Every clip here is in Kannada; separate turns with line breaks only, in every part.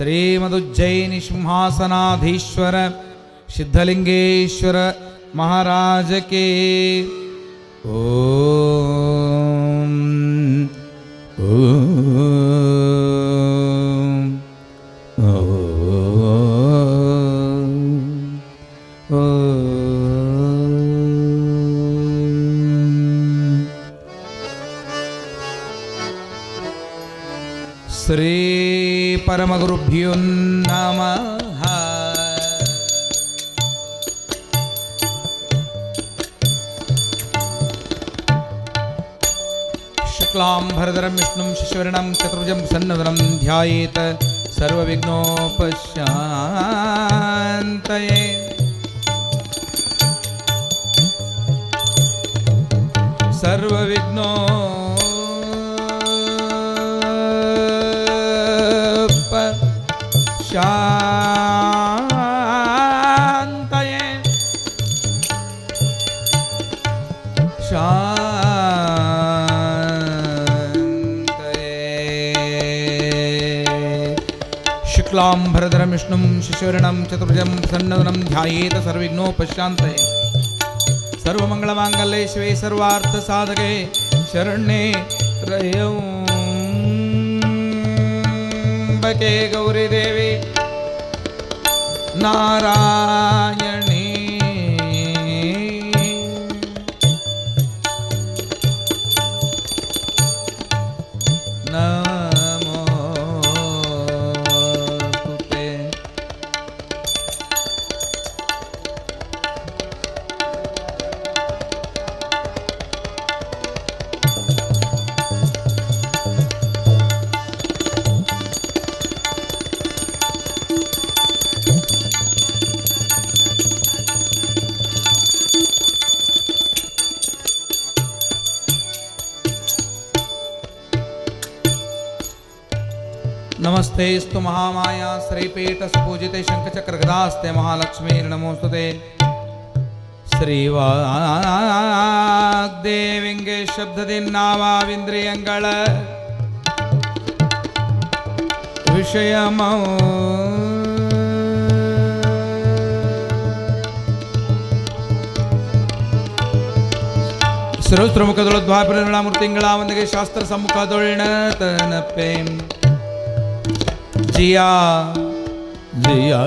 श्रीमदुज्जयिनी सिंहासनाधीश्वर सिद्धलिंगेश्वर महाराज के ओम श्री परमगुरुभ्यो नमः। शुक्लांबरधरं विष्णुं शशिवर्णं चतुर्भुजं प्रसन्नवदनं ध्यायेत सर्वविघ्नोपशान्तये। शान्तये शुक्लांबरधरं विष्णुं शशिवर्णं चतुर्भुजं प्रसन्नवदनं ध्यायेत सर्वविघ्नोपशान्तये। सर्वमंगलमांगल्ये शिवे सर्वार्थसाधके शरण्ये त्र्यम्बके गौरी देवी नारायणी नमोस्तुते। नमस्तेस्तु महामाया श्रीपीठ स्पूजिते शंखचक्र गदास्ते महालक्ष्मी नमोस्तुते। श्रीवाग्देविंगे शब्ददिन्नावाविन्द्रियंगळ विषयमौ ಶಿರೋಸ್ತ್ರಮುಖದೊಳದ್ವಾಪರಮೂರ್ತಿಂಗಳಾವಂದಿಗೆ ಶಾಸ್ತ್ರ ಸಮ್ಮುಖದೊಳ್ನತನಪ್ಪೆ जिया जिया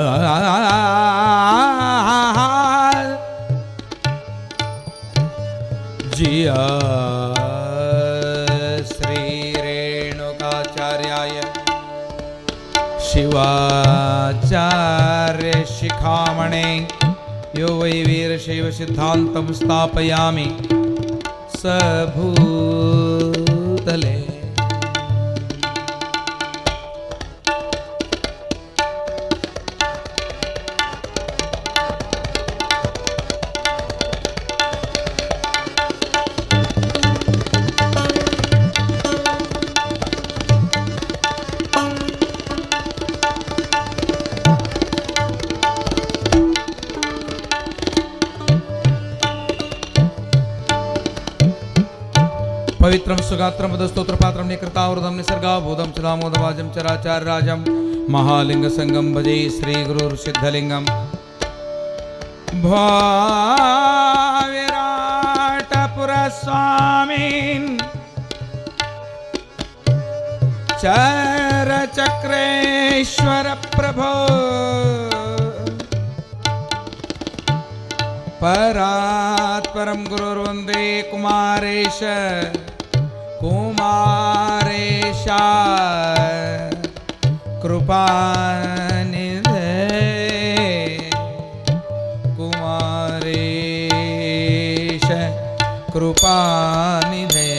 जिया श्री रेणुकाचार्याय शिवाचार्य शिखामणे यो वै वीरशैव सिद्धान्तं स्थापयामि सभूतले। पवित्रं सुगात्रं पदस्तोत्रपात्रं निकृतावृतं निसर्गाभूतं चिदामोदवाजं चराचार्यराजं महालिंगसंगं भजे श्रीगुरुर्सिद्धलिंगं विराटपुरस्वामीन् चरचक्रेश्वर प्रभो परात्परं गुरुर्वन्दे कुमारेश कुमारेशा कृपानिधे कुमारेश कृपानिधे।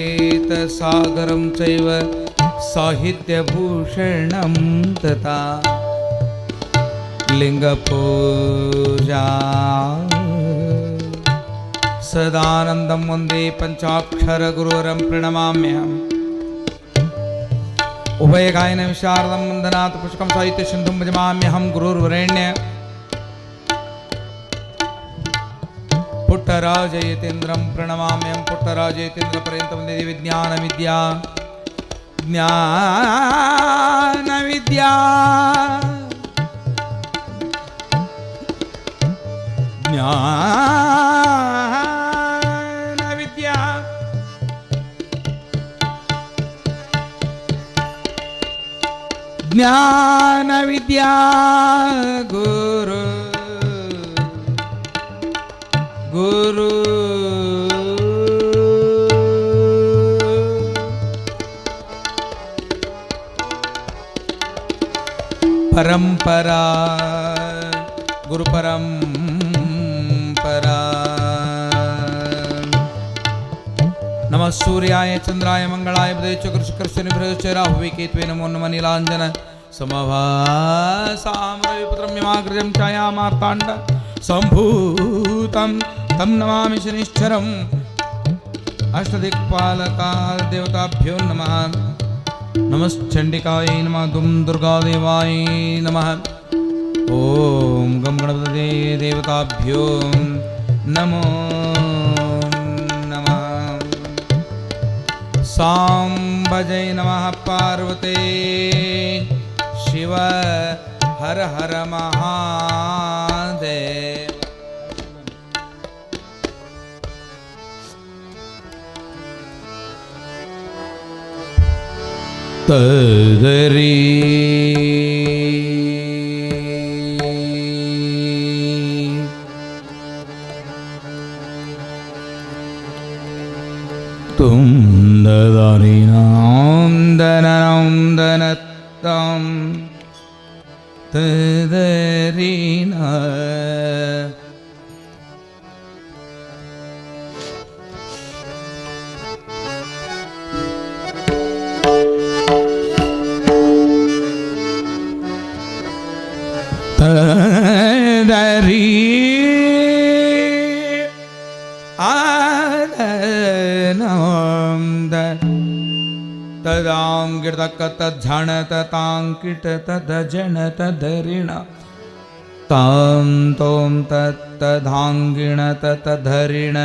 गीतसागरं चैव साहित्यभूषणं तथा लिंगपूजा सदानन्दं वन्दे पञ्चाक्षरगुरुवरं प्रणमाम्यहम् उभयगायन विशारदं वन्दनात् पुष्कं साहित्यसिन्धुं भजाम्यहं गुरुर्वरेण्य पुट्टराजयतीन्द्रं प्रणमाम्यहं पुट्टराजयतीन्द्रपर्यन्तं वन्दे विज्ञानविद्या ज्ञानविद्या ज्ञानविद्या ज्ञानविद्या गुरु गुरु परंपरा गुरु परंपरा नमः सूर्याय चंद्राय मंगलाय बुधाय च शुक्रशनिभ्यश्च राहुवे केतवे नमो नमः नीलांजन समभासां रविपुत्रं यमाग्रजं छायामार्ताण्ड सम्भूतं तं नमामि शनिश्चरम् अष्टदिक्पालकाय देवताभ्यो नमः नमश्चण्डिकायै नमः दुर्गादेवाय नमः ओम गं गणपतये देवताभ्यो नमो नमः सांबजै नमः पार्वते शिव हर हर महादेव तदरी तुम ददारिनां दननं दनत्तं तदरीना तदरी तदांगितक तद्धणत तांकिट तदजन तदरिण तां तों तत्तधांगिण तदरिण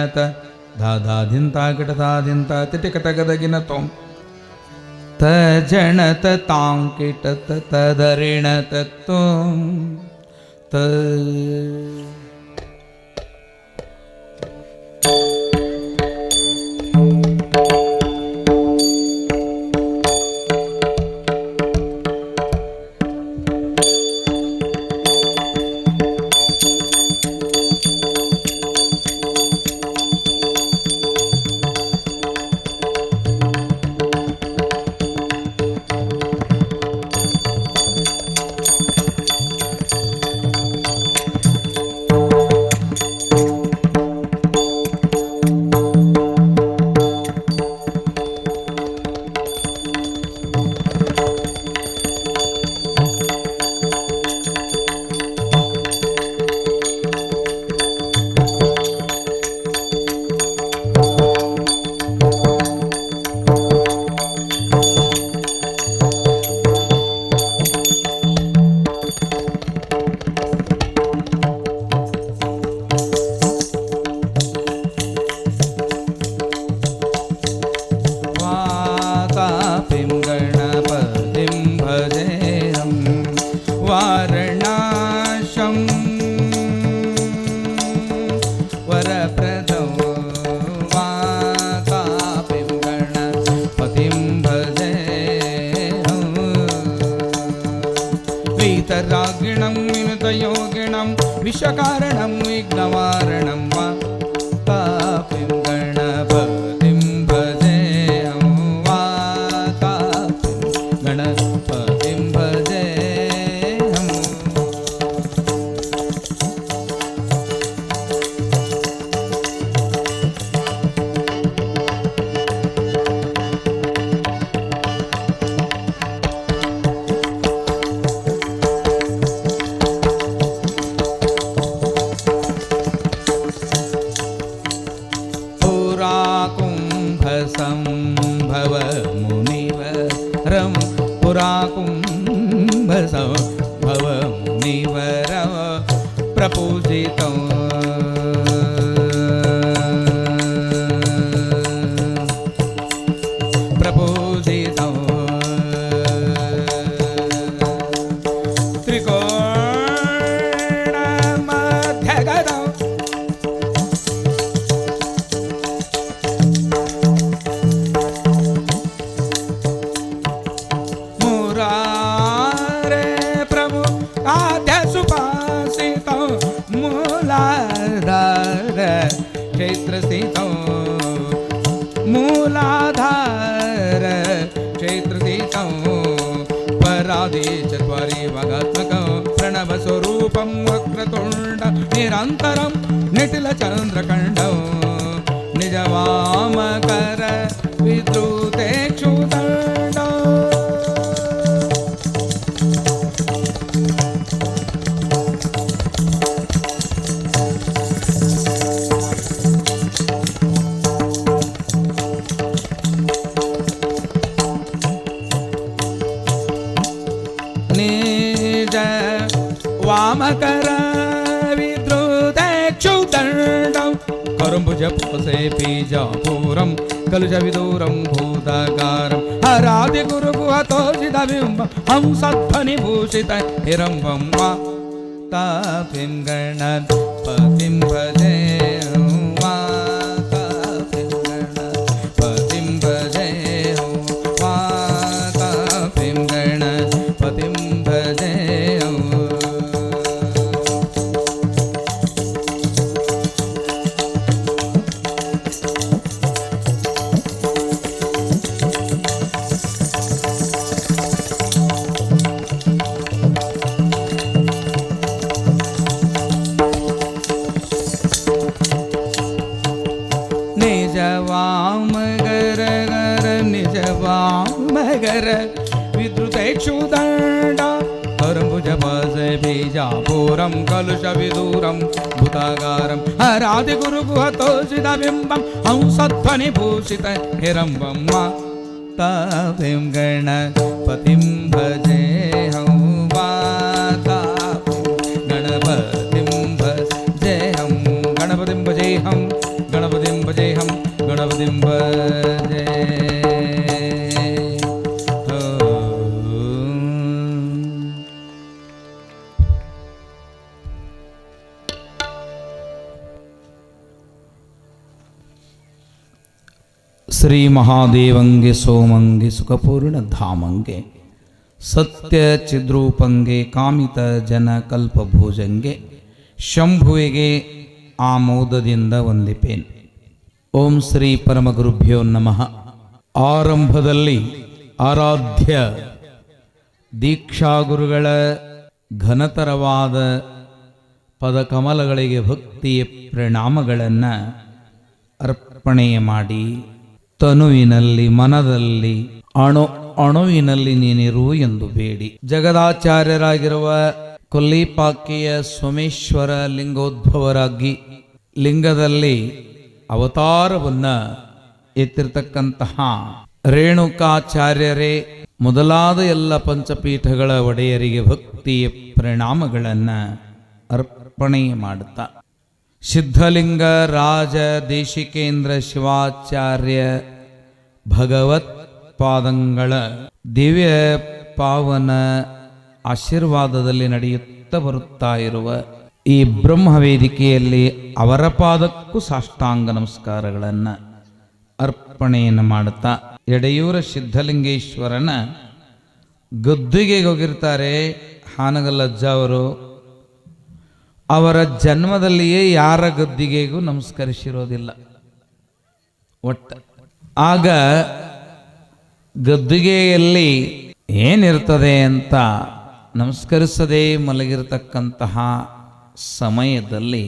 तदाधिन्ता किटताधिन्ता तिटिकतगदगिन तों तजन तांकिट तदरिण तत्तों त वीतरागिणं विनुतयोगिणं विश्वकारणं विघ्नवारणं वा तापिं गणपतिं भजेऽहं वा तापिं गणपतिं भजेऽहम् ಸಂಭವ ಮುನಿವರಂ ಪುರಾ ಕುಂಭ ಸಂಭವ ಮುನಿವರ ಪ್ರಪೂಜಿತಂ ಪ್ರಪೂಜಿತಂ ತ್ರಿಕೋಣ ಮಧ್ಯಗತಂ ಮುರಾರೇ ಪ್ರಭು ಆದ್ಯ ಸುಪಾಸಿತಂ ಮೂಲಾಧಾರ ಕ್ಷೇತ್ರ ಸ್ಥಿತಂ ಮೂಲಾಧಾರ ಕ್ಷೇತ್ರ ಸ್ಥಿತಂ ಪರಾದಿ ಚತ್ವಾರಿ ವಾಗಾತ್ಮಕಂ ಪ್ರಣವ ಸ್ವರೂಪಂ ವಕ್ರತುಂಡ ನಿರಂತರಂ ನಿಟಿಲ ಚಂದ್ರಖಂಡಂ ನಿಜ ವಾಮಕರ ವಿದ್ರುತೆ ಕ್ಷುದಂಡ ನಿಜ ವಾಮಕರ ವಿದ್ರುತೆ ಕ್ಷುದಂಡಂ ಕರುಂಭುಜ ಪೋಸೆ ಬೀಜಾಪೂರಂ ಕಲುಷ ವಿದೂರಂ ಭೂತಗಾರಂ ಹರಾದಿ ಗುರು ಗುಹತೋಜಿತ ಬಿಂಬ ಹಂಸಧ್ವನಿ ಭೂಷಿತ ಹಿರಂಬಂ ವಾ ತಾಪಿಂ ಗಣಪತಿಂ ಭಜೆ ವಾ ತಾಪಿಂ ಗಣಪತಿಂ ಭಜೆ ವಾ ತಾಪಿಂ ಗಣಪತಿಂ ಭಜೆ ನಿಜ ವಾಮಗರ ಗರ ನಿಜ ವಾಮಗರ ವಿದ್ರುತೆ ಕ್ಷುದಂಡ ಕರುಂಭುಜ ಪಸ ಬೀಜಾಪೂರಂ ಕಲುಷ ವಿದೂರಂ ಭೂತಗಾರಂ ಹರಾದಿ ಗುರು ಗುಹತೋಜಿತ ಬಿಂಬಂ ಹಂಸಧ್ವನಿ ಭೂಷಿತ ಹಿರಂಬಂ ವಾ ತಾಪಿಂ ಗಣಪತಿಂ ಭಜೆ ಹಂ ವಾ ತಾಪಿಂ ಗಣಪತಿಂ ಭಜೆಹಂ ಗಣಪತಿಂ ಭಜೆಹಂ ಗಣಪತಿಂ ಭಜೆಹಂ ಗಣಪತಿಂ ಭಜೆ ಶ್ರೀ ಮಹಾದೇವಂಗೆ ಸೋಮಂಗೆ ಸುಖಪೂರ್ಣ ಧಾಮಂಗೆ ಸತ್ಯ ಚಿದ್ರೂಪಂಗೆ ಕಾಮಿತ ಜನ ಕಲ್ಪಭೋಜಂಗೆ ಶಂಭುವಿಗೆ ಆಮೋದದಿಂದ ವಂದಿಪೇನ್. ಓಂ ಶ್ರೀ ಪರಮಗುರುಭ್ಯೋ ನಮಃ. ಆರಂಭದಲ್ಲಿ ಆರಾಧ್ಯ ದೀಕ್ಷಾಗುರುಗಳ ಘನತರವಾದ ಪದಕಮಲಗಳಿಗೆ ಭಕ್ತಿಯ ಪ್ರಣಾಮಗಳನ್ನು ಅರ್ಪಣೆ ಮಾಡಿ, ತನುವಿನಲ್ಲಿ ಮನದಲ್ಲಿ ಅಣುವಿನಲ್ಲಿ ನೀನಿರು ಎಂದು ಬೇಡಿ, ಜಗದಾಚಾರ್ಯರಾಗಿರುವ ಕೊಲ್ಲಿಪಾಕೆಯ ಸೋಮೇಶ್ವರ ಲಿಂಗೋದ್ಭವರಾಗಿ ಲಿಂಗದಲ್ಲಿ ಅವತಾರವನ್ನ ಎತ್ತಿರ್ತಕ್ಕಂತಹ ರೇಣುಕಾಚಾರ್ಯರೇ ಮೊದಲಾದ ಎಲ್ಲ ಪಂಚಪೀಠಗಳ ಒಡೆಯರಿಗೆ ಭಕ್ತಿಯ ಪರಿಣಾಮಗಳನ್ನು ಅರ್ಪಣೆ ಮಾಡುತ್ತಾ, ಸಿದ್ಧಲಿಂಗ ರಾಜ ದೇಶಿಕೇಂದ್ರ ಶಿವಾಚಾರ್ಯ ಭಗವತ್ ಪಾದಂಗಳ ದಿವ್ಯ ಪಾವನ ಆಶೀರ್ವಾದದಲ್ಲಿ ನಡೆಯುತ್ತಾ ಬರುತ್ತಾ ಇರುವ ಈ ಬ್ರಹ್ಮವೇದಿಕೆಯಲ್ಲಿ ಅವರ ಪಾದಕ್ಕೂ ಸಾಷ್ಟಾಂಗ ನಮಸ್ಕಾರಗಳನ್ನು ಅರ್ಪಣೆಯನ್ನು ಮಾಡುತ್ತಾ, ಎಡೆಯೂರ ಸಿದ್ಧಲಿಂಗೇಶ್ವರನ ಗದ್ದುಗೆಗೆ ಹೋಗಿರ್ತಾರೆ ಹಾನಗಲ್ಲಜ್ಜ ಅವರು. ಅವರ ಜನ್ಮದಲ್ಲಿಯೇ ಯಾರ ಗದ್ದಿಗೆಗೂ ನಮಸ್ಕರಿಸಿರೋದಿಲ್ಲ ಒಟ್ಟ. ಆಗ ಗದ್ದುಗೆಯಲ್ಲಿ ಏನಿರ್ತದೆ ಅಂತ ನಮಸ್ಕರಿಸದೆ ಮಲಗಿರತಕ್ಕಂತಹ ಸಮಯದಲ್ಲಿ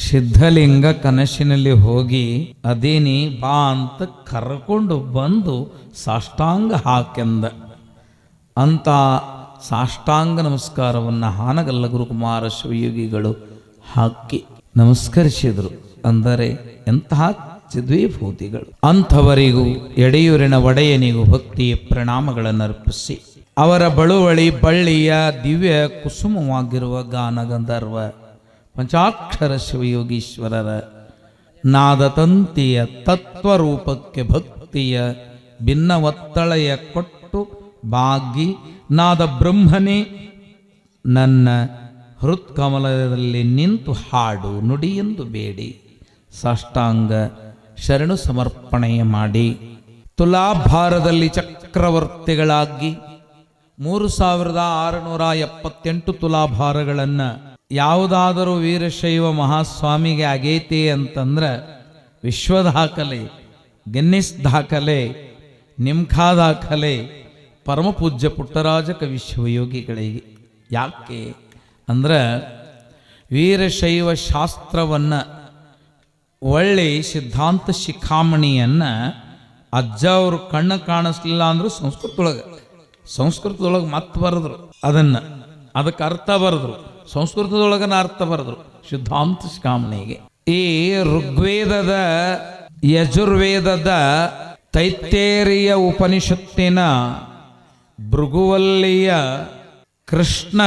ಸಿದ್ಧಲಿಂಗ ಕನಸಿನಲ್ಲಿ ಹೋಗಿ ಅದೇನಿ ಬಾ ಅಂತ ಕರ್ಕೊಂಡು ಬಂದು ಸಾಷ್ಟಾಂಗ ಹಾಕೆಂದ. ಅಂತ ಸಾಷ್ಟಾಂಗ ನಮಸ್ಕಾರವನ್ನು ಹಾನಗಲ್ಲ ಗುರುಕುಮಾರ ಶಿವಯೋಗಿಗಳು ಹಾಕಿ ನಮಸ್ಕರಿಸಿದರು. ಅಂದರೆ ಎಂತಹ ಚಿದ್ವಿಭೂತಿಗಳು. ಅಂಥವರಿಗೂ ಎಡೆಯೂರಿನ ಒಡೆಯನಿಗೂ ಭಕ್ತಿಯ ಪ್ರಣಾಮಗಳನ್ನು ಅರ್ಪಿಸಿ ಅವರ ಬಳುವಳಿ ಬಳ್ಳಿಯ ದಿವ್ಯ ಕುಸುಮವಾಗಿರುವ ಗಾನಗಂಧರ್ವ ಪಂಚಾಕ್ಷರ ಶಿವಯೋಗೀಶ್ವರರ ನಾದತಂತಿಯ ತತ್ವರೂಪಕ್ಕೆ ಭಕ್ತಿಯ ಭಿನ್ನ ಒತ್ತಳೆಯ ಕೊಟ್ಟು ಬಾಗಿ ನಾದ ಬ್ರಹ್ಮನೇ ನನ್ನ ಹೃತ್ಕಮಲದಲ್ಲಿ ನಿಂತು ಹಾಡು ನುಡಿ ಎಂದು ಬೇಡಿ ಸಾಷ್ಟಾಂಗ ಶರಣು ಸಮರ್ಪಣೆಯ ಮಾಡಿ ತುಲಾಭಾರದಲ್ಲಿ ಚಕ್ರವರ್ತಿಗಳಾಗಿ 3678 ತುಲಾಭಾರಗಳನ್ನು ಯಾವುದಾದರೂ ವೀರಶೈವ ಮಹಾಸ್ವಾಮಿಗೆ ಆಗೈತಿ ಅಂತಂದ್ರೆ ವಿಶ್ವ ದಾಖಲೆ, ಗಿನ್ನಿಸ್ ದಾಖಲೆ, ನಿಮ್ಖಾ ದಾಖಲೆ ಪರಮಪೂಜ್ಯ ಪುಟ್ಟರಾಜ ಕವಿ ಶಿವಯೋಗಿಗಳಿಗೆ. ಯಾಕೆ ಅಂದ್ರೆ ವೀರಶೈವ ಶಾಸ್ತ್ರವನ್ನು ಒಳ್ಳೆ ಸಿದ್ಧಾಂತ ಶಿಖಾಮಣಿಯನ್ನು ಅಜ್ಜ ಅವರು ಕಣ್ಣು ಕಾಣಿಸ್ಲಿಲ್ಲ ಅಂದರೂ ಸಂಸ್ಕೃತದೊಳಗೆ ಮತ್ತೆ ಬರೆದ್ರು, ಅದಕ್ಕೆ ಅರ್ಥ ಬರೆದ್ರು, ಸಂಸ್ಕೃತದೊಳಗನ ಅರ್ಥ ಬರೆದ್ರು ಸಿದ್ಧಾಂತ ಶಿಖಾಮಣಿಗೆ. ಈ ಋಗ್ವೇದದ ಯಜುರ್ವೇದದ ತೈತ್ತೇರಿಯ ಉಪನಿಷತ್ತಿನ ಭೃಗುವಲ್ಲಿಯ ಕೃಷ್ಣ,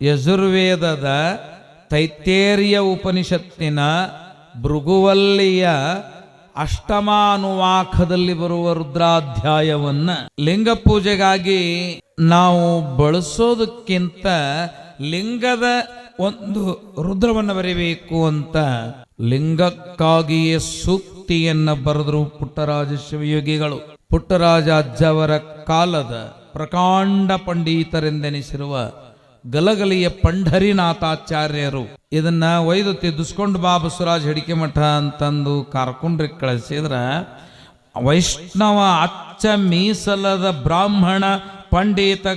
ಯಜುರ್ವೇದದ ತೈತ್ತೇರಿಯ ಉಪನಿಷತ್ತಿನ ಭೃಗುವಲ್ಲಿಯ ಅಷ್ಟಮಾನುವಾಖದಲ್ಲಿ ಬರುವ ರುದ್ರಾಧ್ಯಾಯವನ್ನು ಲಿಂಗ ಪೂಜೆಗಾಗಿ ನಾವು ಬಳಸೋದಕ್ಕಿಂತ ಲಿಂಗದ ಒಂದು ರುದ್ರವನ್ನು ಬರೀಬೇಕು ಅಂತ ಲಿಂಗಕ್ಕಾಗಿಯೇ ಸೂಕ್ತಿಯನ್ನು ಬರೆದರು ಪುಟ್ಟರಾಜ ಶಿವಯೋಗಿಗಳು. ಪುಟ್ಟರಾಜ ಅಜ್ಜವರ ಕಾಲದ ಪ್ರಕಾಂಡ ಪಂಡಿತರೆಂದೆನಿಸಿರುವ ಗಲಗಲಿಯ ಪಂಢರಿನಾಥಾಚಾರ್ಯರು ಇದನ್ನ ಒಯ್ದು ತಿದ್ದಿಸ್ಕೊಂಡು ಬಾ ಬಸವರಾಜ ಹಿಡಿಕೆ ಮಠ ಅಂತಂದು ಕಾರ್ಕೊಂಡ್ರಿಗೆ ಕಳಿಸಿದ್ರ ವೈಷ್ಣವ ಅಚ್ಚ ಮೀಸಲದ ಬ್ರಾಹ್ಮಣ ಪಂಡಿತ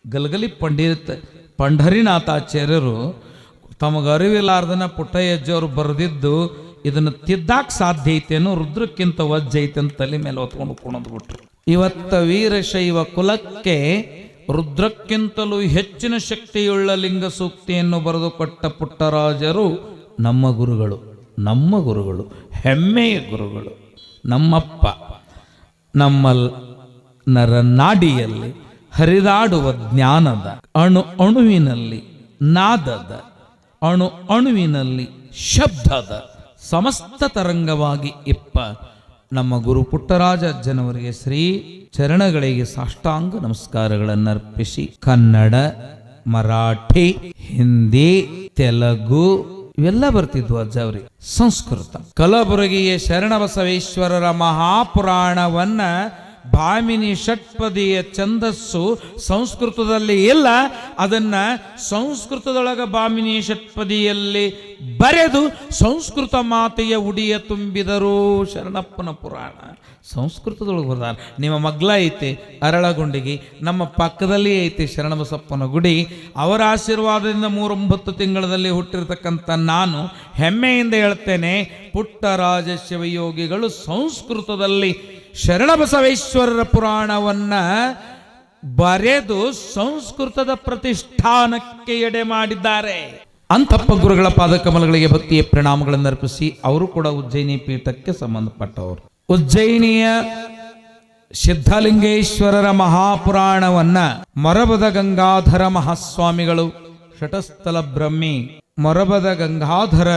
ಗಲಗಲಿ ಪಂಢರಿನಾಥಾಚಾರ್ಯರು ತಮಗೆ ಅರಿವಿಲ್ಲಾರ್ದನ ಪುಟ್ಟಯ್ಯಜ್ಜವರು ಬರೆದಿದ್ದು ಇದನ್ನು ತಿದ್ದಾಕ್ ಸಾಧ್ಯ ಐತೇನೋ, ರುದ್ರಕ್ಕಿಂತ ವಜ್ಜ ಐತೆ ಅಂತ ತಲೆ ಮೇಲೆ ಹೊತ್ಕೊಂಡು ಕುಣದ್ ಬಿಟ್ರು. ಇವತ್ತ ವೀರಶೈವ ಕುಲಕ್ಕೆ ರುದ್ರಕ್ಕಿಂತಲೂ ಹೆಚ್ಚಿನ ಶಕ್ತಿಯುಳ್ಳ ಲಿಂಗ ಸೂಕ್ತಿಯನ್ನು ಬರೆದು ಕೊಟ್ಟ ಪುಟ್ಟರಾಜರು ನಮ್ಮ ಗುರುಗಳು, ಹೆಮ್ಮೆಯ ಗುರುಗಳು. ನಮ್ಮಪ್ಪ ನಮ್ಮ ನರನಾಡಿಯಲ್ಲಿ ಹರಿದಾಡುವ ಜ್ಞಾನದ ಅಣುವಿನಲ್ಲಿ ನಾದದ ಅಣುವಿನಲ್ಲಿ ಶಬ್ದದ ಸಮಸ್ತ ತರಂಗವಾಗಿ ಇಪ್ಪ ನಮ್ಮ ಗುರು ಪುಟ್ಟರಾಜ ಅಜ್ಜನವರಿಗೆ ಶ್ರೀ ಚರಣಗಳಿಗೆ ಸಾಷ್ಟಾಂಗ ನಮಸ್ಕಾರಗಳನ್ನು ಅರ್ಪಿಸಿ ಕನ್ನಡ, ಮರಾಠಿ, ಹಿಂದಿ, ತೆಲುಗು ಇವೆಲ್ಲ ಬರ್ತಿದ್ವು ಅಜ್ಜ ಅವರಿಗೆ. ಸಂಸ್ಕೃತ ಕಲಬುರಗಿಯ ಶರಣಬಸವೇಶ್ವರರ ಮಹಾಪುರಾಣವನ್ನ ಭಾಮಿನಿ ಷಟ್ಪದಿಯ ಛಂದಸ್ಸು ಸಂಸ್ಕೃತದಲ್ಲಿ ಇಲ್ಲ, ಅದನ್ನ ಸಂಸ್ಕೃತದೊಳಗ ಭಾಮಿನಿ ಷಟ್ಪದಿಯಲ್ಲಿ ಬರೆದು ಸಂಸ್ಕೃತ ಮಾತೆಯ ಉಡಿಯ ತುಂಬಿದರು. ಶರಣಪ್ಪನ ಪುರಾಣ ಸಂಸ್ಕೃತದೊಳಗೆ ಬರ್ದಾರ. ನಿಮ್ಮ ಮಗ್ಲ ಐತೆ ಅರಳಗುಂಡಿಗೆ, ನಮ್ಮ ಪಕ್ಕದಲ್ಲಿ ಐತೆ ಶರಣಬಸಪ್ಪನ ಗುಡಿ. ಅವರ ಆಶೀರ್ವಾದದಿಂದ 39 ತಿಂಗಳಲ್ಲಿ ಹುಟ್ಟಿರ್ತಕ್ಕಂಥ ನಾನು ಹೆಮ್ಮೆಯಿಂದ ಹೇಳ್ತೇನೆ, ಪುಟ್ಟರಾಜ ಶಿವಯೋಗಿಗಳು ಸಂಸ್ಕೃತದಲ್ಲಿ ಶರಣಬಸವೇಶ್ವರರ ಪುರಾಣವನ್ನ ಬರೆದು ಸಂಸ್ಕೃತದ ಪ್ರತಿಷ್ಠಾನಕ್ಕೆ ಎಡೆ ಮಾಡಿದ್ದಾರೆ. ಅಂತಪ್ಪ ಗುರುಗಳ ಪಾದಕಮಲಗಳಿಗೆ ಭಕ್ತಿಯ ಪ್ರಣಾಮಗಳನ್ನು ಅರ್ಪಿಸಿ ಅವರು ಕೂಡ ಉಜ್ಜಯಿನಿ ಪೀಠಕ್ಕೆ ಸಂಬಂಧಪಟ್ಟವರು. ಉಜ್ಜಯಿನಿಯ ಸಿದ್ಧಲಿಂಗೇಶ್ವರರ ಮಹಾಪುರಾಣವನ್ನ ಮೊರಬದ ಗಂಗಾಧರ ಮಹಾಸ್ವಾಮಿಗಳು, ಶಟಸ್ಥಲ ಬ್ರಹ್ಮಿ ಮೊರಬದ ಗಂಗಾಧರ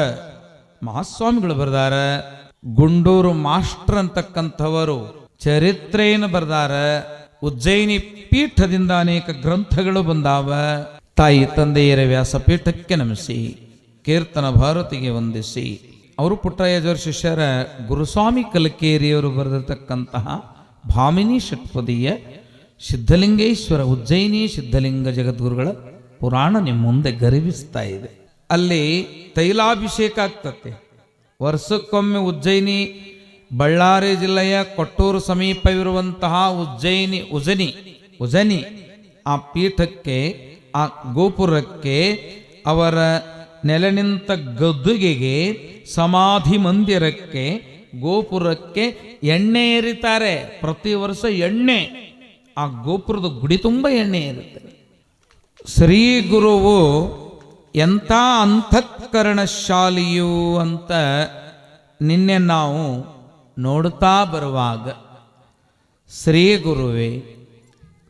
ಮಹಾಸ್ವಾಮಿಗಳು ಬರೆದಾರ. ಗುಂಡೂರು ಮಾಸ್ಟರ್ ಅಂತಕ್ಕಂಥವರು ಚರಿತ್ರೆಯನ್ನು ಬರೆದಾರ. ಉಜ್ಜಯಿನಿ ಪೀಠದಿಂದ ಅನೇಕ ಗ್ರಂಥಗಳು ಬಂದಾವ. ತಾಯಿ ತಂದೆಯರ ವ್ಯಾಸಪೀಠಕ್ಕೆ ನಮಿಸಿ, ಕೀರ್ತನ ಭಾರತಿಗೆ ವಂದಿಸಿ, ಅವರು ಪುಟ್ಟರಾಜರ ಶಿಷ್ಯರ ಗುರುಸ್ವಾಮಿ ಕಲಕೇರಿಯವರು ಬರೆದಿರ್ತಕ್ಕಂತಹ ಭಾಮಿನಿ ಷಟ್ಪದಿಯ ಸಿದ್ಧಲಿಂಗೇಶ್ವರ ಉಜ್ಜಯಿನಿ ಸಿದ್ಧಲಿಂಗ ಜಗದ್ಗುರುಗಳ ಪುರಾಣ ನಿಮ್ಮ ಮುಂದೆ ಗರಿಬಿಸ್ತಾ ಇದೆ. ಅಲ್ಲಿ ತೈಲಾಭಿಷೇಕ ಆಗ್ತತೆ ವರ್ಷಕ್ಕೊಮ್ಮೆ. ಉಜ್ಜಯಿನಿ ಬಳ್ಳಾರಿ ಜಿಲ್ಲೆಯ ಕೊಟ್ಟೂರು ಸಮೀಪವಿರುವಂತಹ ಉಜನಿ ಆ ಪೀಠಕ್ಕೆ, ಆ ಗೋಪುರಕ್ಕೆ, ಅವರ ನೆಲೆ ನಿಂತ ಗದ್ದುಗೆಗೆ, ಸಮಾಧಿ ಮಂದಿರಕ್ಕೆ, ಗೋಪುರಕ್ಕೆ ಎಣ್ಣೆ ಏರಿತಾರೆ. ಪ್ರತಿ ವರ್ಷ ಎಣ್ಣೆ ಆ ಗೋಪುರದ ಗುಡಿ ತುಂಬ ಎಣ್ಣೆ ಇರುತ್ತೆ. ಶ್ರೀ ಗುರುವು ಎಂಥ ಅಂತಃಕರಣಶಾಲಿಯು ಅಂತ ನಿನ್ನೆ ನಾವು ನೋಡುತ್ತಾ ಬರುವಾಗ ಶ್ರೀ ಗುರುವೇ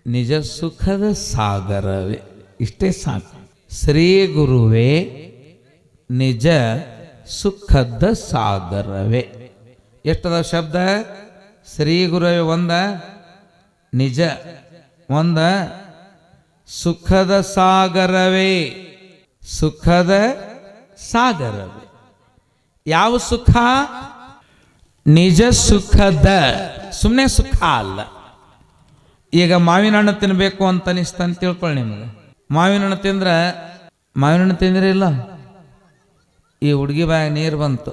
ನಿಜ ಸುಖದ ಸಾಗರವೇ, ಇಷ್ಟೇ ಸಾಕು. ಶ್ರೀ ಗುರುವೇ ನಿಜ ಸುಖದ ಸಾಗರವೇ. ಎಷ್ಟದ ಶಬ್ದ? ಶ್ರೀ ಗುರುವೇ ಒಂದ, ನಿಜ ಒಂದ, ಸುಖದ ಸಾಗರವೇ. ಸುಖದ ಸಾಗರವೇ. ಯಾವ ಸುಖ? ನಿಜ ಸುಖದ, ಸುಮ್ಮನೆ ಸುಖ ಅಲ್ಲ. ಈಗ ಮಾವಿನ ಹಣ್ಣು ತಿನ್ನಬೇಕು ಅಂತ ಅನಿಸ್ತ ಅಂತ ತಿಳ್ಕೊಳ್ಳಿ. ನಿಮಗೆ ಮಾವಿನ ಹಣ್ಣು ತಿಂದ್ರೆ, ಮಾವಿನ ಹಣ್ಣು ತಿಂದ್ರೆ ಇಲ್ಲ, ಈ ಹುಡುಗಿ ಬಾಯಾಗ ನೀರು ಬಂತು.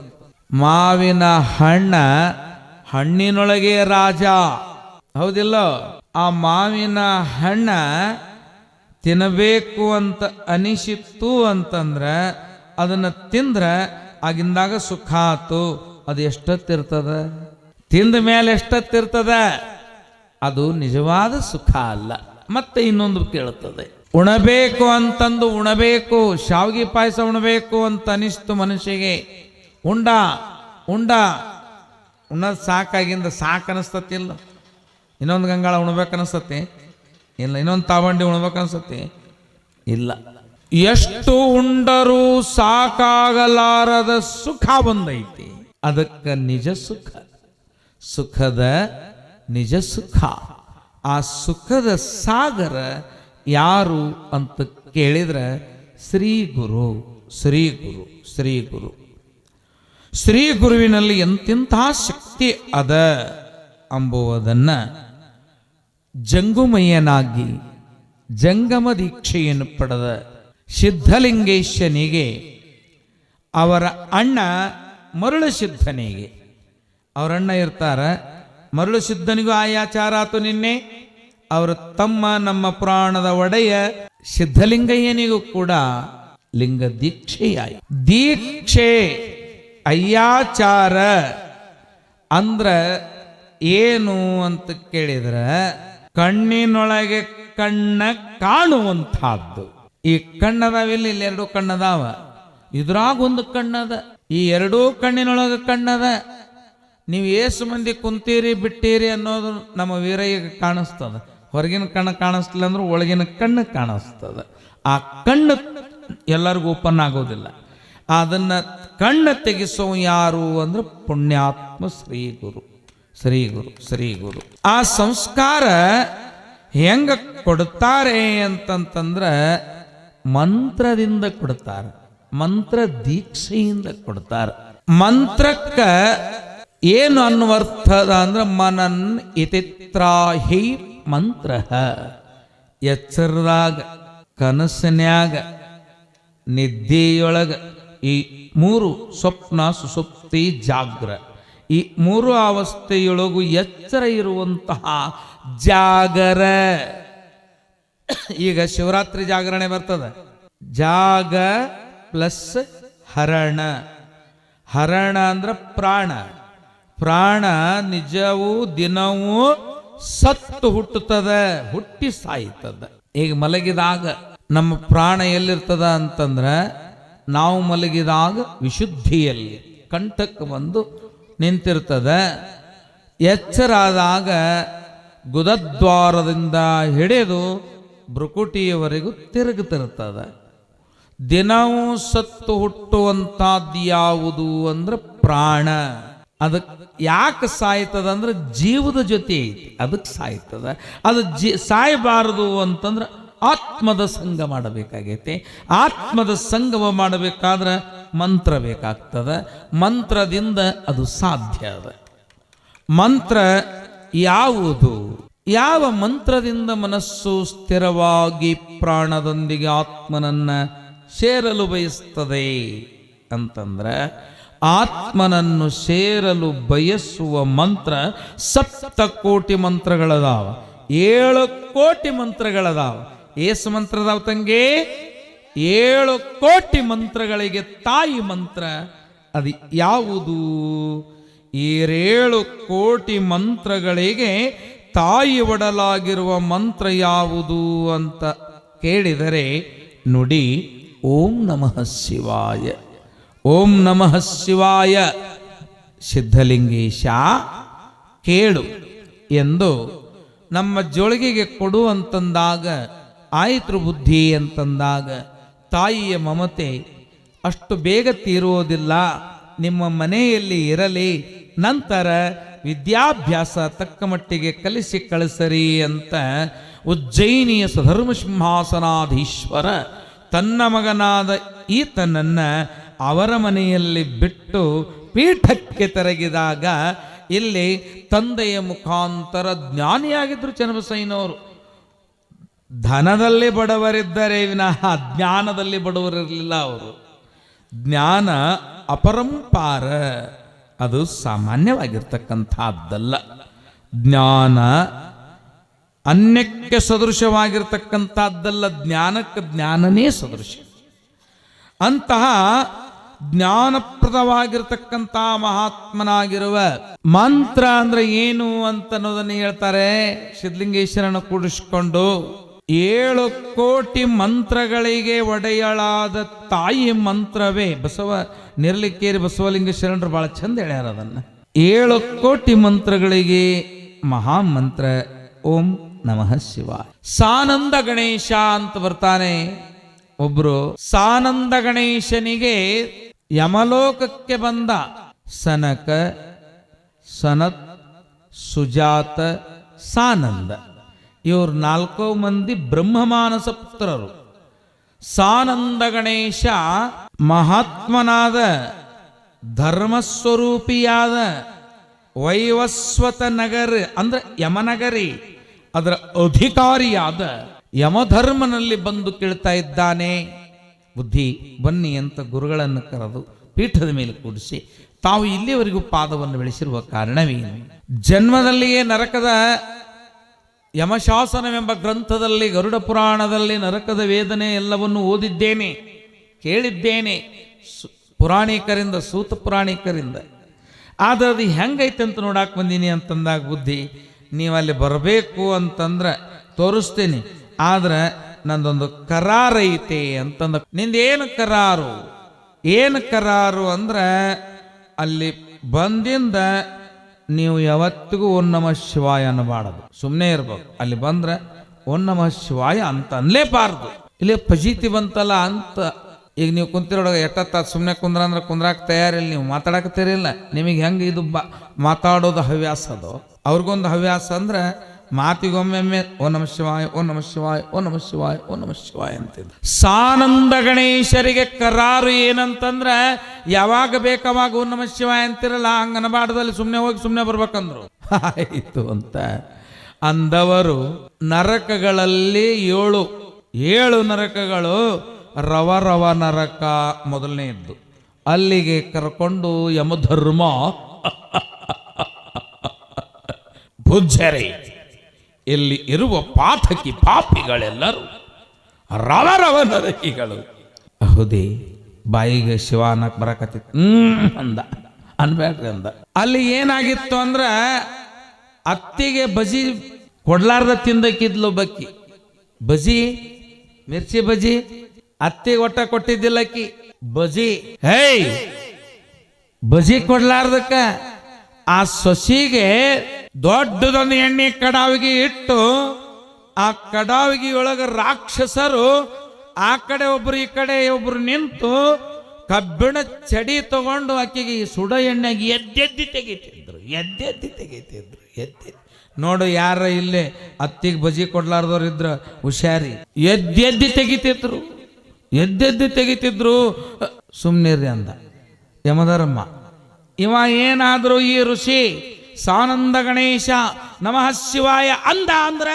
ಮಾವಿನ ಹಣ್ಣ ಹಣ್ಣಿನೊಳಗೆ ರಾಜ, ಹೌದಿಲ್ಲ? ಆ ಮಾವಿನ ಹಣ್ಣ ತಿನ್ನಬೇಕು ಅಂತ ಅನಿಸಿತ್ತು ಅಂತಂದ್ರೆ ಅದನ್ನ ತಿಂದ್ರೆ ಆಗಿಂದಾಗ ಸುಖ ಆತು. ಅದು ಎಷ್ಟೊತ್ತಿರ್ತದ? ತಿಂದ ಮೇಲೆ ಎಷ್ಟೊತ್ತಿರ್ತದ? ಅದು ನಿಜವಾದ ಸುಖ ಅಲ್ಲ. ಮತ್ತೆ ಇನ್ನೊಂದು ಕೇಳುತ್ತದೆ, ಉಣಬೇಕು ಅಂತಂದು ಉಣಬೇಕು, ಶಾವಿಗೆ ಪಾಯಸ ಉಣಬೇಕು ಅಂತ ಅನಿಸ್ತು ಮನುಷ್ಯಗೆ. ಉಂಡ ಉಣ್ಣದ್ ಸಾಕಾಗಿಂದ ಸಾಕು ಅನಿಸ್ತತಿಲ್ಲ. ಇನ್ನೊಂದು ಗಂಗಾಳ ಉಣ್ಬೇಕನ್ನಿಸ್ತತಿ ಇಲ್ಲ, ಇನ್ನೊಂದು ತಾವಂಡಿ ಉಣ್ಬೇಕನ್ನಿಸ್ತತಿ ಇಲ್ಲ. ಎಷ್ಟು ಉಂಡರೂ ಸಾಕಾಗಲಾರದ ಸುಖ ಬಂದೈತಿ. ಅದಕ್ಕೆ ನಿಜ ಸುಖ, ಸುಖದ ನಿಜ ಸುಖ. ಆ ಸುಖದ ಸಾಗರ ಯಾರು ಅಂತ ಕೇಳಿದ್ರೆ ಶ್ರೀ ಗುರು, ಶ್ರೀ ಗುರು, ಶ್ರೀ ಗುರು. ಶ್ರೀ ಗುರುವಿನಲ್ಲಿ ಎಂತೆಂಥ ಶಕ್ತಿ ಅದ ಎಂಬುವುದನ್ನ ಜಂಗುಮಯ್ಯನಾಗಿ ಜಂಗಮ ದೀಕ್ಷೆಯನ್ನು ಪಡೆದ ಸಿದ್ಧಲಿಂಗೇಶನಿಗೆ ಅವರ ಅಣ್ಣ ಮರುಳು ಸಿದ್ಧನಿಗೆ, ಅವರ ಅಣ್ಣ ಇರ್ತಾರ, ಮರುಳು ಸಿದ್ಧನಿಗೂ ಆಯಾಚಾರ ಆತು. ನಿನ್ನೆ ಅವರ ತಮ್ಮ ನಮ್ಮ ಪುರಾಣದ ಒಡೆಯ ಸಿದ್ಧಲಿಂಗಯ್ಯನಿಗೂ ಕೂಡ ಲಿಂಗ ದೀಕ್ಷೆಯಾಯಿ. ದೀಕ್ಷೆ ಅಯ್ಯಾಚಾರ ಅಂದ್ರ ಏನು ಅಂತ ಕೇಳಿದ್ರೆ ಕಣ್ಣಿನೊಳಗೆ ಕಣ್ಣ ಕಾಣುವಂತಹದ್ದು. ಈ ಕಣ್ಣದಾವಿಲ್ಲ, ಇಲ್ಲಿ ಎರಡು ಕಣ್ಣದಾವ, ಇದ್ರಾಗ ಒಂದು ಕಣ್ಣದ. ಈ ಎರಡೂ ಕಣ್ಣಿನೊಳಗೆ ಕಣ್ಣದ. ನೀವು ಏಸು ಮಂದಿ ಕುಂತೀರಿ ಬಿಟ್ಟೀರಿ ಅನ್ನೋದು ನಮ್ಮ ವೀರಯ್ಯಗೆ ಕಾಣಿಸ್ತದ. ಹೊರಗಿನ ಕಣ್ಣು ಕಾಣಿಸ್ತಿಲ್ಲ ಅಂದ್ರೆ ಒಳಗಿನ ಕಣ್ಣು ಕಾಣಿಸ್ತದ. ಆ ಕಣ್ಣು ಎಲ್ಲರಿಗೂ ಓಪನ್ ಆಗೋದಿಲ್ಲ. ಅದನ್ನ ಕಣ್ಣು ತೆಗೆಸೋ ಯಾರು ಅಂದ್ರೆ ಪುಣ್ಯಾತ್ಮ ಶ್ರೀ ಗುರು, ಶ್ರೀ ಗುರು, ಶ್ರೀ ಗುರು. ಆ ಸಂಸ್ಕಾರ ಹೆಂಗ ಕೊಡ್ತಾರೆ ಅಂತಂತಂದ್ರೆ ಮಂತ್ರದಿಂದ ಕೊಡ್ತಾರೆ, ಮಂತ್ರ ದೀಕ್ಷೆಯಿಂದ ಕೊಡ್ತಾರೆ. ಮಂತ್ರಕ್ಕ ಏನು ಅನ್ನುವರ್ಥದ ಅಂದ್ರೆ ಮನನ್ ಇತಿತ್ರಾಹಿ ಮಂತ್ರ. ಎಚ್ಚರದಾಗ, ಕನಸಿನ್ಯಾಗ, ನಿದ್ದೆಯೊಳಗ, ಈ ಮೂರು ಸ್ವಪ್ನ, ಸುಸುಪ್ತಿ, ಜಾಗ್ರ, ಈ ಮೂರು ಅವಸ್ಥೆಯೊಳಗು ಎಚ್ಚರ ಇರುವಂತಹ ಜಾಗರ. ಈಗ ಶಿವರಾತ್ರಿ ಜಾಗರಣೆ ಬರ್ತದ. ಜಾಗ ಪ್ಲಸ್ ಹರಣ. ಹರಣ ಅಂದ್ರೆ ಪ್ರಾಣ. ಪ್ರಾಣ ನಿಜವೂ ದಿನವೂ ಸತ್ತು ಹುಟ್ಟುತ್ತದ, ಹುಟ್ಟಿ ಸಾಯ್ತದ. ಈಗ ಮಲಗಿದಾಗ ನಮ್ಮ ಪ್ರಾಣ ಎಲ್ಲಿರ್ತದ ಅಂತಂದ್ರ ನಾವು ಮಲಗಿದಾಗ ವಿಶುದ್ಧಿಯಲ್ಲಿ ಕಂಠಕ್ಕೆ ಬಂದು ನಿಂತಿರ್ತದ. ಎಚ್ಚರಾದಾಗ ಗುದದ್ವಾರದಿಂದ ಹಿಡಿದು ಭ್ರುಕುಟಿಯವರೆಗೂ ತಿರುಗುತ್ತಿರ್ತದ. ದಿನವೂ ಸತ್ತು ಹುಟ್ಟುವಂತಹದ್ದು ಯಾವುದು ಅಂದ್ರೆ ಪ್ರಾಣ. ಅದಕ್ಕೆ ಯಾಕೆ ಸಾಯ್ತದ ಅಂದ್ರೆ ಜೀವದ ಜೊತೆ ಐತಿ, ಅದಕ್ಕೆ ಸಾಯ್ತದ. ಅದು ಸಾಯಬಾರದು ಅಂತಂದ್ರೆ ಆತ್ಮದ ಸಂಗ ಮಾಡಬೇಕಾಗೈತಿ. ಆತ್ಮದ ಸಂಗಮ ಮಾಡಬೇಕಾದ್ರೆ ಮಂತ್ರ ಬೇಕಾಗ್ತದ. ಮಂತ್ರದಿಂದ ಅದು ಸಾಧ್ಯ ಅದ. ಮಂತ್ರ ಯಾವುದು? ಯಾವ ಮಂತ್ರದಿಂದ ಮನಸ್ಸು ಸ್ಥಿರವಾಗಿ ಪ್ರಾಣದೊಂದಿಗೆ ಆತ್ಮನನ್ನ ಸೇರಲು ಬಯಸ್ತದೆ ಅಂತಂದ್ರೆ, ಆತ್ಮನನ್ನು ಸೇರಲು ಬಯಸುವ ಮಂತ್ರ 7 ಕೋಟಿ ಮಂತ್ರಗಳದಾವ, 7 ಕೋಟಿ ಮಂತ್ರಗಳದಾವ. ಏಸು ಮಂತ್ರದಾವ ತಂಗೆ? 7 ಕೋಟಿ ಮಂತ್ರಗಳಿಗೆ ತಾಯಿ ಮಂತ್ರ. ಅದು ಯಾವುದು? ಈ 7 ಕೋಟಿ ಮಂತ್ರಗಳಿಗೆ ತಾಯಿ ಒಡಲಾಗಿರುವ ಮಂತ್ರ ಯಾವುದು ಅಂತ ಕೇಳಿದರೆ ನುಡಿ ಓಂ ನಮಃ ಶಿವಾಯ. ಓಂ ನಮಃ ಶಿವಾಯ. ಸಿದ್ಧಲಿಂಗೇಶ ಕೇಳು ಎಂದು ನಮ್ಮ ಜೋಳಿಗೆಗೆ ಕೊಡು ಅಂತಂದಾಗ, ಆಯಿತು ಬುದ್ಧಿ ಅಂತಂದಾಗ ತಾಯಿಯ ಮಮತೆ ಅಷ್ಟು ಬೇಗ ತೀರುವುದಿಲ್ಲ, ನಿಮ್ಮ ಮನೆಯಲ್ಲಿ ಇರಲಿ, ನಂತರ ವಿದ್ಯಾಭ್ಯಾಸ ತಕ್ಕ ಮಟ್ಟಿಗೆ ಕಲಿಸಿ ಕಳಿಸರಿ ಅಂತ ಉಜ್ಜಯಿನಿಯ ಸ್ವಧರ್ಮ ಸಿಂಹಾಸನಾಧೀಶ್ವರ ತನ್ನ ಮಗನಾದ ಈತನನ್ನು ಅವರ ಮನೆಯಲ್ಲಿ ಬಿಟ್ಟು ಪೀಠಕ್ಕೆ ತೆರಗಿದಾಗ, ಇಲ್ಲಿ ತಂದೆಯ ಮುಖಾಂತರ ಜ್ಞಾನಿಯಾಗಿದ್ದರು ಚನ್ನಬಸಯ್ಯನವರು. ಧನದಲ್ಲಿ ಬಡವರಿದ್ದರೆ ವಿನಃ ಜ್ಞಾನದಲ್ಲಿ ಬಡವರಿರಲಿಲ್ಲ ಅವರು. ಜ್ಞಾನ ಅಪರಂಪಾರ, ಅದು ಸಾಮಾನ್ಯವಾಗಿರ್ತಕ್ಕಂಥದ್ದಲ್ಲ. ಜ್ಞಾನ ಅನ್ಯಕ್ಕೆ ಸದೃಶವಾಗಿರ್ತಕ್ಕಂಥದ್ದಲ್ಲ, ಜ್ಞಾನಕ್ಕೆ ಜ್ಞಾನನೇ ಸದೃಶ. ಅಂತಹ ಜ್ಞಾನಪ್ರದವಾಗಿರ್ತಕ್ಕಂಥ ಮಹಾತ್ಮನಾಗಿರುವ ಮಂತ್ರ ಅಂದ್ರೆ ಏನು ಅಂತ ಅನ್ನೋದನ್ನು ಹೇಳ್ತಾರೆ ಸಿದ್ಧಲಿಂಗೇಶ್ವರನ ಕೂಡಿಸಿಕೊಂಡು. 7 ಕೋಟಿ ಮಂತ್ರಗಳಿಗೆ ಒಡೆಯಳಾದ ತಾಯಿ ಮಂತ್ರವೇ ಬಸವ ನಿರ್ಲಿಕ್ಕೇರಿ ಬಸವಲಿಂಗ ಶರಣರು ಬಹಳ ಚಂದ ಹೇಳ್ಯಾರ ಅದನ್ನ. 7 ಕೋಟಿ ಮಂತ್ರಗಳಿಗೆ ಮಹಾಮಂತ್ರ ಓಂ ನಮಃ ಶಿವಾಯ. ಸಾನಂದ ಗಣೇಶ ಅಂತ ಬರ್ತಾನೆ ಒಬ್ರು. ಸಾನಂದ ಗಣೇಶನಿಗೆ ಯಮಲೋಕಕ್ಕೆ ಬಂದ ಸನಕ, ಸನತ್, ಸುಜಾತ, ಸಾನಂದ ಇವರು 4 ಮಂದಿ ಬ್ರಹ್ಮಮಾನಸ ಪುತ್ರರು. ಸಾನಂದ ಗಣೇಶ ಮಹಾತ್ಮನಾದ ಧರ್ಮಸ್ವರೂಪಿಯಾದ ವೈವಸ್ವತ ನಗರ ಅಂದ್ರೆ ಯಮನಗರಿ, ಅದರ ಅಧಿಕಾರಿಯಾದ ಯಮಧರ್ಮನಲ್ಲಿ ಬಂದು ಕೇಳ್ತಾ ಇದ್ದಾನೆ. ಬುದ್ಧಿ ಬನ್ನಿ ಅಂತ ಗುರುಗಳನ್ನು ಕರೆದು ಪೀಠದ ಮೇಲೆ ಕೂಡಿಸಿ, ತಾವು ಇಲ್ಲಿಯವರೆಗೂ ಪಾದವನ್ನು ಬೆಳೆಸಿರುವ ಕಾರಣವೇನು? ಜನ್ಮದಲ್ಲಿಯೇ ನರಕದ ಯಮಶಾಸನವೆಂಬ ಗ್ರಂಥದಲ್ಲಿ ಗರುಡ ಪುರಾಣದಲ್ಲಿ ನರಕದ ವೇದನೆ ಎಲ್ಲವನ್ನು ಓದಿದ್ದೇನೆ, ಕೇಳಿದ್ದೇನೆ ಪುರಾಣಿಕರಿಂದ, ಸೂತ ಪುರಾಣಿಕರಿಂದ. ಆದರೆ ಅದು ಹೆಂಗೈತೆ ಅಂತ ನೋಡಾಕ್ ಬಂದೀನಿ ಅಂತಂದಾಗ, ಬುದ್ಧಿ ನೀವು ಅಲ್ಲಿ ಬರಬೇಕು ಅಂತಂದ್ರೆ ತೋರಿಸ್ತೀನಿ, ಆದ್ರೆ ನಂದೊಂದು ಕರಾರು ಐತೆ ಅಂತಂದ. ನಿಂದೇನು ಕರಾರು? ಏನು ಕರಾರು ಅಂದ್ರೆ, ಅಲ್ಲಿ ಬಂದಿಂದ ನೀವು ಯಾವತ್ತಿಗೂ ಓಂ ನಮಃ ಶಿವಾಯ ಅನ್ನಬಾರದು, ಸುಮ್ಮನೆ ಇರ್ಬೇಕು. ಅಲ್ಲಿ ಬಂದ್ರೆ ಓಂ ನಮಃ ಶಿವಾಯ ಅಂತ ಅನ್ಲೇಬಾರ್ದು. ಇಲ್ಲಿ ಫಜೀತಿ ಬಂತಲ್ಲ ಅಂತ. ಈಗ ನೀವು ಕುಂತಿರೋಳಗೆ ಎಟ್ಟತ್ತ ಸುಮ್ಮನೆ ಕುಂದ್ರ ಅಂದ್ರೆ ಕುಂದ್ರಾಕ್ ತಯಾರಿಲ್ಲ, ನೀವು ಮಾತಾಡಕತ್ತೀರಿಲ್ಲ. ನಿಮಗೆ ಹೆಂಗೆ ಇದು ಮಾತಾಡೋದು ಹವ್ಯಾಸ ಅದು, ಅವ್ರಿಗೊಂದು ಹವ್ಯಾಸ ಅಂದ್ರೆ ಮಾತಿಗೊಮ್ಮೆ ಓ ನಮಃ ಶಿವಾಯ, ಓ ನಮಃ ಶಿವಾಯ, ಓ ನಮಃ ಶಿವಾಯ, ಓ ನಮಃ ಶಿವಾಯ ಅಂತಿದ್ದ. ಸಾನಂದ ಗಣೇಶರಿಗೆ ಕರಾರು ಏನಂತಂದ್ರೆ, ಯಾವಾಗ ಬೇಕಾವಾಗ ಓ ನಮಃ ಶಿವಾಯ ಅಂತಿರಲ್ಲ, ಹಂಗ ಅನಬಾರ್ದಲ್ಲಿ ಸುಮ್ಮನೆ ಹೋಗಿ ಸುಮ್ಮನೆ ಬರ್ಬೇಕಂದ್ರು. ಆಯಿತು ಅಂತ ಅಂದವರು ನರಕಗಳಲ್ಲಿ 7 ನರಕಗಳು, ರವ ರವ ನರಕ ಮೊದಲನೇ ಇದ್ದು, ಅಲ್ಲಿಗೆ ಕರ್ಕೊಂಡು ಯಮಧರ್ಮ ಭುಜ್ಜರೆ ಇಲ್ಲಿ ಇರುವ ಪಾತಕಿ ಪಾಪಿಗಳೆಲ್ಲರೂ ರವ ರವ ನರಕಿಗಳು. ಹೌದೇ, ಬಾಯಿಗೆ ಶಿವಾನಕ್ ಬರಕತ್ತಿತ್ತು ಅಂದ, ಅನ್ಬೇಡ್ರಿ ಅಂದ. ಅಲ್ಲಿ ಏನಾಗಿತ್ತು ಅಂದ್ರ, ಅತ್ತಿಗೆ ಬಜಿ ಕೊಡ್ಲಾರ್ದ ತಿಂದಕ್ಕಿದ್ಲು ಬಕ್ಕಿ. ಬಜಿ, ಮಿರ್ಚಿ ಬಜಿ ಅತ್ತಿಗೆ ಒಟ್ಟ ಕೊಟ್ಟಿದ್ದಿಲ್ಲಕ್ಕಿ. ಬಜಿ ಹೇಯ್ ಬಜಿ ಕೊಡ್ಲಾರ್ದಕ್ಕ ಆ ಸೊಸಿಗೆ ದೊಡ್ಡದೊಂದು ಎಣ್ಣೆ ಕಡಾವಿಗೆ ಇಟ್ಟು, ಆ ಕಡಾವಿಗೆ ಒಳಗ ರಾಕ್ಷಸರು ಆ ಕಡೆ ಒಬ್ರು ಈ ಕಡೆ ಒಬ್ರು ನಿಂತು ಕಬ್ಬಿಣ ಚಡಿ ತಗೊಂಡು ಆಕೆಗೆ ಸುಡ ಎಣ್ಣೆಗೆ ಎದ್ದೆದ್ದಿ ತೆಗಿತಿದ್ರು. ನೋಡು, ಯಾರ ಇಲ್ಲೇ ಅತ್ತಿಗೆ ಬಜಿ ಕೊಡ್ಲಾರ್ದವ್ರು ಇದ್ರ ಹುಷಾರಿ, ಎದ್ದೆದ್ದಿ ತೆಗಿತಿದ್ರು. ಸುಮ್ನಿರ್ರಿ ಅಂದ ಯಮಧರ್ಮ. ಇವ ಏನಾದ್ರು ಈ ಋಷಿ ಸಾನಂದ ಗಣೇಶ ನಮಃ ಶಿವಾಯ ಅಂದ ಅಂದ್ರೆ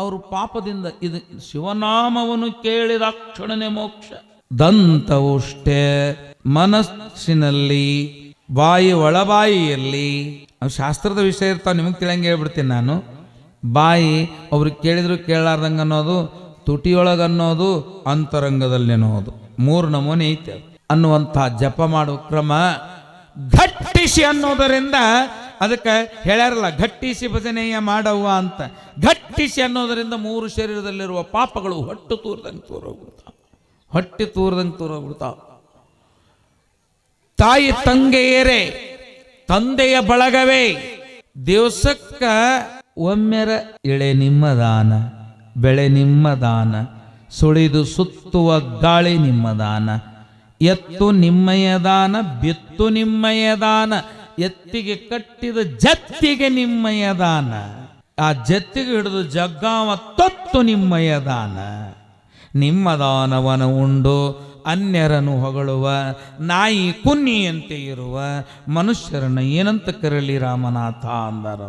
ಅವರು ಪಾಪದಿಂದ, ಇದು ಶಿವನಾಮವನ್ನು ಕೇಳಿದ ಕ್ಷಣನೆ ಮೋಕ್ಷ. ದಂತವುಷ್ಟೇ ಮನಸ್ಸಿನಲ್ಲಿ, ಬಾಯಿ ಒಳಬಾಯಿಯಲ್ಲಿ, ಶಾಸ್ತ್ರದ ವಿಷಯ ಇರ್ತಾವ, ನಿಮಗೆ ತಿಳಂಗೆ ಹೇಳ್ಬಿಡ್ತೀನಿ ನಾನು. ಬಾಯಿ ಅವ್ರಿಗೆ ಕೇಳಿದ್ರು ಕೇಳಾರ್ದಂಗೆ ಅನ್ನೋದು, ತುಟಿಯೊಳಗನ್ನೋದು, ಅಂತರಂಗದಲ್ಲಿ ಅನ್ನೋದು, 3 ನಮೂನೆ ಐತೆ ಅನ್ನುವಂಥ ಜಪ ಮಾಡುವ ಕ್ರಮ. ಘಟ್ಟಿಸಿ ಅನ್ನೋದರಿಂದ ಅದಕ್ಕೆ ಹೇಳ್ಯಾರಲ್ಲ, ಘಟ್ಟಿಸಿ ಭಜನೆಯ ಮಾಡವ್ವ ಅಂತ. ಘಟ್ಟಿಸಿ ಅನ್ನೋದರಿಂದ 3 ಶರೀರದಲ್ಲಿರುವ ಪಾಪಗಳು ಹೊಟ್ಟು ತೂರ್ದಂಗೆ ತೂರೋಗ್ಬಿಡ್ತಾವ. ತಾಯಿ ತಂಗೆಯರೇ ತಂದೆಯ ಬಳಗವೇ. ದಿವಸಕ್ಕ ಒಮ್ಮೆರ ಎಳೆ ನಿಮ್ಮ ದಾನ, ಬೆಳೆ ನಿಮ್ಮ ದಾನ, ಸುಳಿದು ಸುತ್ತುವ ಗಾಳಿ ನಿಮ್ಮ ದಾನ, ಎತ್ತು ನಿಮ್ಮಯ ದಾನ, ಬಿತ್ತು ನಿಮ್ಮಯ ದಾನ, ಎತ್ತಿಗೆ ಕಟ್ಟಿದ ಜತ್ತಿಗೆ ನಿಮ್ಮಯ ದಾನ, ಆ ಜತ್ತಿಗೆ ಹಿಡಿದು ಜಗ್ಗಾವ ತೊತ್ತು ನಿಮ್ಮಯ ದಾನ. ನಿಮ್ಮ ದಾನವನ ಉಂಡು ಅನ್ಯರನ್ನು ಹೊಗಳುವ ನಾಯಿ ಕುನ್ನಿಯಂತೆ ಇರುವ ಮನುಷ್ಯರನ್ನು ಏನಂತ ಕರಲಿ ರಾಮನಾಥ ಅಂದಾರ.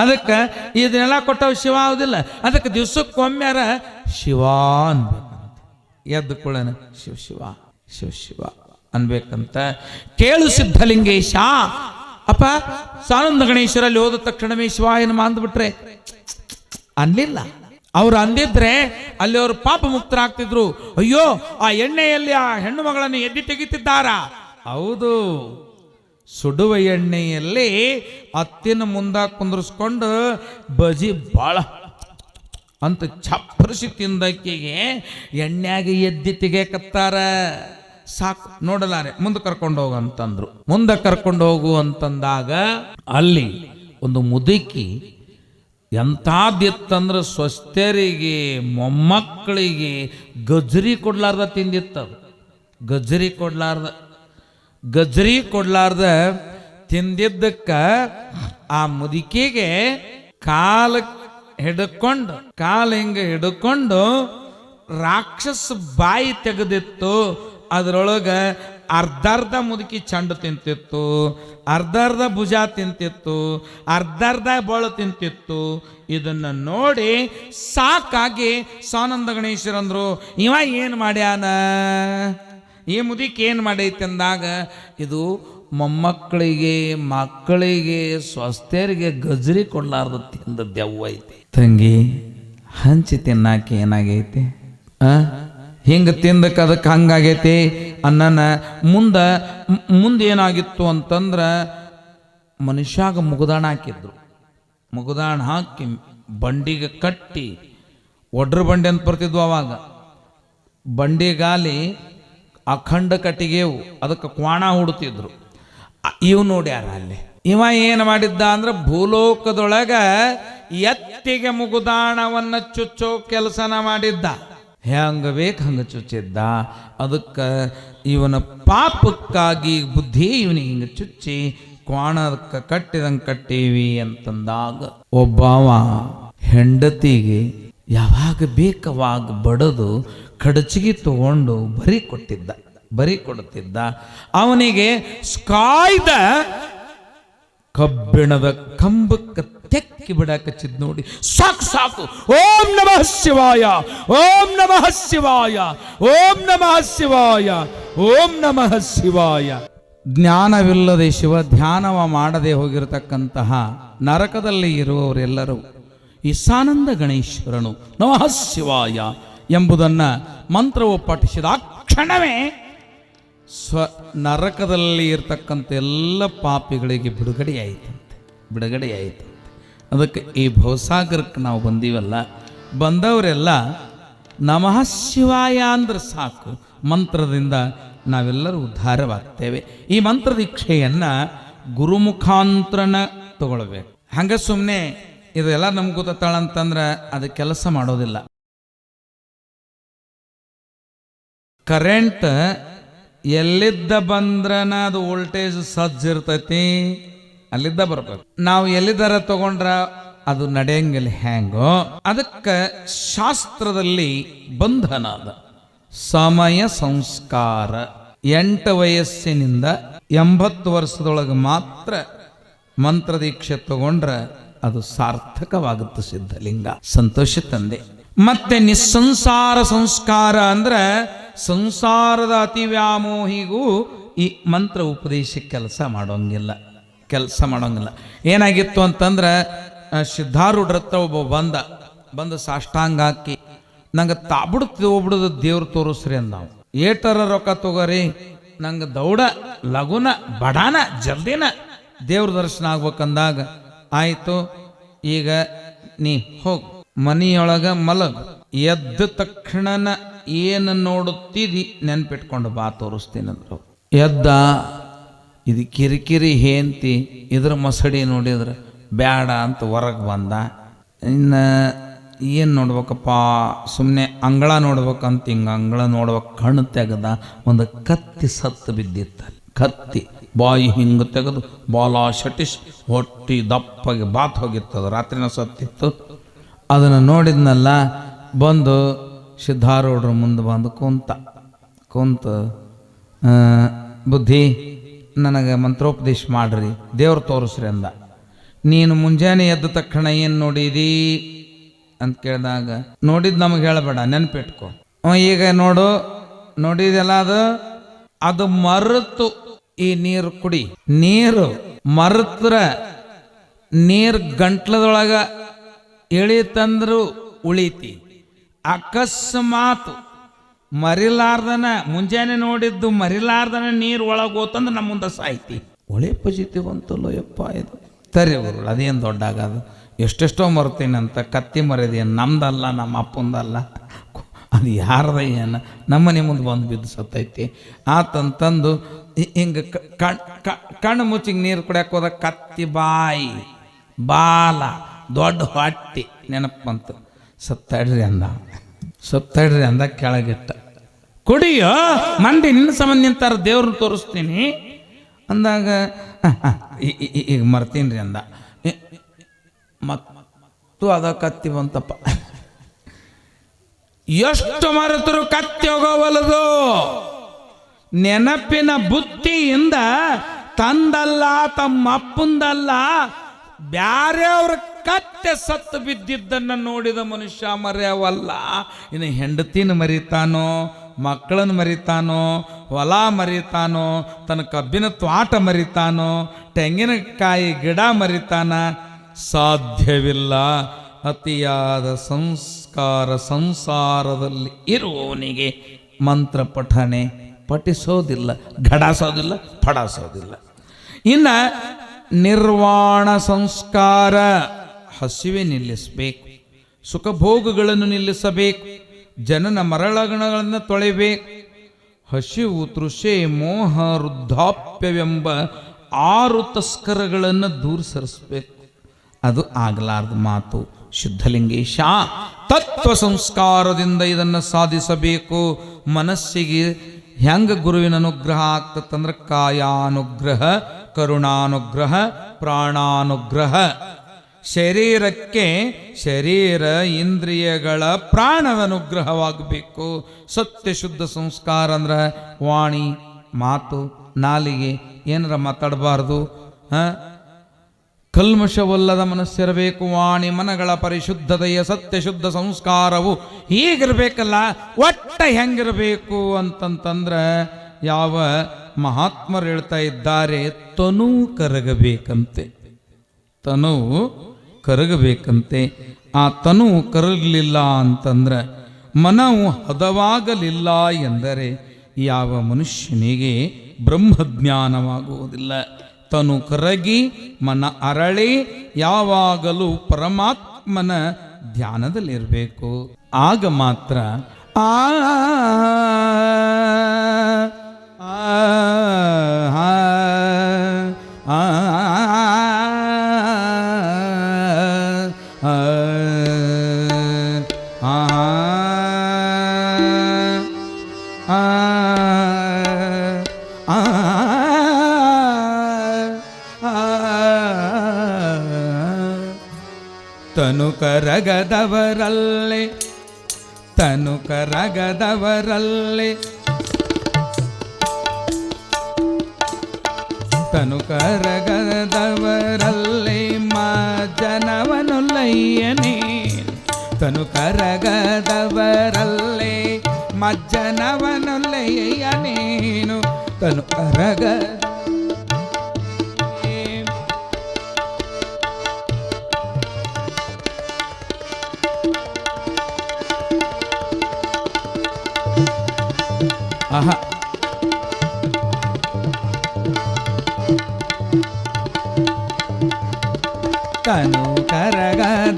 ಅದಕ್ಕೆ ಇದನ್ನೆಲ್ಲ ಕೊಟ್ಟವು ಶಿವ ಆಗುದಿಲ್ಲ. ಅದಕ್ಕೆ ದಿವ್ಸಕ್ಕೊಮ್ಮ್ಯಾರ ಶಿವ ಅನ್ಬೇಕಂತ. ಎದ್ದು ಕುಳನ ಶಿವ ಶಿವ ಶಿವ ಶಿವ ಅನ್ಬೇಕಂತ. ಕೇಳು ಸಿದ್ಧಲಿಂಗೇಶ. ಅಪ್ಪ ಸಾನಂದ ಗಣೇಶ್ವರಲ್ಲಿ ಹೋದ ತಕ್ಷಣವೇ ಶಿವಾಯನ ಅಂದ್ಬಿಟ್ರೆ ಅನ್ಲಿಲ್ಲ. ಅವ್ರು ಅಂದಿದ್ರೆ ಅಲ್ಲಿ ಅವರು ಪಾಪ ಮುಕ್ತರಾಗ್ತಿದ್ರು. ಅಯ್ಯೋ ಆ ಎಣ್ಣೆಯಲ್ಲಿ ಆ ಹೆಣ್ಣು ಮಗಳನ್ನು ಎದ್ದಿ ತೆಗಿತಿದ್ದಾರ. ಹೌದು, ಸುಡುವ ಎಣ್ಣೆಯಲ್ಲಿ ಅತ್ತಿನ ಮುಂದ ಕುಂದ್ರಿಸ್ಕೊಂಡು ಬಜಿ ಬಾಳ ಅಂತ ಚಪ್ಪರಿಸಿ ತಿಂದಕ್ಕಿಗೆ ಎಣ್ಣೆಗೆ ಎದ್ದಿ ತೆಗಿಯಕತ್ತಾರ. ಸಾಕು ನೋಡಲಾರೆ, ಮುಂದೆ ಕರ್ಕೊಂಡು ಹೋಗು ಅಂತಂದ್ರು. ಮುಂದೆ ಕರ್ಕೊಂಡು ಹೋಗು ಅಂತಂದಾಗ ಅಲ್ಲಿ ಒಂದು ಮುದುಕಿ ಎಂಥದ್ದಿತ್ತಂದ್ರೆ ಸ್ವಸ್ಥರಿಗೆ ಮೊಮ್ಮಕ್ಕಳಿಗೆ ಗಜ್ರಿ ಕೊಡ್ಲಾರ್ದ ತಿಂದಿತ್ತದು. ಗಜ್ರಿ ಕೊಡ್ಲಾರ್ದ ತಿಂದಿದ್ದಕ್ಕ ಆ ಮುದುಕಿಗೆ ಕಾಲು ಹಿಂಗೆ ಹಿಡ್ಕೊಂಡು ರಾಕ್ಷಸ ಬಾಯಿ ತೆಗೆದಿತ್ತು. ಅದರೊಳಗೆ ಅರ್ಧರ್ಧ ಮುದುಕಿ ಚಂಡು ತಿಂತಿತ್ತು, ಅರ್ಧರ್ಧ ಭುಜ ತಿಂತಿತ್ತು, ಅರ್ಧರ್ಧ ಬೊಳು ತಿಂತಿತ್ತು. ಇದನ್ನು ನೋಡಿ ಸಾಕಾಗಿ ಸಾನಂದ ಗಣೇಶ್ವರಂದ್ರು, ಇವ ಏನು ಮಾಡ್ಯಾನ, ಈ ಮುದುಕಿ ಏನು ಮಾಡೈತೆ ಅಂದಾಗ, ಇದು ಮೊಮ್ಮಕ್ಕಳಿಗೆ ಮಕ್ಕಳಿಗೆ ಸ್ವಸ್ಥರಿಗೆ ಗಜ್ರಿ ಕೊಡ್ಲಾರ್ದು ತಿಂದ ದೆವ್ವ ಐತಿ. ತಂಗಿ ಹಂಚಿ ತಿನ್ನಾಕೆ ಏನಾಗೈತಿ, ಹಿಂಗೆ ತಿಂದಕ್ಕೆ ಅದಕ್ಕೆ ಹಂಗಾಗೈತಿ ಅನ್ನನ. ಮುಂದೆ ಏನಾಗಿತ್ತು ಅಂತಂದ್ರೆ ಮನುಷ್ಯಾಗ ಮುಗುದಾಣ ಹಾಕಿದ್ರು. ಮುಗುದಾಣ ಹಾಕಿ ಬಂಡಿಗೆ ಕಟ್ಟಿ, ಒಡ್ರ ಬಂಡಿ ಅಂತ ಬರ್ತಿದ್ವು ಅವಾಗ. ಬಂಡಿಗಾಲಿ ಅಖಂಡ ಕಟ್ಟಿಗೆವು, ಅದಕ್ಕೆ ಕ್ವಾಣ ಹುಡುತಿದ್ರು. ಇವು ನೋಡ್ಯಾರ ಅಲ್ಲಿ. ಇವ ಏನು ಮಾಡಿದ್ದ ಅಂದ್ರೆ ಭೂಲೋಕದೊಳಗ ಎತ್ತಿಗೆ ಮುಗುದಾಣವನ್ನ ಚುಚ್ಚೋ ಕೆಲಸನ ಮಾಡಿದ್ದ. ಹೆಂಗ ಬೇಕು ಹಂಗ ಚುಚ್ಚಿದ್ದ. ಅದಕ್ಕೆ ಇವನ ಪಾಪಕ್ಕಾಗಿ ಬುದ್ಧಿ ಇವನಿಗೆ ಹಿಂಗೆ ಚುಚ್ಚಿ ಕ್ವಾಣ ಅದಕ್ಕೆ ಕಟ್ಟಿದಂಗೆ ಕಟ್ಟೀವಿ ಅಂತಂದಾಗ ಒಬ್ಬವ ಹೆಂಡತಿಗೆ ಯಾವಾಗ ಬೇಕವಾಗ ಬಡದು ಕಡಚಿಗೆ ತಗೊಂಡು ಬರಿ ಕೊಡುತ್ತಿದ್ದ. ಅವನಿಗೆ ಕಾಯ್ದ ಕಬ್ಬಿಣದ ಕಂಬಕ್ಕೆ ತೆಕ್ಕಿ ಬಿಡಾಕಚ್ಚಿದ್ ನೋಡಿ, ಸಾಕು ಓಂ ನಮಃ ಶಿವಾಯ, ಓಂ ನಮಃ ಶಿವಾಯ, ಓಂ ನಮಃ ಶಿವಾಯ, ಓಂ ನಮಃ ಶಿವಾಯ. ಜ್ಞಾನವಿಲ್ಲದೆ ಶಿವ ಧ್ಯಾನವ ಮಾಡದೆ ಹೋಗಿರತಕ್ಕಂತಹ ನರಕದಲ್ಲಿ ಇರುವವರೆಲ್ಲರೂ ಈ ಸಾನಂದ ಗಣೇಶ್ವರನು ನಮಃ ಶಿವಾಯ ಎಂಬುದನ್ನ ಮಂತ್ರವು ಪಠಿಸಿದ ಕ್ಷಣವೇ ನರಕದಲ್ಲಿ ಇರ್ತಕ್ಕಂಥ ಎಲ್ಲ ಪಾಪಿಗಳಿಗೆ ಬಿಡುಗಡೆಯಾಯಿತು. ಅದಕ್ಕೆ ಈ ಭವಸಾಗರಕ್ಕೆ ನಾವು ಬಂದೀವಲ್ಲ, ಬಂದವರೆಲ್ಲ ನಮಃ ಶಿವಾಯ ಅಂದ್ರೆ ಸಾಕು, ಮಂತ್ರದಿಂದ ನಾವೆಲ್ಲರೂ ಉದ್ಧಾರವಾಗ್ತೇವೆ. ಈ ಮಂತ್ರ ದೀಕ್ಷೆಯನ್ನು ಗುರುಮುಖಾಂತರನ ತಗೊಳ್ಬೇಕು. ಹಂಗೆ ಸುಮ್ಮನೆ ಇದೆಲ್ಲ ನಮ್ಗೆ ಗೊತ್ತಾಳಂತಂದ್ರೆ ಅದು ಕೆಲಸ ಮಾಡೋದಿಲ್ಲ. ಕರೆಂಟ್ ಎಲ್ಲಿದ್ದ ಬಂದ್ರನ ಅದು ವೋಲ್ಟೇಜ್ ಸಜ್ಜಿರ್ತೈತಿ, ಅಲ್ಲಿದ್ದ ಬರ್ಬೇಕು. ನಾವು ಎಲ್ಲಿದ್ದಾರ ತಗೊಂಡ್ರ ಅದು ನಡೆಯಂಗಿಲ್ಲ. ಹ್ಯಾಂಗೋ ಅದಕ್ಕೆ ಶಾಸ್ತ್ರದಲ್ಲಿ ಬಂಧನ ಅದ. ಸಮಯ ಸಂಸ್ಕಾರ 8 ವಯಸ್ಸಿನಿಂದ 80 ವರ್ಷದೊಳಗೆ ಮಾತ್ರ ಮಂತ್ರ ದೀಕ್ಷೆ ತಗೊಂಡ್ರೆ ಅದು ಸಾರ್ಥಕವಾಗುತ್ತೆ. ಸಿದ್ಧಲಿಂಗ ಸಂತೋಷ ತಂದೆ. ಮತ್ತೆ ನಿಸ್ಸಂಸಾರ ಸಂಸ್ಕಾರ ಅಂದ್ರೆ ಸಂಸಾರದ ಅತಿ ವ್ಯಾಮೋಹಿಗೂ ಈ ಮಂತ್ರ ಉಪದೇಶ ಕೆಲಸ ಮಾಡೋಂಗಿಲ್ಲ. ಏನಾಗಿತ್ತು ಅಂತಂದ್ರೆ ಸಿದ್ಧಾರೂಢರ ಹತ್ರ ಒಬ್ಬ ಬಂದ ಸಾಷ್ಟಾಂಗ ಹಾಕಿ, ನಂಗೆ ಹೋಗ್ಬಿಡುದು ದೇವ್ರು ತೋರಿಸ್ರಿ ಅಂದ. ನಾವು ಏಟರ ರೊಕ್ಕ ತಗೋರಿ, ನಂಗೆ ದೌಡ ಲಗುನ ಬಡಾನ ಜಲ್ದಿನ ದೇವ್ರ ದರ್ಶನ ಆಗ್ಬೇಕಂದಾಗ, ಆಯಿತು ಈಗ ನೀ ಹೋಗ್ ಮನಿಯೊಳಗ ಮಲಗ್, ಎದ್ದ ತಕ್ಷಣನ ಏನು ನೋಡುತ್ತಿದಿ ನೆನ್ಪಿಟ್ಕೊಂಡು ಬಾ ತೋರಿಸ್ತೀನಂದ್ರು. ಎದ್ದ ಇದು ಕಿರಿಕಿರಿ ಹೇಂತಿ ಇದ್ರ ಮಸಡಿ ನೋಡಿದ್ರೆ ಬ್ಯಾಡ ಅಂತ ಹೊರಗೆ ಬಂದ. ಇನ್ನು ಏನು ನೋಡ್ಬೇಕಪ್ಪ, ಸುಮ್ಮನೆ ಅಂಗಳ ನೋಡ್ಬೇಕಂತ ಹಿಂಗೆ ಅಂಗಳ ನೋಡ್ಬೇಕು ಕಣ್ಣು ತೆಗೆದ ಒಂದು ಕತ್ತಿ ಸತ್ತು ಬಿದ್ದಿತ್ತು. ಕತ್ತಿ ಬಾಯಿ ಹಿಂಗೆ ತೆಗೆದು ಬಾಲ ಶಟಿಶ್ ಹೊಟ್ಟಿ ದಪ್ಪಗೆ ಬಾತ್ ಹೋಗಿತ್ತದು, ರಾತ್ರಿನ ಸತ್ತಿತ್ತು. ಅದನ್ನು ನೋಡಿದ್ನಲ್ಲ, ಬಂದು ಸಿದ್ಧಾರೂಢರ ಮುಂದೆ ಬಂದು ಕುಂತು ಬುದ್ಧಿ ನನಗೆ ಮಂತ್ರೋಪದೇಶ ಮಾಡ್ರಿ, ದೇವ್ರು ತೋರಿಸ್ರಿ ಅಂದ. ನೀನು ಮುಂಜಾನೆ ಎದ್ದ ತಕ್ಷಣ ಏನು ನೋಡಿದಿ ಅಂತ ಕೇಳಿದಾಗ, ನೋಡಿದ್ದು ನಮಗೆ ಹೇಳಬೇಡ, ನೆನಪಿಟ್ಕೊ. ಈಗ ನೋಡಿದೆಲ್ಲ ಅದು ಮರೆತು ಈ ನೀರು ಕುಡಿ. ನೀರು ಮರೆತ್ರ ನೀರು ಗಂಟ್ಲದೊಳಗ ಇಳಿತಂದ್ರು ಉಳಿತಿ. ಅಕಸ್ಮಾತ್ ಮರಿಲಾರ್ದನ ಮುಂಜಾನೆ ನೋಡಿದ್ದು ಮರಿಲಾರ್ದನ ನೀರು ಒಳಗೆ ಹೋತಂದ್ರೆ ನಮ್ಮ ಮುಂದೆ ಸಾಯ್ತಿ. ಒಳ್ಳೆ ಪಾಸಿಟಿವ್ ಅಂತಲ್ಲೋ ಯಪ್ಪ ಇದು. ತರಿ ಗುರು, ಅದೇನು ದೊಡ್ಡ ಆಗೋದು, ಎಷ್ಟೆಷ್ಟೋ ಮರ್ತೀನಂತ. ಕತ್ತಿ ಮರಿದೇನು ನಮ್ದಲ್ಲ, ನಮ್ಮ ಅಪ್ಪಂದಲ್ಲ, ಅದು ಯಾರ್ದ ಏನು, ನಮ್ಮನೆ ಮುಂದೆ ಬಂದು ಬಿದ್ದು ಸತ್ತೈತಿ ಆತಂತಂದು ಹಿಂಗೆ ಕಣ್ಣು ಮುಚ್ಚಿಗೆ ನೀರು ಕುಡಿಯಕ್ಕೆ ಹೋದ. ಕತ್ತಿ ಬಾಯಿ ಬಾಲ ದೊಡ್ಡ ಹೊಟ್ಟಿ ನೆನಪು ಬಂತು. ಸತ್ತಡ್ರಿ ಅಂದ ಕೆಳಗಿಟ್ಟ. ಕುಡಿಯೋ ಮಂದಿ ನಿನ್ನ ಸಂಬಂಧ ನಿಂತಾರ, ದೇವ್ರನ್ನ ತೋರಿಸ್ತೀನಿ ಅಂದಾಗ ಈಗ ಮರ್ತೀನಿ ರೀ ಅಂದ. ಮತ್ತು ಅದ ಕತ್ತಿ ಬಂತಪ್ಪ. ಎಷ್ಟು ಮರೆತರು ಕತ್ತಿ ಹೋಗೋವಲದು. ನೆನಪಿನ ಬುದ್ಧಿಯಿಂದ ತಂದಲ್ಲ, ತಮ್ಮ ಅಪ್ಪಂದಲ್ಲ, ಬ್ಯಾರೆಯವ್ರ ಕತ್ತೆ ಸತ್ತು ಬಿದ್ದಿದ್ದನ್ನು ನೋಡಿದ ಮನುಷ್ಯ ಮರೆಯವಲ್ಲ. ಇನ್ನು ಹೆಂಡತಿನ ಮರಿತಾನೋ, ಮಕ್ಕಳನ್ನು ಮರಿತಾನೋ, ಹೊಲ ಮರಿತಾನೋ, ತನ್ನ ಕಬ್ಬಿನ ತ್ವಾಟ ಮರಿತಾನೋ, ತೆಂಗಿನಕಾಯಿ ಗಿಡ ಮರಿತಾನ, ಸಾಧ್ಯವಿಲ್ಲ. ಅತಿಯಾದ ಸಂಸ್ಕಾರ ಸಂಸಾರದಲ್ಲಿ ಇರುವವನಿಗೆ ಮಂತ್ರ ಪಠನೆ ಪಠಿಸೋದಿಲ್ಲ, ಘಡಾಸೋದಿಲ್ಲ, ಪಡಾಸೋದಿಲ್ಲ. ಇನ್ನು ನಿರ್ವಾಣ ಸಂಸ್ಕಾರ, ಹಸಿವೆ ನಿಲ್ಲಿಸಬೇಕು, ಸುಖಭೋಗಗಳನ್ನು ನಿಲ್ಲಿಸಬೇಕು, ಜನನ ಮರಳಗಣಗಳನ್ನು ತೊಳೆಯಬೇಕು. ಹಸಿವು, ತೃಷೆ, ಮೋಹ, ವೃದ್ಧಾಪ್ಯವೆಂಬ 6 ತಸ್ಕರಗಳನ್ನು ದೂರ ಸರಿಸಬೇಕು. ಅದು ಆಗಲಾರ್ದ ಮಾತು. ಶುದ್ಧಲಿಂಗೇಶ ತತ್ವ ಸಂಸ್ಕಾರದಿಂದ ಇದನ್ನು ಸಾಧಿಸಬೇಕು. ಮನಸ್ಸಿಗೆ ಹೆಂಗ ಗುರುವಿನ ಅನುಗ್ರಹ ಆಗ್ತದಂದ್ರೆ ಕಾಯಾನುಗ್ರಹ, ಕರುಣಾನುಗ್ರಹ, ಪ್ರಾಣಾನುಗ್ರಹ. ಶರೀರಕ್ಕೆ ಶರೀರ ಇಂದ್ರಿಯಗಳ ಪ್ರಾಣದ ಅನುಗ್ರಹವಾಗಬೇಕು. ಸತ್ಯ ಶುದ್ಧ ಸಂಸ್ಕಾರ ಅಂದ್ರೆ ವಾಣಿ, ಮಾತು, ನಾಲಿಗೆ ಏನಾರ ಮಾತಾಡಬಾರ್ದು. ಕಲ್ಮಶವಲ್ಲದ ಮನಸ್ಸಿರಬೇಕು. ವಾಣಿ ಮನಗಳ ಪರಿಶುದ್ಧತೆಯ ಸತ್ಯ ಶುದ್ಧ ಸಂಸ್ಕಾರವು ಹೀಗಿರ್ಬೇಕಲ್ಲ. ಒಟ್ಟ ಹೆಂಗಿರಬೇಕು ಅಂತಂತಂದ್ರೆ, ಯಾವ ಮಹಾತ್ಮರು ಹೇಳ್ತಾ ಇದ್ದಾರೆ, ತನು ಕರಗಬೇಕಂತೆ. ತನು ಕರಗಬೇಕಂತೆ. ಆ ತನು ಕರಗಲಿಲ್ಲ ಅಂತಂದ್ರೆ, ಮನವು ಹದವಾಗಲಿಲ್ಲ ಎಂದರೆ ಯಾವ ಮನುಷ್ಯನಿಗೆ ಬ್ರಹ್ಮಜ್ಞಾನವಾಗುವುದಿಲ್ಲ. ತನು ಕರಗಿ ಮನ ಅರಳಿ ಯಾವಾಗಲೂ ಪರಮಾತ್ಮನ ಧ್ಯಾನದಲ್ಲಿರಬೇಕು. ಆಗ ಮಾತ್ರ ತನು ಕರಗದವರಲ್ಲೇ ತನು ಕರಗದವರಲ್ಲೇ ತನು ಕರಗದವರಲ್ಲೇ ಮಜ್ಜನವನೊಲ್ಲಯ್ಯನೇ. ತನು ಕರಗದವರಲ್ಲೇ ಮಜ್ಜನವನೊಲ್ಲಯ್ಯನೇನು. ತನು ಕರಗ ಆಹಾ ತನು ಕರಗದವರಲ್ಲೇ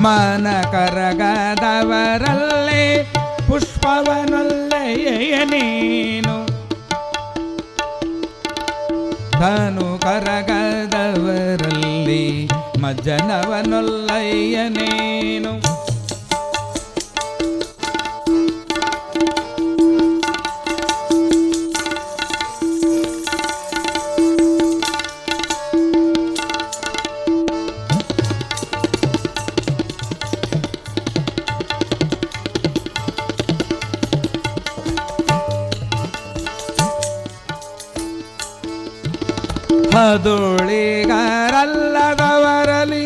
ಮನ ಕರಗದವರಲ್ಲೇ ಪುಷ್ಪವನಲ್ಲೇ ನೀನು ತನು ಕರಗದವರಲ್ಲಿ ಮಜ್ಜನವನೊಲ್ಲಯ್ಯ ನೀನು ಹದುಳಿಗರಲ್ಲದವರಲಿ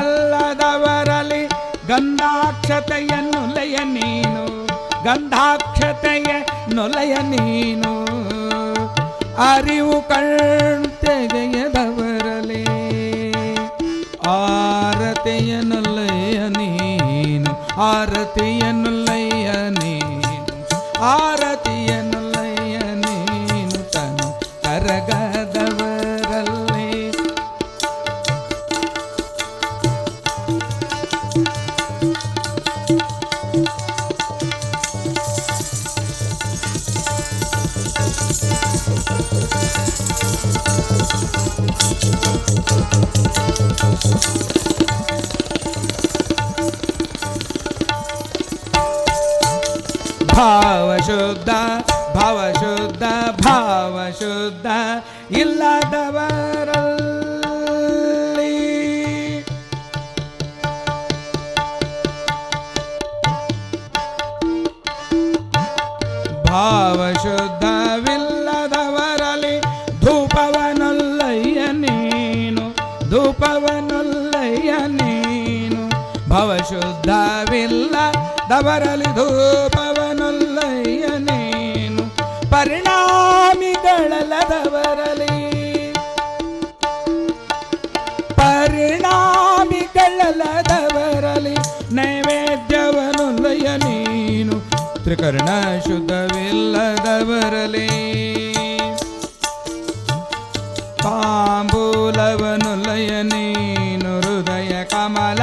ಹದುಳಿಗರಲ್ಲದವರಲಿ ಗಂಧಾಕ್ಷತೆಯನ್ನುಲಯ ನೀನು ಗಂಧಾಕ್ಷತೆಯ ನೊಲಯ ನೀನು ಅರಿವು ಕಣ್ತೆಗೆಯದವರಲೇ ಆರತಿಯ ನೊಲಯ ನೀನು ಆರತಿಯ ನೊಲಯ ನೀನು ಆರತಿಯ ನೊಲಯ ನೀನು ತನು ಕರಗದವರಲ್ಲೇ ಭಾವಶುದ್ಧ ಭಾವಶುದ್ಧ ಭಾವಶುದ್ಧ ಇಲ್ಲದವರಲ್ಲಿ ಭಾವಶುದ್ಧವಿಲ್ಲದವರಲ್ಲಿ ಧೂಪವನೊಲ್ಲಯ್ಯ ನೀನು ಧೂಪವನೊಲ್ಲಯ್ಯ ನೀನು ಭವಶುದ್ಧವಿಲ್ಲದವರಲ್ಲಿ ಧೂಪವನೊಲ್ಲಯ್ಯ ನೀನು ಪರಿಣಾಮಿಗಳಲ್ಲದವರಲ್ಲಿ ಪರಿಣಾಮಿಗಳಲ್ಲದವರಲ್ಲಿ ನೈವೇದ್ಯವನೊಲ್ಲಯ್ಯ ನೀನು ತ್ರಿಕರ್ಣ ಶುದ್ಧವಿಲ್ಲದವರಲಿ ತಾಂಬೂಲವನೊಲ್ಲಯ ನೀನು ಹೃದಯ ಕಮಲ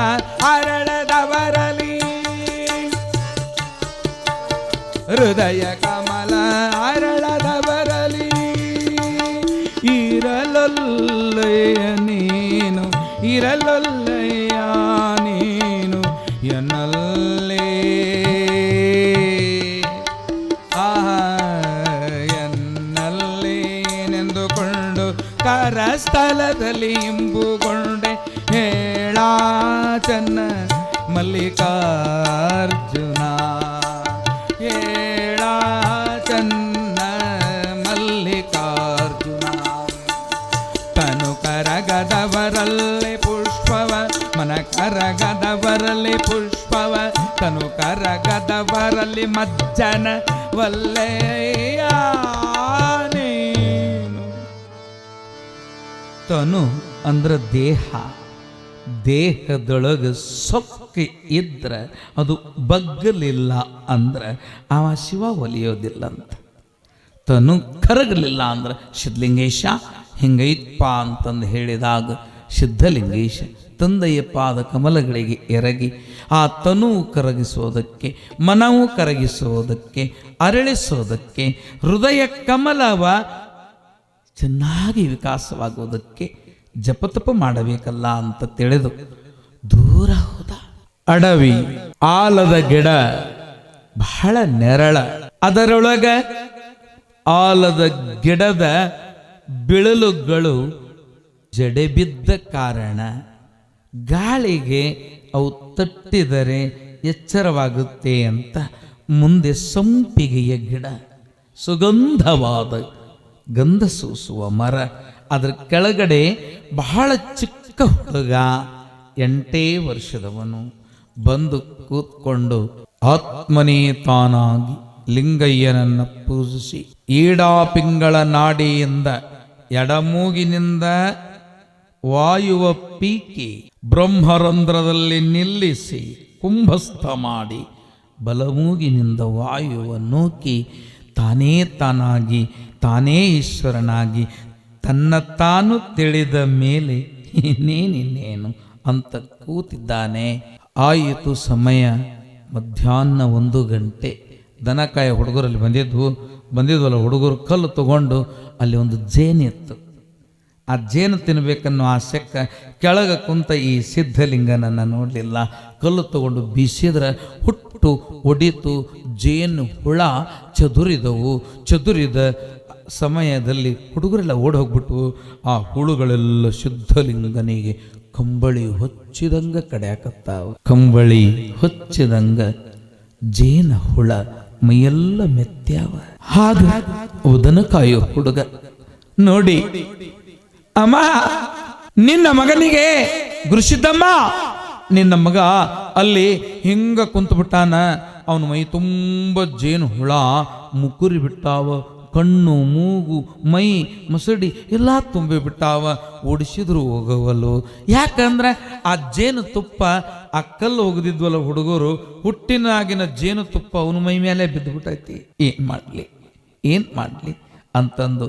ಅರಳದವರಲಿ ಹೃದಯ ಕಮಲ ಅರಳದವರಲಿ ಇರಲೊಲ್ಲಯ ನೀನು ಇರಲೊಲ್ಲಯ ನೀನು ಎನ್ನಲ್ಲೇ ಎನ್ನಲ್ಲೇನೆಂದುಕೊಂಡು ಕರಸ್ಥಲದಲ್ಲಿ ಇಂಬುಗೊಂಡೆ ಹೇಳ ಚನ್ನ ಮಲ್ಲಿಕಾರ್ಜುನ ಹೇಳ ಚನ್ನ ಮಲ್ಲಿಕಾರ್ಜುನ ತನು ಕರಗದವರಲ್ಲಿ ಪುಷ್ಪವ ಮನ ಕರಗದವರಲ್ಲಿ ಪುಷ್ಪವ ತನು ಕರಗದವರಲ್ಲಿ ಮಜ್ಜನ ವಲ್ಲಯ್ಯ ನೀನು ತನು ಅಂದ್ರೆ ದೇಹ ದೇಹದೊಳಗೆ ಸೊಕ್ಕಿ ಇದ್ರೆ ಅದು ಬಗ್ಗಲಿಲ್ಲ ಅಂದ್ರೆ ಅವ ಶಿವ ಒಲಿಯೋದಿಲ್ಲ ಅಂತ ತನು ಕರಗಲಿಲ್ಲ ಅಂದ್ರೆ ಸಿದ್ಧಲಿಂಗೇಶ ಹಿಂಗೈತ್ಪ ಅಂತಂದು ಹೇಳಿದಾಗ ಸಿದ್ಧಲಿಂಗೇಶ ತಂದೆಯ ಪಾದ ಕಮಲಗಳಿಗೆ ಎರಗಿ ಆ ತನು ಕರಗಿಸೋದಕ್ಕೆ ಮನವು ಕರಗಿಸೋದಕ್ಕೆ ಅರಳಿಸೋದಕ್ಕೆ ಹೃದಯ ಕಮಲವ ಚೆನ್ನಾಗಿ ವಿಕಾಸವಾಗುವುದಕ್ಕೆ ಜಪತಪ ಮಾಡಬೇಕಲ್ಲ ಅಂತ ತಿಳಿದು ದೂರ ಹೋದ. ಅಡವಿ ಆಲದ ಗಿಡ ಬಹಳ ನೆರಳ, ಅದರೊಳಗ ಆಲದ ಗಿಡದ ಬಿಳಲುಗಳು ಜಡೆಬಿದ್ದ ಕಾರಣ ಗಾಳಿಗೆ ಅವು ತಟ್ಟಿದರೆ ಎಚ್ಚರವಾಗುತ್ತೆ ಅಂತ ಮುಂದೆ ಸಂಪಿಗೆಯ ಗಿಡ, ಸುಗಂಧವಾದ ಗಂಧ ಸೂಸುವ ಮರ, ಅದರ ಕೆಳಗಡೆ ಬಹಳ ಚಿಕ್ಕ ಹುಡುಗ 8 ವರ್ಷದವನು ಬಂದು ಕೂತ್ಕೊಂಡು ಆತ್ಮನೇ ತಾನಾಗಿ ಲಿಂಗಯ್ಯನನ್ನು ಪೂಜಿಸಿ ಈಡಾಪಿಂಗಳ ನಾಡಿಯಿಂದ ಎಡಮೂಗಿನಿಂದ ವಾಯುವ ಪೀಕಿ ಬ್ರಹ್ಮರಂಧ್ರದಲ್ಲಿ ನಿಲ್ಲಿಸಿ ಕುಂಭಸ್ಥ ಮಾಡಿ ಬಲಮೂಗಿನಿಂದ ವಾಯುವ ನೂಕಿ ತಾನೇ ತಾನಾಗಿ ತಾನೇ ಈಶ್ವರನಾಗಿ ತನ್ನ ತಾನು ತಿಳಿದ ಮೇಲೆ ಇನ್ನೇನಿನ್ನೇನು ಅಂತ ಕೂತಿದ್ದಾನೆ. ಆಯಿತು ಸಮಯ ಮಧ್ಯಾಹ್ನ 1 ಗಂಟೆ. ದನಕಾಯ ಹುಡುಗರಲ್ಲಿ ಬಂದಿದ್ವಲ್ಲ ಹುಡುಗರು ಕಲ್ಲು ತಗೊಂಡು ಅಲ್ಲಿ ಒಂದು ಜೇನಿತ್ತು. ಆ ಜೇನು ತಿನ್ನಬೇಕನ್ನೋ ಆಸೆಕ್ಕ ಕೆಳಗೆ ಕುಂತ ಈ ಸಿದ್ಧಲಿಂಗನನ್ನು ನೋಡಲಿಲ್ಲ. ಕಲ್ಲು ತಗೊಂಡು ಬೀಸಿದ್ರೆ ಹುಟ್ಟು ಒಡಿತು, ಜೇನು ಹುಳ ಚದುರಿದವು. ಚದುರಿದ ಸಮಯದಲ್ಲಿ ಹುಡುಗರೆಲ್ಲ ಓಡಿ ಹೋಗ್ಬಿಟ್ಟು ಆ ಹುಳುಗಳೆಲ್ಲ ಸಿದ್ಧಲಿಂಗನಿಗೆ ಕಂಬಳಿ ಹೊಚ್ಚಿದಂಗ ಕಡ್ಯಾಕತ್ತಾವ. ಕಂಬಳಿ ಹೊಚ್ಚಿದಂಗ ಜೇನ ಹುಳ ಮೈಯೆಲ್ಲ ಮೆತ್ತ್ಯಾವ. ಹಾಗ ಉದನ ಕಾಯೋ ಹುಡುಗ ನೋಡಿ, ಅಮ್ಮ ನಿನ್ನ ಮಗನಿಗೆ ಗುರುಸಿದ್ದಮ್ಮ, ನಿನ್ನ ಮಗ ಅಲ್ಲಿ ಹಿಂಗ ಕುಂತು ಬಿಟ್ಟಾನ, ಅವನ ಮೈ ತುಂಬ ಜೇನು ಹುಳ ಮುಕುರಿ ಬಿಟ್ಟಾವ, ಕಣ್ಣು ಮೂಗು ಮೈ ಮಸಡಿ ಎಲ್ಲ ತುಂಬಿ ಬಿಟ್ಟಾವ. ಓಡಿಸಿದ್ರು ಹೋಗವಲ್ಲು. ಯಾಕಂದ್ರೆ ಆ ಜೇನು ತುಪ್ಪ ಆ ಕಲ್ಲು ಹೋಗದಿದ್ವಲ್ಲ ಹುಡುಗರು, ಹುಟ್ಟಿನಾಗಿನ ಜೇನು ತುಪ್ಪ ಅವನ ಮೈ ಮೇಲೆ ಬಿದ್ದು ಬಿಟ್ಟೈತಿ. ಏನ್ ಮಾಡ್ಲಿ ಅಂತಂದು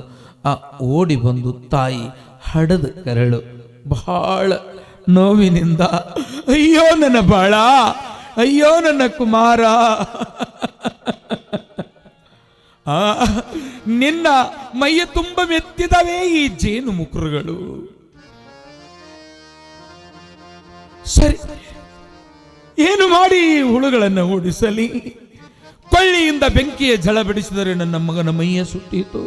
ಆ ಓಡಿ ಬಂದು ತಾಯಿ ಹಡದ ಕರಳು ಬಹಳ ನೋವಿನಿಂದ, ಅಯ್ಯೋ ನನ್ನ ಬಾಳ, ಅಯ್ಯೋ ನನ್ನ ಕುಮಾರ, ನಿನ್ನ ಮೈಯ ತುಂಬ ಮೆತ್ತಿದವೇ ಈ ಜೇನು ಮುಕುರುಗಳು. ಸರಿ, ಏನು ಮಾಡಿ ಹುಳುಗಳನ್ನು ಓಡಿಸಲಿ? ಕೊಳ್ಳಿಯಿಂದ ಬೆಂಕಿಯ ಝಳ ಬಿಡಿಸಿದರೆ ನನ್ನ ಮಗನ ಮೈಯ ಸುಟ್ಟೀತು.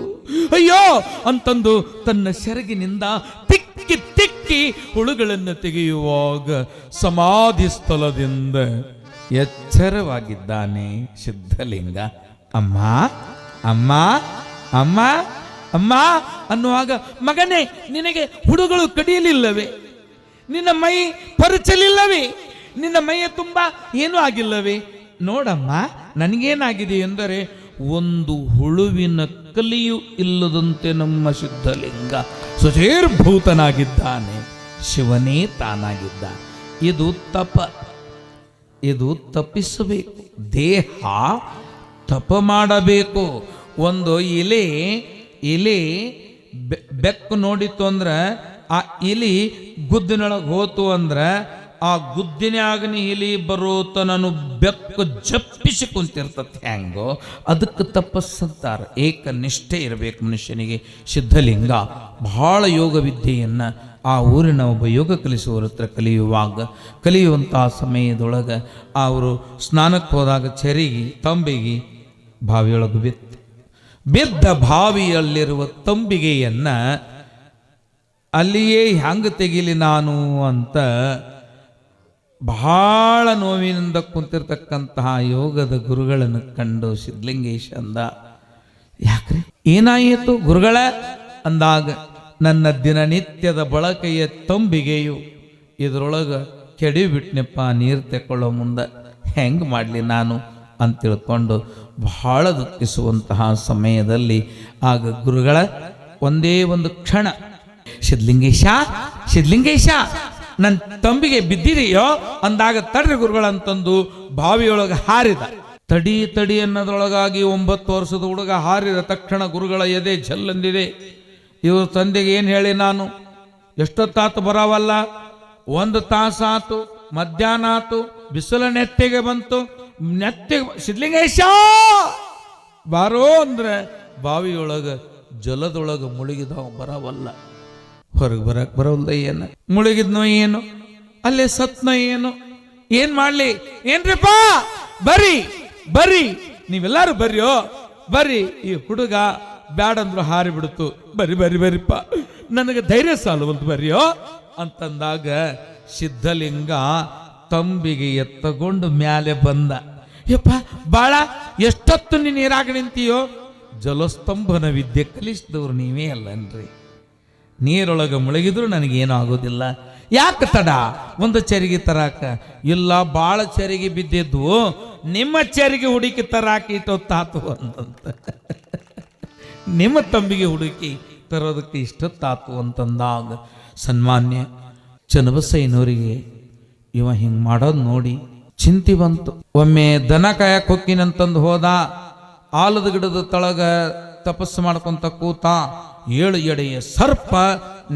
ಅಯ್ಯೋ ಅಂತಂದು ತನ್ನ ಸೆರಗಿನಿಂದ ತಿಕ್ಕಿ ತಿಕ್ಕಿ ಹುಳುಗಳನ್ನು ತೆಗೆಯುವಾಗ ಸಮಾಧಿ ಸ್ಥಳದಿಂದ ಎಚ್ಚರವಾಗಿದ್ದಾನೆ ಸಿದ್ಧಲಿಂಗ. ಅಮ್ಮ ಅಮ್ಮ ಅಮ್ಮ ಅಮ್ಮ ಅನ್ನುವಾಗ, ಮಗನೇ ನಿನಗೆ ಹುಳುಗಳು ಕಡಿಯಲಿಲ್ಲವೇ? ನಿನ್ನ ಮೈ ಪರಚಲಿಲ್ಲವೇ? ನಿನ್ನ ಮೈಯ ತುಂಬ ಏನೂ ಆಗಿಲ್ಲವೇ? ನೋಡಮ್ಮ, ನನಗೇನಾಗಿದೆ ಎಂದರೆ ಒಂದು ಹುಳುವಿನ ಕಲಿಯೂ ಇಲ್ಲದಂತೆ ನಮ್ಮ ಸಿದ್ಧಲಿಂಗ ಸುಧೀರ್ಭೂತನಾಗಿದ್ದಾನೆ, ಶಿವನೇ ತಾನಾಗಿದ್ದ. ಇದು ತಪ್ಪಿಸಬೇಕು, ದೇಹ ತಪ ಮಾಡಬೇಕು. ಒಂದು ಇಲಿ ಬೆಕ್ಕು ನೋಡಿತು ಅಂದ್ರೆ ಆ ಇಲಿ ಗುದ್ದಿನೊಳಗೆ ಹೋತು ಅಂದ್ರೆ ಆ ಗುದ್ದಿನಾಗನಿ ಇಲಿ ಬರೋತ ನಾನು ಬೆಕ್ಕು ಜಪ್ಪಿಸಿ ಕುಂತಿರ್ತತಿ. ಹ್ಯಾಂಗೋ ಅದಕ್ಕೆ ತಪಸ್ಸಂತಾರ. ಏಕನಿಷ್ಠೆ ಇರಬೇಕು ಮನುಷ್ಯನಿಗೆ. ಸಿದ್ಧಲಿಂಗ ಬಹಳ ಯೋಗ ವಿದ್ಯೆಯನ್ನು ಆ ಊರಿನ ಒಬ್ಬ ಯೋಗ ಕಲಿಸುವರ ಹತ್ರ ಕಲಿಯುವಂತಹ ಸಮಯದೊಳಗೆ ಅವರು ಸ್ನಾನಕ್ಕೆ ಹೋದಾಗ ಚೆರಿಗೆ ತಂಬಿಗೆ ಬಾವಿಯೊಳಗೆ ಬಿದ್ದ ಬಾವಿಯಲ್ಲಿರುವ ತಂಬಿಗೆಯನ್ನು ಅಲ್ಲಿಯೇ ಹ್ಯಾಂಗ ತೆಗಿಲಿ ನಾನು ಅಂತ ಬಹಳ ನೋವಿನಿಂದ ಕುಂತಿರ್ತಕ್ಕಂತಹ ಯೋಗದ ಗುರುಗಳನ್ನು ಕಂಡು ಸಿದ್ಧಲಿಂಗೇಶ ಅಂದ, ಯಾಕ್ರಿ ಏನಾಯಿತು ಗುರುಗಳ ಅಂದಾಗ, ನನ್ನ ದಿನನಿತ್ಯದ ಬಳಕೆಯ ತಂಬಿಗೆಯು ಇದರೊಳಗೆ ಕೆಡಿಬಿಟ್ನಪ್ಪ, ನೀರು ತೆಕ್ಕೊಳ್ಳೋ ಮುಂದೆ ಹೆಂಗೆ ಮಾಡಲಿ ನಾನು ಅಂತ ತಿಳ್ಕೊಂಡು ಬಹಳ ದುಃಖಿಸುವಂತಹ ಸಮಯದಲ್ಲಿ ಆಗ ಗುರುಗಳ ಒಂದೇ ಒಂದು ಕ್ಷಣ, ಸಿದ್ಧಲಿಂಗೇಶ ನನ್ನ ತಂಬಿಗೆ ಬಿದ್ದಿದೆಯೋ ಅಂದಾಗ, ತಡ್ರಿ ಗುರುಗಳಂತಂದು ಬಾವಿಯೊಳಗೆ ಹಾರಿದ. ತಡಿ ಅನ್ನೋದ್ರೊಳಗಾಗಿ 9 ವರ್ಷದ ಹುಡುಗ ಹಾರಿದ ತಕ್ಷಣ ಗುರುಗಳ ಎದೆ ಜಲ್ಲಂದಿದೆ. ಇವ್ರ ತಂದೆಗೆ ಏನು ಹೇಳಿ ನಾನು, ಎಷ್ಟೊತ್ತಾತು ಬರವಲ್ಲ, 1 ತಾಸಾತು, ಮಧ್ಯಾಹ್ನ ಆತು, ಬಿಸಿಲು ನೆತ್ತಿಗೆ ಬಂತು, ಸಿದ್ಧಲಿಂಗೇಶ ಬಾರೋ ಅಂದ್ರೆ ಬಾವಿಯೊಳಗೆ ಜಲದೊಳಗೆ ಮುಳುಗಿದವ ಬರವಲ್ಲ, ಹೊರಗೆ ಬರವಲ್ಲ. ಏನು ಮುಳುಗಿದ್ನೋ ಏನು, ಅಲ್ಲೇ ಸತ್ನ ಏನು, ಏನ್ ಮಾಡ್ಲಿ? ಏನ್ರಿಪ್ಪ ಬರ್ರಿ ನೀವೆಲ್ಲಾರು ಬರ್ರಿ. ಈ ಹುಡುಗ ಬ್ಯಾಡಂದ್ರು ಹಾರಿ ಬಿಡ್ತು, ಬರ್ರಿಪ್ಪ, ನನಗೆ ಧೈರ್ಯ ಸಾಲುವಂತ ಬರ್ರಿಯೋ ಅಂತಂದಾಗ ಸಿದ್ಧಲಿಂಗ ತಂಬಿಗೆ ಎತ್ತಗೊಂಡು ಮ್ಯಾಲೆ ಬಂದ. ಯಪ್ಪ ಬಾಳ ಎಷ್ಟೊತ್ತು ನೀನು ನೀರಾಗ ನಿಂತೀಯೋ? ಜಲಸ್ತಂಭನ ವಿದ್ಯೆ ಕಲಿಸಿದವ್ರು ನೀವೇ ಅಲ್ಲನ್ರಿ. ನೀರೊಳಗೆ ಮುಳುಗಿದ್ರು ನನಗೇನು ಆಗೋದಿಲ್ಲ. ಯಾಕೆ ತಡ? ಒಂದು ಚರಿಗೆ ತರಾಕ ಇಲ್ಲ, ಭಾಳ ಚರಿಗೆ ಬಿದ್ದಿದ್ವು, ನಿಮ್ಮ ಚರಿಗೆ ಹುಡುಕಿ ತರಾಕ ಇಷ್ಟೊತ್ತಾತು ಅಂತಂತ. ನಿಮ್ಮ ತಂಬಿಗೆ ಹುಡುಕಿ ತರೋದಕ್ಕೆ ಇಷ್ಟೊತ್ತಾತು ಅಂತಂದಾಗ ಸನ್ಮಾನ್ಯ ಚನ್ನಬಸಯ್ಯನವರಿಗೆ ಇವ ಹಿಂಗೆ ಮಾಡೋದು ನೋಡಿ ಚಿಂತೆ ಬಂತು. ಒಮ್ಮೆ ದನ ಕಾಯಕ್ಕೆ ಹೊಕ್ಕಿನಂತಂದು ಹೋದ. ಆಲದ ಗಿಡದ ತಳಗ ತಪಸ್ಸು ಮಾಡ್ಕೊಂತ ಕೂತ. 7 ಎಡೆಯ ಸರ್ಪ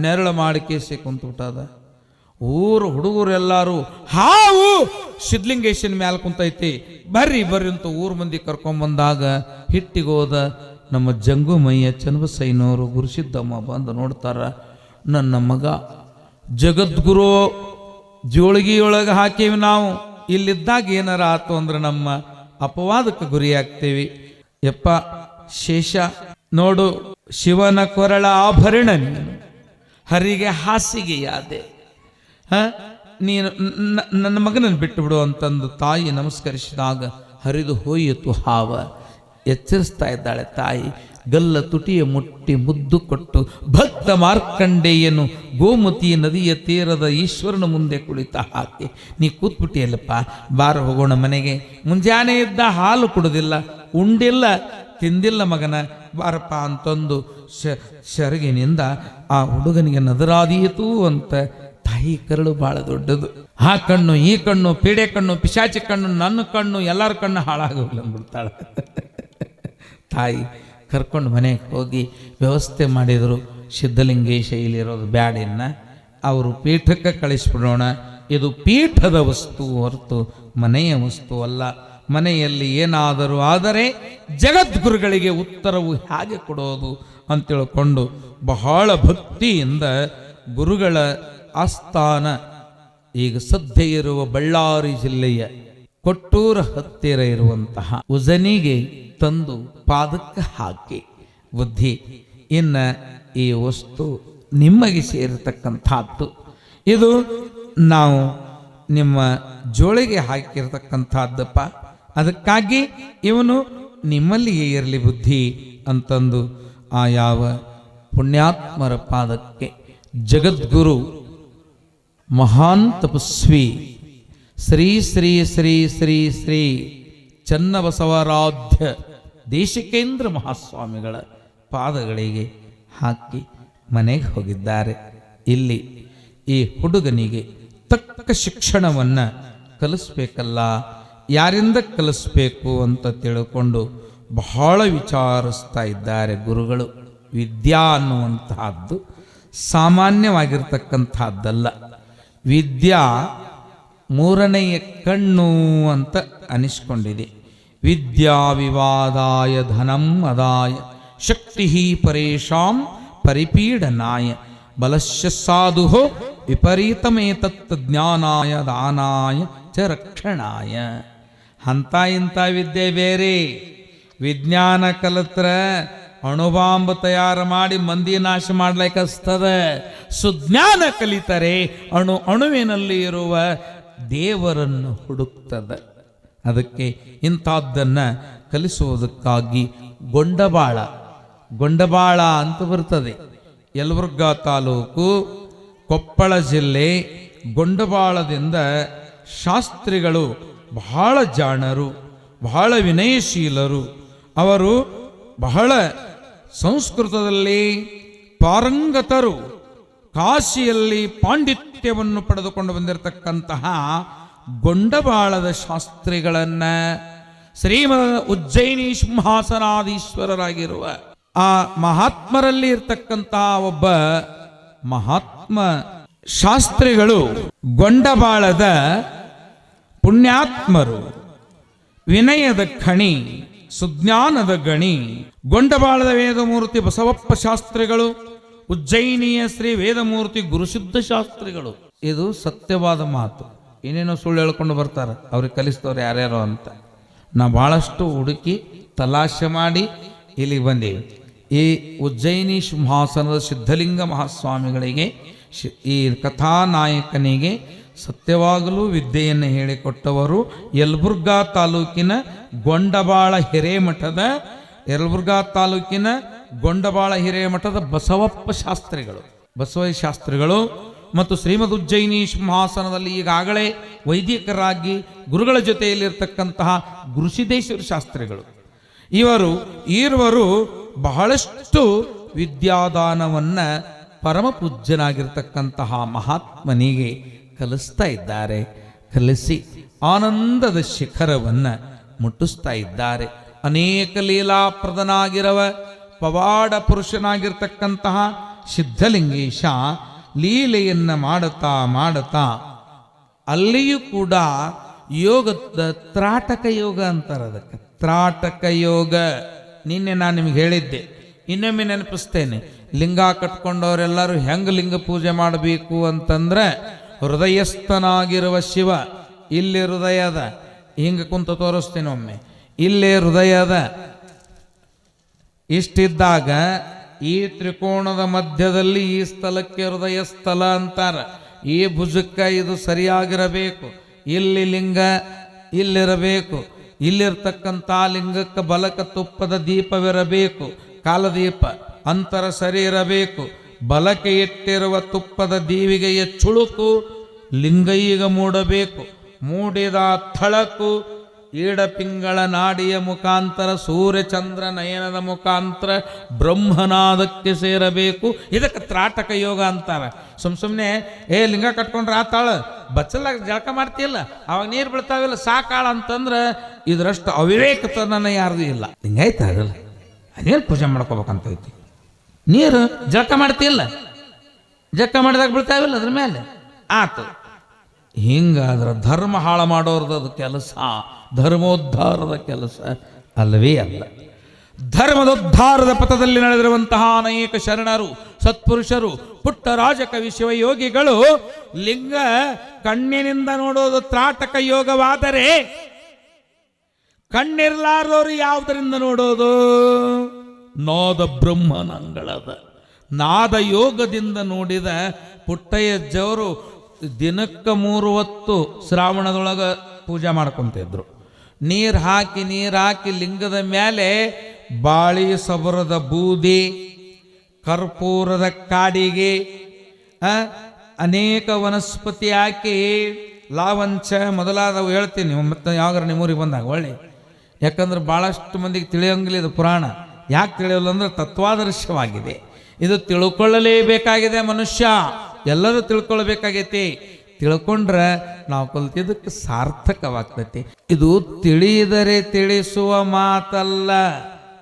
ನೆರಳು ಮಾಡಿ ಕೇಸಿ ಕುಂತುಬಿಟ್ಟದ. ಊರು ಹುಡುಗರು ಎಲ್ಲಾರು ಹಾವು ಸಿದ್ಧಲಿಂಗೇಶನ್ ಮ್ಯಾಲ ಕುಂತೈತಿ, ಬರ್ರಿ ಬರ್ರಿ ಅಂತ ಊರ್ ಮಂದಿ ಕರ್ಕೊಂಬಂದಾಗ ಹಿಟ್ಟಿಗೋದ ನಮ್ಮ ಜಂಗುಮಯ್ಯ ಚನ್ನಬಸಯ್ಯನವರು ಗುರುಸಿದ್ದಮ್ಮ ಬಂದು ನೋಡ್ತಾರ. ನನ್ನ ಮಗ ಜಗದ್ಗುರು ಜೋಳಿಗೆಯೊಳಗೆ ಹಾಕೀವಿ, ನಾವು ಇಲ್ಲಿದ್ದಾಗ ಏನಾರ ಆತು ಅಂದ್ರೆ ನಮ್ಮ ಅಪವಾದಕ್ಕೆ ಗುರಿಯಾಗ್ತೇವಿ. ಯಪ್ಪ ಶೇಷ ನೋಡು, ಶಿವನ ಕೊರಳ ಆಭರಣ ನೀನು, ಹರಿಗೆ ಹಾಸಿಗೆ ಯಾದೆ, ನೀನು ನನ್ನ ಮಗನನ್ನು ಬಿಟ್ಟು ಬಿಡು ಅಂತಂದು ತಾಯಿ ನಮಸ್ಕರಿಸಿದಾಗ ಹರಿದು ಹೋಯಿತು ಹಾವ. ಎಚ್ಚರಿಸ್ತಾ ಇದ್ದಾಳೆ ತಾಯಿ. ಗಲ್ಲ ತುಟಿಯ ಮುಟ್ಟಿ ಮುದ್ದು ಕೊಟ್ಟು ಭಕ್ತ ಮಾರ್ಕಂಡೇಯನು ಗೋಮತಿ ನದಿಯ ತೀರದ ಈಶ್ವರನ ಮುಂದೆ ಕುಳಿತ ಹಾಕಿ, ನೀ ಕೂತ್ಬಿಟ್ಟಿಯಲ್ಲಪ್ಪ, ಬಾರ ಹೋಗೋಣ ಮನೆಗೆ. ಮುಂಜಾನೆ ಇದ್ದ ಹಾಲು ಕುಡುದಿಲ್ಲ, ಉಂಡಿಲ್ಲ, ತಿಂದಿಲ್ಲ ಮಗನ, ಬಾರಪ್ಪ ಅಂತಂದು ಶರಗಿನಿಂದ ಆ ಹುಡುಗನಿಗೆ ನದರಾದೀತು ಅಂತ. ತಾಯಿ ಕರಳು ಬಹಳ ದೊಡ್ಡದು. ಆ ಕಣ್ಣು ಈ ಕಣ್ಣು, ಪೀಡೆ ಕಣ್ಣು, ಪಿಶಾಚಿ ಕಣ್ಣು, ನನ್ನ ಕಣ್ಣು, ಎಲ್ಲರ ಕಣ್ಣು ಹಾಳಾಗೋಗ್ಲ ಅಂದ್ಬಿಡ್ತಾಳೆ. ತಾಯಿ ಕರ್ಕೊಂಡು ಮನೆಗೆ ಹೋಗಿ ವ್ಯವಸ್ಥೆ ಮಾಡಿದರು. ಸಿದ್ಧಲಿಂಗೇಶ ಇಲ್ಲಿರೋದು ಬ್ಯಾಡಿನ್ನ ಅವರು ಪೀಠಕ್ಕೆ ಕಳಿಸ್ಬಿಡೋಣ, ಇದು ಪೀಠದ ವಸ್ತು ಹೊರತು ಮನೆಯ ವಸ್ತು ಅಲ್ಲ. ಮನೆಯಲ್ಲಿ ಏನಾದರೂ ಆದರೆ ಜಗದ್ಗುರುಗಳಿಗೆ ಉತ್ತರವು ಹೇಗೆ ಕೊಡೋದು ಅಂತೇಳಿಕೊಂಡು ಬಹಳ ಭಕ್ತಿಯಿಂದ ಗುರುಗಳ ಆಸ್ಥಾನ ಈಗ ಸದ್ಯ ಇರುವ ಬಳ್ಳಾರಿ ಜಿಲ್ಲೆಯ ಕೊಟ್ಟೂರ ಹತ್ತಿರ ಇರುವಂತಹ ಉಜನಿಗೆ ತಂದು ಪಾದಕ್ಕೆ ಹಾಕಿ, ಬುದ್ಧಿ ಇನ್ನ ಈ ವಸ್ತು ನಿಮಗೆ ಸೇರಿರ್ತಕ್ಕಂಥದ್ದು, ಇದು ನಾವು ನಿಮ್ಮ ಜೋಳಿಗೆ ಹಾಕಿರ್ತಕ್ಕಂಥದ್ದಪ್ಪ, ಅದಕ್ಕಾಗಿ ಇವನು ನಿಮ್ಮಲ್ಲಿಯೇ ಇರಲಿ ಬುದ್ಧಿ ಅಂತಂದು ಆ ಯಾವ ಪುಣ್ಯಾತ್ಮರ ಪಾದಕ್ಕೆ ಜಗದ್ಗುರು ಮಹಾನ್ ತಪಸ್ವಿ ಶ್ರೀ ಶ್ರೀ ಶ್ರೀ ಶ್ರೀ ಶ್ರೀ ಚನ್ನಬಸವರಾಧ್ಯ ದೇಶಿಕೇಂದ್ರ ಮಹಾಸ್ವಾಮಿಗಳ ಪಾದಗಳಿಗೆ ಹಾಕಿ ಮನೆಗೆ ಹೋಗಿದ್ದಾರೆ. ಇಲ್ಲಿ ಈ ಹುಡುಗನಿಗೆ ತಕ್ಕ ಶಿಕ್ಷಣವನ್ನು ಕಲಿಸ್ಬೇಕಲ್ಲ, ಯಾರಿಂದ ಕಲಿಸ್ಬೇಕು ಅಂತ ತಿಳ್ಕೊಂಡು ಬಹಳ ವಿಚಾರಿಸ್ತಾ ಇದ್ದಾರೆ ಗುರುಗಳು. ವಿದ್ಯಾ ಅನ್ನುವಂತಹದ್ದು ಸಾಮಾನ್ಯವಾಗಿರ್ತಕ್ಕಂಥದ್ದಲ್ಲ. ವಿದ್ಯಾ ಮೂರನೆಯ ಕಣ್ಣು ಅಂತ ಅನಿಸ್ಕೊಂಡಿದೆ. ವಿದ್ಯಾ ವಿವಾದಾಯ ಧನಂ ಅದಾಯ ಶಕ್ತಿ ಪರೇಶಾಂ ಪರಿಪೀಡನಾಯ ಬಲಶ್ಯ ಸಾಧು ವಿಪರೀತಮೇತತ್ ಜ್ಞಾನಾಯ ದಾನಾಯ ಚ ರಕ್ಷಣಾಯ. ಅಂತ ಇಂಥ ವಿದ್ಯೆ ಬೇರೆ. ವಿಜ್ಞಾನ ಕಲಿತ್ರ ಅಣುಬಾಂಬ್ ತಯಾರು ಮಾಡಿ ಮಂದಿ ನಾಶ ಮಾಡ್ಲಿಕ್ಕಸ್ತದ. ಸುಜ್ಞಾನ ಕಲಿತರೆ ಅಣುವಿನಲ್ಲಿ ಇರುವ ದೇವರನ್ನು ಹುಡುಕ್ತದ. ಅದಕ್ಕೆ ಇಂಥದ್ದನ್ನು ಕಲಿಸುವುದಕ್ಕಾಗಿ ಗೊಂಡಬಾಳ ಅಂತ ಬರ್ತದೆ. ಯಲಬುರ್ಗಾ ತಾಲೂಕು ಕೊಪ್ಪಳ ಜಿಲ್ಲೆ ಗೊಂಡಬಾಳದಿಂದ ಶಾಸ್ತ್ರಿಗಳು ಬಹಳ ಜಾಣರು, ಬಹಳ ವಿನಯಶೀಲರು. ಅವರು ಬಹಳ ಸಂಸ್ಕೃತದಲ್ಲಿ ಪಾರಂಗತರು. ಕಾಶಿಯಲ್ಲಿ ಪಾಂಡಿತ್ಯವನ್ನು ಪಡೆದುಕೊಂಡು ಬಂದಿರತಕ್ಕಂತಹ ಗೊಂಡಬಾಳದ ಶಾಸ್ತ್ರಿಗಳನ್ನ ಶ್ರೀಮದ್ ಉಜ್ಜಯಿನಿ ಸಿಂಹಾಸನಾಧೀಶ್ವರರಾಗಿರುವ ಆ ಮಹಾತ್ಮರಲ್ಲಿ ಇರ್ತಕ್ಕಂತಹ ಒಬ್ಬ ಮಹಾತ್ಮ ಶಾಸ್ತ್ರಿಗಳು ಗೊಂಡಬಾಳದ ಪುಣ್ಯಾತ್ಮರು, ವಿನಯದ ಖಣಿ, ಸುಜ್ಞಾನದ ಗಣಿ. ಗೊಂಡಬಾಳದ ವೇದಮೂರ್ತಿ ಬಸವಪ್ಪ ಶಾಸ್ತ್ರಿಗಳು, ಉಜ್ಜಯಿನಿಯ ಶ್ರೀ ವೇದಮೂರ್ತಿ ಗುರುಸಿದ್ಧ ಶಾಸ್ತ್ರಿಗಳು. ಇದು ಸತ್ಯವಾದ ಮಾತು. ಏನೇನೋ ಸುಳ್ಳು ಹೇಳ್ಕೊಂಡು ಬರ್ತಾರೆ, ಅವ್ರಿಗೆ ಕಲಿಸ್ತವ್ರು ಯಾರ್ಯಾರೋ ಅಂತ. ನಾ ಬಹಳಷ್ಟು ಹುಡುಕಿ ತಲಾಶೆ ಮಾಡಿ ಇಲ್ಲಿಗೆ ಬಂದೀವಿ. ಈ ಉಜ್ಜಯಿನಿ ಸಿಂಹಾಸನದ ಸಿದ್ಧಲಿಂಗ ಮಹಾಸ್ವಾಮಿಗಳಿಗೆ, ಈ ಕಥಾನಾಯಕನಿಗೆ ಸತ್ಯವಾಗಲೂ ವಿದ್ಯೆಯನ್ನು ಹೇಳಿಕೊಟ್ಟವರು ಯಲಬುರ್ಗಾ ತಾಲೂಕಿನ ಗೊಂಡಬಾಳ ಹಿರೇಮಠದ ಬಸವಪ್ಪ ಶಾಸ್ತ್ರಿಗಳು, ಬಸವಯ್ಯ ಶಾಸ್ತ್ರಿಗಳು ಮತ್ತು ಶ್ರೀಮದ್ ಉಜ್ಜಯಿನಿ ಸಿಂಹಾಸನದಲ್ಲಿ ಈಗಾಗಲೇ ವೈದಿಕರಾಗಿ ಗುರುಗಳ ಜೊತೆಯಲ್ಲಿರ್ತಕ್ಕಂತಹ ಗುರುಸಿದ್ದೇಶ್ವರ ಶಾಸ್ತ್ರಿಗಳು. ಇರುವರು ಬಹಳಷ್ಟು ವಿದ್ಯಾದಾನವನ್ನ ಪರಮ ಪೂಜ್ಯನಾಗಿರ್ತಕ್ಕಂತಹ ಮಹಾತ್ಮನಿಗೆ ಕಲಿಸ್ತಾ ಇದ್ದಾರೆ. ಕಲಿಸಿ ಆನಂದದ ಶಿಖರವನ್ನು ಮುಟ್ಟಿಸ್ತಾ ಇದ್ದಾರೆ. ಅನೇಕ ಲೀಲಾಪ್ರದನಾಗಿರವ ಪವಾಡ ಪುರುಷನಾಗಿರ್ತಕ್ಕಂತಹ ಸಿದ್ಧಲಿಂಗೇಶ ಲೀಲೆಯನ್ನು ಮಾಡುತ್ತಾ ಮಾಡುತ್ತಾ ಅಲ್ಲಿಯೂ ಕೂಡ ಯೋಗದ ತ್ರಾಟಕ ಯೋಗ ಅಂತಾರೆ. ಅದಕ್ಕೆ ತ್ರಾಟಕ ಯೋಗ ನಿನ್ನೆ ನಾನು ನಿಮ್ಗೆ ಹೇಳಿದ್ದೆ, ಇನ್ನೊಮ್ಮೆ ನೆನಪಿಸ್ತೇನೆ. ಲಿಂಗ ಕಟ್ಕೊಂಡವರೆಲ್ಲರೂ ಹೆಂಗೆ ಲಿಂಗ ಪೂಜೆ ಮಾಡಬೇಕು ಅಂತಂದ್ರೆ, ಹೃದಯಸ್ಥನಾಗಿರುವ ಶಿವ ಇಲ್ಲಿ ಹೃದಯದ, ಹಿಂಗೆ ಕುಂತ ತೋರಿಸ್ತೇನೆ ಒಮ್ಮೆ, ಇಲ್ಲೇ ಹೃದಯದ ಇಷ್ಟಿದ್ದಾಗ ಈ ತ್ರಿಕೋಣದ ಮಧ್ಯದಲ್ಲಿ ಈ ಸ್ಥಳಕ್ಕೆ ಹೃದಯ ಸ್ಥಳ ಅಂತಾರ. ಈ ಭುಜಕ್ಕೆ ಇದು ಸರಿಯಾಗಿರಬೇಕು. ಇಲ್ಲಿ ಲಿಂಗ ಇಲ್ಲಿರಬೇಕು. ಇಲ್ಲಿರ್ತಕ್ಕಂಥ ಲಿಂಗಕ್ಕೆ ಬಲಕ ತುಪ್ಪದ ದೀಪವಿರಬೇಕು, ಕಾಲದೀಪ ಅಂತರ ಸರಿ ಇರಬೇಕು. ಬಲಕೆ ಇಟ್ಟಿರುವ ತುಪ್ಪದ ದೀವಿಗೆಯ ಚುಳುಕು ಲಿಂಗೈಗ ಮೂಡಬೇಕು. ಮೂಡಿದ ಥಳಕು ಈಡಪಿಂಗಳ ನಾಡಿಯ ಮುಖಾಂತರ ಸೂರ್ಯಚಂದ್ರ ನಯನದ ಮುಖಾಂತರ ಬ್ರಹ್ಮನಾದಕ್ಕೆ ಸೇರಬೇಕು. ಇದಕ್ಕೆ ತ್ರಾಟಕ ಯೋಗ ಅಂತಾರೆ. ಸುಮ್ಮನೆ ಲಿಂಗ ಕಟ್ಕೊಂಡ್ರೆ ಆತಾಳ ಬಚ್ಚಲಾಗ ಜಳಕ ಮಾಡ್ತಿಲ್ಲ, ಅವಾಗ ನೀರು ಬೀಳ್ತಾವಿಲ್ಲ ಸಾಕಾಳ ಅಂತಂದ್ರೆ ಇದರಷ್ಟು ಅವಿವೇಕತನ ಯಾರ್ದು ಇಲ್ಲ. ಲಿಂಗಾಯ್ತ ಆಗಲ್ಲ, ಅದೇನು ಪೂಜೆ ಮಾಡ್ಕೋಬೇಕಂತ ಐತಿ. ನೀರು ಜಳಕ ಮಾಡ್ತಿಲ್ಲ, ಜಳಕ ಮಾಡಿದಾಗ ಬೀಳ್ತಾವಿಲ್ಲ ಅದ್ರ ಮೇಲೆ ಆತು. ಹಿಂಗಾದ್ರೆ ಧರ್ಮ ಹಾಳು ಮಾಡೋರ್ದದು ಕೆಲಸ, ಧರ್ಮೋದ್ಧಾರದ ಕೆಲಸ ಅಲ್ಲವೇ ಅಲ್ಲ. ಧರ್ಮದೋದ್ಧಾರದ ಪಥದಲ್ಲಿ ನಡೆದಿರುವಂತಹ ಅನೇಕ ಶರಣರು, ಸತ್ಪುರುಷರು, ಪುಟ್ಟ ರಾಜಕವಿ ಶಿವಯೋಗಿಗಳು ಲಿಂಗ ಕಣ್ಣಿನಿಂದ ನೋಡೋದು ತ್ರಾಟಕ ಯೋಗವಾದರೆ ಕಣ್ಣಿರ್ಲಾರ್ದವರು ಯಾವುದರಿಂದ ನೋಡೋದು? ನಾದ ಬ್ರಹ್ಮನಂಗಳದ ನಾದ ಯೋಗದಿಂದ ನೋಡಿದ ಪುಟ್ಟಯ್ಯಜ್ಜವರು ದಿನಕ್ಕೆ 3 ಹೊತ್ತು ಶ್ರಾವಣದೊಳಗೆ ಪೂಜೆ ಮಾಡ್ಕೊತಿದ್ರು. ನೀರು ಹಾಕಿ ಲಿಂಗದ ಮೇಲೆ ಬಾಳಿ ಸಬರದ ಬೂದಿ, ಕರ್ಪೂರದ ಕಾಡಿಗೆ, ಅನೇಕ ವನಸ್ಪತಿ ಹಾಕಿ ಲಾವಂಚ ಮೊದಲಾದವು ಹೇಳ್ತೀನಿ ಮತ್ತೆ ಯಾವಾಗ ನಿಮ್ಮೂರಿಗೆ ಬಂದಾಗ ಒಳ್ಳೆ. ಯಾಕಂದ್ರೆ ಭಾಳಷ್ಟು ಮಂದಿಗೆ ತಿಳಿಯೋಂಗಿಲ್ಲ ಇದು ಪುರಾಣ. ಯಾಕೆ ತಿಳಿಯೋಲ್ಲ ಅಂದ್ರೆ ತತ್ವಾದರ್ಶವಾಗಿದೆ. ಇದು ತಿಳ್ಕೊಳ್ಳಲೇಬೇಕಾಗಿದೆ. ಮನುಷ್ಯ ಎಲ್ಲರೂ ತಿಳ್ಕೊಳ್ಬೇಕಾಗೈತಿ. ತಿಳ್ಕೊಂಡ್ರೆ ನಾವು ಕಲ್ತಿದ್ದಕ್ಕೆ ಸಾರ್ಥಕವಾಗ್ತೈತಿ. ಇದು ತಿಳಿದರೆ ತಿಳಿಸುವ ಮಾತಲ್ಲ.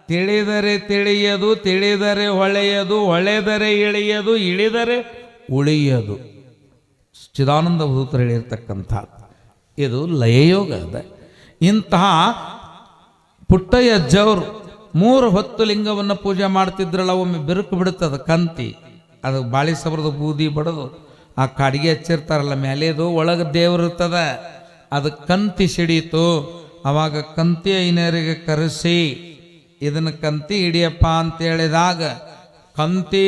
ತಿಳಿದರೆ ತಿಳಿಯದು, ತಿಳಿದರೆ ಹೊಳೆಯದು, ಹೊಳೆದರೆ ಇಳಿಯದು, ಇಳಿದರೆ ಉಳಿಯದು. ಚಿದಾನಂದ ಭೂತರು ಹೇಳಿರ್ತಕ್ಕಂಥದ್ದು ಇದು ಲಯಯೋಗ ಅದ. ಇಂತಹ ಪುಟ್ಟಯ್ಯಜ್ಜವರು 3 ಹೊತ್ತು ಲಿಂಗವನ್ನು ಪೂಜೆ ಮಾಡ್ತಿದ್ರಲ್ಲ, ಒಮ್ಮೆ ಬಿರುಕು ಬಿಡುತ್ತದೆ ಕಂತಿ. ಅದು ಬಾಳಿ ಸಬರದ ಬೂದಿ ಬಡದು ಆ ಕಾಡಿಗೆ ಹಚ್ಚಿರ್ತಾರಲ್ಲ ಮೇಲೇದು, ಒಳಗೆ ದೇವರು ಇರ್ತದ. ಅದು ಕಂತಿ ಸಿಡೀತು. ಅವಾಗ ಕಂತಿ ಐನರಿಗೆ ಕರೆಸಿ ಇದನ್ನು ಕಂತಿ ಹಿಡಿಯಪ್ಪ ಅಂತ ಹೇಳಿದಾಗ, ಕಂತಿ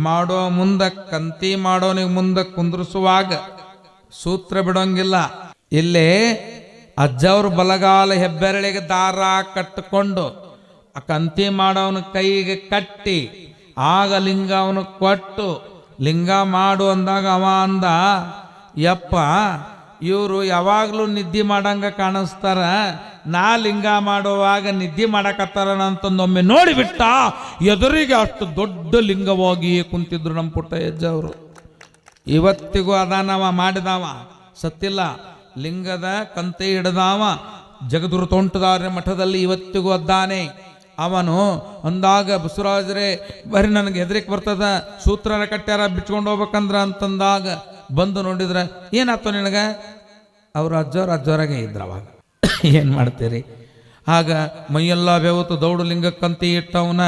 ಮಾಡೋ ಮುಂದೆ, ಕಂತಿ ಮಾಡೋನಿಗೆ ಮುಂದೆ ಕುಂದ್ರಿಸುವಾಗ ಸೂತ್ರ ಬಿಡೋಂಗಿಲ್ಲ. ಇಲ್ಲೇ ಅಜ್ಜವ್ರ ಬಲಗಾಲ ಹೆಬ್ಬೆರಳಿಗೆ ದಾರ ಕಟ್ಟಿಕೊಂಡು ಆ ಕಂತಿ ಮಾಡೋವನ ಕೈಗೆ ಕಟ್ಟಿ ಆಗ ಲಿಂಗ ಅವನು ಕೊಟ್ಟು ಲಿಂಗ ಮಾಡು ಅಂದಾಗ ಅವ ಅಂದ, ಯಪ್ಪ ಇವರು ಯಾವಾಗಲೂ ನಿದ್ದೆ ಮಾಡಂಗ ಕಾಣಿಸ್ತಾರ, ನಾ ಲಿಂಗ ಮಾಡುವಾಗ ನಿದ್ದೆ ಮಾಡಕತ್ತಾರ ಅಂತಂದೊಮ್ಮೆ ನೋಡಿಬಿಟ್ಟ. ಎದುರಿಗೆ ಅಷ್ಟು ದೊಡ್ಡ ಲಿಂಗವಾಗಿ ಕುಂತಿದ್ರು ನಮ್ಮ ಪುಟ್ಟಯ್ಯಜ್ಜವರು. ಇವತ್ತಿಗೂ ಅದಾನವ ಮಾಡಿದವ ಸತ್ತಿಲ್ಲ. ಲಿಂಗದ ಕಂತೆ ಹಿಡ್ದಾವ ಜಗದುರು ತೋಂಟದಾರ್ಯ ಮಠದಲ್ಲಿ ಇವತ್ತಿಗೂ ಅದ್ದಾನೆ. ಅವನು ಅಂದಾಗ ಬಸವರಾಜರೇ ಬರೀ ನನಗೆ ಹೆದರಿಕೆ ಬರ್ತದ, ಸೂತ್ರನ ಕಟ್ಟ್ಯಾರ ಬಿಚ್ಕೊಂಡು ಹೋಗ್ಬೇಕಂದ್ರ ಅಂತಂದಾಗ ಬಂದು ನೋಡಿದ್ರೆ ಏನಾಯ್ತು ನಿನಗೆ? ಅವರು ಅಜ್ಜೋರಾಗೆ ಇದ್ರು ಅವಾಗ. ಏನು ಮಾಡ್ತೀರಿ? ಆಗ ಮೈಯೆಲ್ಲ ಬೆವತ್ತು ದೌಡು ಲಿಂಗಕ್ಕಂತಿ ಇಟ್ಟವನ,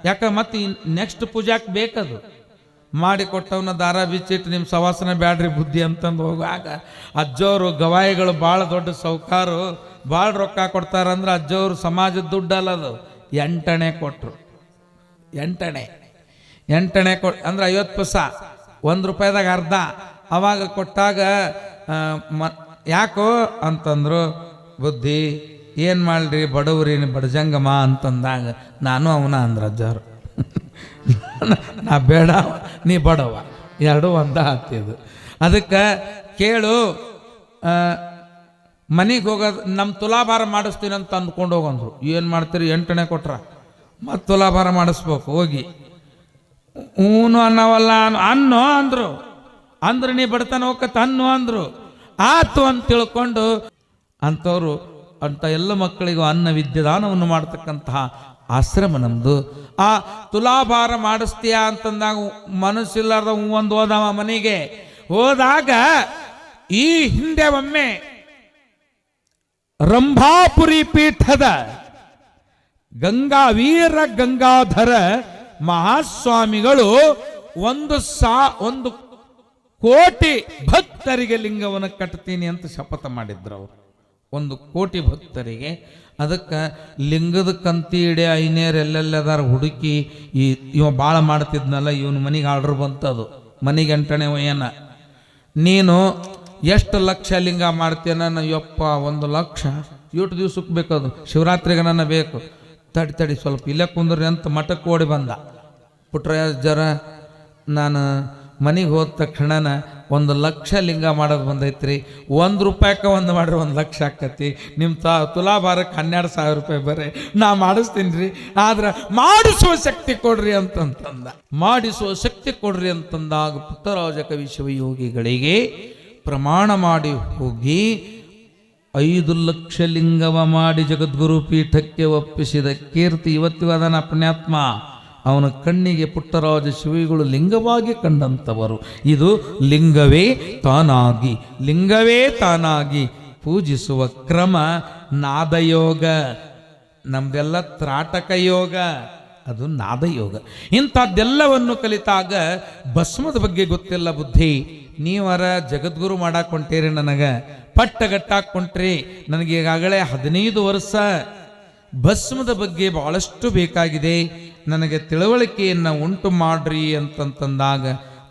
ಯಾಕ ಮತ್ತೆ ನೆಕ್ಸ್ಟ್ ಪೂಜಾಕ್ ಬೇಕದು ಮಾಡಿಕೊಟ್ಟವನ ದಾರ ಬಿಚ್ಚಿಟ್ಟು ನಿಮ್ಮ ಸವಾಸನ ಬ್ಯಾಡ್ರಿ ಬುದ್ಧಿ ಅಂತಂದು ಹೋಗುವಾಗ ಅಜ್ಜವರು ಗವಾಯಿಗಳು ಭಾಳ ದೊಡ್ಡ ಸೌಕಾರು, ಭಾಳ ರೊಕ್ಕ ಕೊಡ್ತಾರಂದ್ರೆ ಅಜ್ಜವರು ಸಮಾಜದ ದುಡ್ಡಲ್ಲ ಅದು. 8 ಅಣೆ ಕೊಟ್ಟರು. 8 ಅಣೆ ಅಂದ್ರೆ 50 ಪೈಸಾ, 1 ರೂಪಾಯಿದಾಗ ಅರ್ಧ. ಅವಾಗ ಕೊಟ್ಟಾಗ ಯಾಕೋ ಅಂತಂದ್ರು, ಬುದ್ಧಿ ಏನು ಮಾಡ್ರಿ ಬಡವ್ರಿ ಬಡಜಂಗಮ ಅಂತಂದಾಗ ನಾನು ಅವನ ಅಂದ್ರ ಅಜ್ಜವ್ರು. ನಾ ಬೇಡ ನೀ ಬಡವ, ಎರಡೂ ಒಂದ ಹತ್ತಿದ್ದು. ಅದಕ್ಕೆ ಕೇಳು, ಮನೆಗೆ ಹೋಗೋದು ನಮ್ಮ ತುಲಾಭಾರ ಮಾಡಿಸ್ತೀನಿ ಅಂತ ಅಂದ್ಕೊಂಡು ಹೋಗಂದ್ರು. ಏನು ಮಾಡ್ತೀರಿ? 8 ಅಣೆ ಕೊಟ್ರ ಮತ್ತು ತುಲಾಭಾರ ಮಾಡಿಸ್ಬೇಕು ಹೋಗಿ. ಹೂನು ಅನ್ನವಲ್ಲ ಅನ್ನೋ ಅಂದರು. ಅಂದ್ರೆ ನೀ ಬಡತನ ಹೋಗತ್ತ ಅನ್ನು ಅಂದರು. ಆತು ಅಂತ ತಿಳ್ಕೊಂಡು ಅಂಥವ್ರು ಅಂಥ ಎಲ್ಲ ಮಕ್ಕಳಿಗೂ ಅನ್ನ ವಿದ್ಯಾದಾನವನ್ನು ಮಾಡ್ತಕ್ಕಂತಹ ಆಶ್ರಮ ನಮ್ಮದು. ಆ ತುಲಾಭಾರ ಮಾಡಿಸ್ತೀಯಾ ಅಂತಂದಾಗ ಮನಸ್ಸಿಲ್ಲಾರ್ದ ಒಂದು ಹೋದವ ಮನೆಗೆ ಹೋದಾಗ ಈ ಹಿಂದೆ ಒಮ್ಮೆ ರಂಭಾಪುರಿ ಪೀಠದ ವೀರ ಗಂಗಾಧರ ಮಹಾಸ್ವಾಮಿಗಳು ಒಂದು ಕೋಟಿ ಭಕ್ತರಿಗೆ ಲಿಂಗವನ್ನು ಕಟ್ತೀನಿ ಅಂತ ಶಪಥ ಮಾಡಿದ್ರು. ಅವರು 1 ಕೋಟಿ ಭಕ್ತರಿಗೆ. ಅದಕ್ಕೆ ಲಿಂಗದ ಕಂತಿ ಇಡೆ ಐನೇರು ಎಲ್ಲೆಲ್ಲದಾರ ಹುಡುಕಿ ಇವ ಭಾಳ ಮಾಡ್ತಿದ್ನಲ್ಲ, ಇವನು ಮನೆಗೆ ಆರ್ಡ್ರ್ ಬಂತದು. ಮನೆಗೆ ಅಂಟಣೆ ಒಯ್ಯನ, ನೀನು ಎಷ್ಟು ಲಕ್ಷ ಲಿಂಗ ಮಾಡ್ತೀಯ? ಯಪ್ಪ 1 ಲಕ್ಷ ಎಷ್ಟು ದಿವ್ಸಕ್ಕೆ ಬೇಕದು, ಶಿವರಾತ್ರಿಗೆ ನನ್ನ ಬೇಕು. ತಡಿ ಸ್ವಲ್ಪ ಇಲ್ಲೇ ಕುಂದ್ರಿ ಅಂತ ಮಠಕ್ಕೆ ಓಡಿ ಬಂದ. ಪುಟ್ರಾಯ ಜರ ನಾನು ಮನೆಗೆ ಹೋದ ತಕ್ಷಣ 1 ಲಕ್ಷ ಲಿಂಗ ಮಾಡೋದು ಬಂದೈತ್ರಿ, 1 ರೂಪಾಯಿಗೆ ಒಂದು ಮಾಡ್ರಿ 1 ಲಕ್ಷ ಆಕತಿ. ನಿಮ್ಮ ತುಲಾಭಾರಕ್ಕೆ 12,000 ರೂಪಾಯಿ ಬರ್ರಿ, ನಾ ಮಾಡಿಸ್ತೀನಿ ರೀ, ಆದ್ರೆ ಮಾಡಿಸುವ ಶಕ್ತಿ ಕೊಡ್ರಿ ಅಂತಂದ. ಮಾಡಿಸುವ ಶಕ್ತಿ ಕೊಡ್ರಿ ಅಂತಂದಾಗ ಪುಟ್ಟರಾಜ ಕವಿ ಶಿವಯೋಗಿಗಳಿಗೆ ಪ್ರಮಾಣ ಮಾಡಿ ಹೋಗಿ 5 ಲಕ್ಷ ಲಿಂಗವ ಮಾಡಿ ಜಗದ್ಗುರು ಪೀಠಕ್ಕೆ ಒಪ್ಪಿಸಿದ ಕೀರ್ತಿ ಇವತ್ತಿಗೂ ಅದನ್ನ ಪುಣ್ಯಾತ್ಮ. ಅವನ ಕಣ್ಣಿಗೆ ಪುಟ್ಟರಾಜ ಶಿವಿಗಳು ಲಿಂಗವಾಗಿ ಕಂಡಂಥವರು. ಇದು ಲಿಂಗವೇ ತಾನಾಗಿ ಪೂಜಿಸುವ ಕ್ರಮ ನಾದಯೋಗ. ನಮ್ದೆಲ್ಲ ತ್ರಾಟಕ ಯೋಗ, ಅದು ನಾದಯೋಗ. ಇಂಥದ್ದೆಲ್ಲವನ್ನು ಕಲಿತಾಗ ಭಸ್ಮದ ಬಗ್ಗೆ ಗೊತ್ತಿಲ್ಲ ಬುದ್ಧಿ. ನೀವರ ಜಗದ್ಗುರು ಮಾಡಾಕೊಂಟೇರಿ, ನನಗೆ ಪಟ್ಟಗಟ್ಟಾಕೊಂಟ್ರಿ, ನನಗೆ ಈಗಾಗಲೇ 15 ವರ್ಷ ಭಸ್ಮದ ಬಗ್ಗೆ ಬಹಳಷ್ಟು ಬೇಕಾಗಿದೆ, ನನಗೆ ತಿಳುವಳಿಕೆಯನ್ನು ಉಂಟು ಮಾಡ್ರಿ ಅಂತಂದಾಗ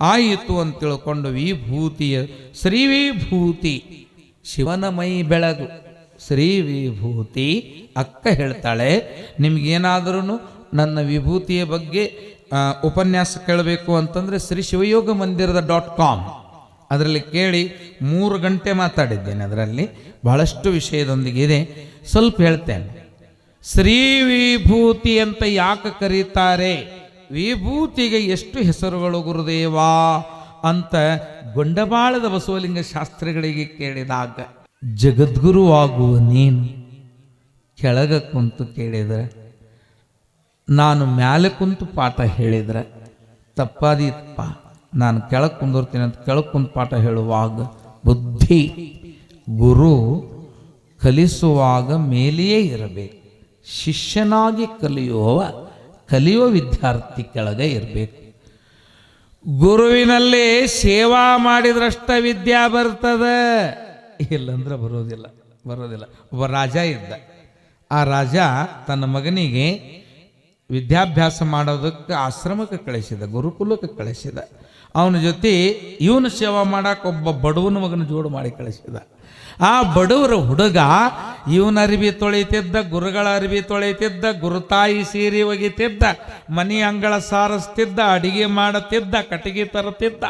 ಆಯಿತು ಅಂತ ತಿಳ್ಕೊಂಡು ವಿಭೂತಿಯ ಶ್ರೀ ವಿಭೂತಿ ಶಿವನ ಮೈ ಬೆಳಗು ಶ್ರೀ ವಿಭೂತಿ ಅಕ್ಕ ಹೇಳ್ತಾಳೆ, ನಿಮ್ಗೇನಾದ್ರೂ ನನ್ನ ವಿಭೂತಿಯ ಬಗ್ಗೆ ಉಪನ್ಯಾಸ ಕೇಳಬೇಕು ಅಂತಂದರೆ ಶ್ರೀ ಶಿವಯೋಗ ಮಂದಿರದ .com ಅದರಲ್ಲಿ ಕೇಳಿ 3 ಗಂಟೆ ಮಾತಾಡಿದ್ದೇನೆ. ಅದರಲ್ಲಿ ಬಹಳಷ್ಟು ವಿಷಯದೊಂದಿಗೆ ಇದೆ, ಸ್ವಲ್ಪ ಹೇಳ್ತೇನೆ. ಶ್ರೀ ವಿಭೂತಿ ಅಂತ ಯಾಕೆ ಕರೀತಾರೆ, ವಿಭೂತಿಗೆ ಎಷ್ಟು ಹೆಸರುಗಳು ಗುರುದೇವಾ ಅಂತ ಗೊಂಡಬಾಳದ ಬಸವಲಿಂಗ ಶಾಸ್ತ್ರಿಗಳಿಗೆ ಕೇಳಿದಾಗ, ಜಗದ್ಗುರು ಆಗುವ ನೀನು ಕೆಳಗ ಕುಂತು ಕೇಳಿದ್ರೆ, ನಾನು ಮ್ಯಾಲೆ ಕುಂತು ಪಾಠ ಹೇಳಿದ್ರೆ ತಪ್ಪಾದೀತಪ್ಪ. ನಾನು ಕೆಳಗೆ ಕುಂದಿರ್ತೀನಿ ಅಂತ ಕೆಳಗೆ ಕುಂತು ಪಾಠ ಹೇಳುವಾಗ ಬುದ್ಧಿ ಗುರು ಕಲಿಸುವಾಗ ಮೇಲೆಯೇ ಇರಬೇಕು. ಶಿಷ್ಯನಾಗಿ ಕಲಿಯುವ ವಿದ್ಯಾರ್ಥಿ ಕೆಳಗೆ ಇರಬೇಕು. ಗುರುವಿನಲ್ಲಿ ಸೇವಾ ಮಾಡಿದ್ರಷ್ಟ ವಿದ್ಯಾ ಬರ್ತದೆ, ಇಲ್ಲಂದ್ರೆ ಬರೋದಿಲ್ಲ. ಒಬ್ಬ ರಾಜ ಇದ್ದ. ಆ ರಾಜ ತನ್ನ ಮಗನಿಗೆ ವಿದ್ಯಾಭ್ಯಾಸ ಮಾಡೋದಕ್ಕೆ ಆಶ್ರಮಕ್ಕೆ ಕಳಿಸಿದ, ಗುರುಕುಲಕ್ಕೆ ಕಳಿಸಿದ. ಅವನ ಜೊತೆ ಇವನು ಸೇವಾ ಮಾಡಕ್ಕೆ ಒಬ್ಬ ಬಡವನ ಮಗನ ಜೋಡು ಮಾಡಿ ಕಳಿಸಿದ. ಆ ಬಡವರ ಹುಡುಗ ಇವನ ಅರಿವಿ ತೊಳಿತಿದ್ದ, ಗುರುಗಳ ಅರಿವಿ ತೊಳಿತಿದ್ದ, ಗುರುತಾಯಿ ಸೀರೆ ಒಗಿತಿದ್ದ, ಮನೆ ಅಂಗಳ ಸಾರಿಸ್ತಿದ್ದ, ಅಡಿಗೆ ಮಾಡುತ್ತಿದ್ದ, ಕಟ್ಟಿಗೆ ತರುತ್ತಿದ್ದ,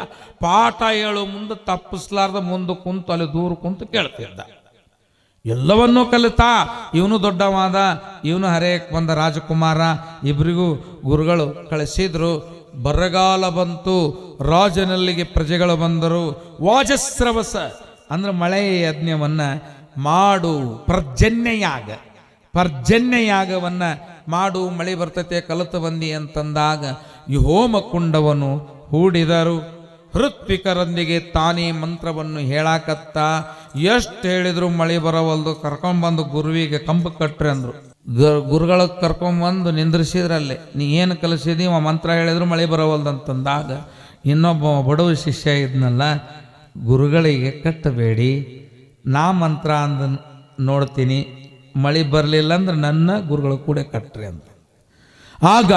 ಪಾಠ ಹೇಳು ಮುಂದೆ ತಪ್ಪಿಸ್ಲಾರ್ದ ಮುಂದೆ ಕುಂತು ಅಲ್ಲಿ ದೂರ ಕುಂತು ಕೇಳ್ತಿದ್ದ. ಎಲ್ಲವನ್ನೂ ಕಲಿತಾ ಇವನು ದೊಡ್ಡವಾದ, ಇವನು ಹರೆಯಕ್ಕೆ ಬಂದ ರಾಜಕುಮಾರ. ಇಬ್ಬರಿಗೂ ಗುರುಗಳು ಕಳಿಸಿದ್ರು. ಬರಗಾಲ ಬಂತು, ರಾಜನಲ್ಲಿಗೆ ಪ್ರಜೆಗಳು ಬಂದರು. ವಾಜಸ್ರವಸ ಅಂದ್ರೆ ಮಳೆಯ ಯಜ್ಞವನ್ನ ಮಾಡು, ಪರ್ಜನ್ಯಯಾಗವನ್ನ ಮಾಡು, ಮಳೆ ಬರ್ತತೆ ಕಲಿತು ಬಂದಿ ಅಂತಂದಾಗ ಈ ಹೋಮ ಕುಂಡವನ್ನು ಹೂಡಿದರು. ಹೃತ್ಪಿಕರೊಂದಿಗೆ ತಾನೇ ಮಂತ್ರವನ್ನು ಹೇಳಾಕತ್ತ. ಎಷ್ಟು ಹೇಳಿದ್ರು ಮಳೆ ಬರವಲ್ದು. ಕರ್ಕೊಂಡ್ಬಂದು ಗುರುವಿಗೆ ಕಂಬ ಕಟ್ರಿ ಅಂದ್ರು. ಗುರುಗಳ ಕರ್ಕೊಂಡ್ಬಂದು ನಿಂದ್ರಿಸಿದ್ರಲ್ಲಿ, ನೀ ಏನು ಕಲಿಸಿದಿ ಮಂತ್ರ ಹೇಳಿದ್ರು ಮಳೆ ಬರವಲ್ದು ಅಂತಂದಾಗ ಇನ್ನೊಬ್ಬ ಬಡವ ಶಿಷ್ಯ ಇದ್ನಲ್ಲ, ಗುರುಗಳಿಗೆ ಕಟ್ಟಬೇಡಿ, ನಾ ಮಂತ್ರ ಅಂದ ನೋಡ್ತೀನಿ, ಮಳೆ ಬರಲಿಲ್ಲ ಅಂದ್ರೆ ನನ್ನ ಗುರುಗಳು ಕೂಡ ಕಟ್ರಿ ಅಂತ. ಆಗ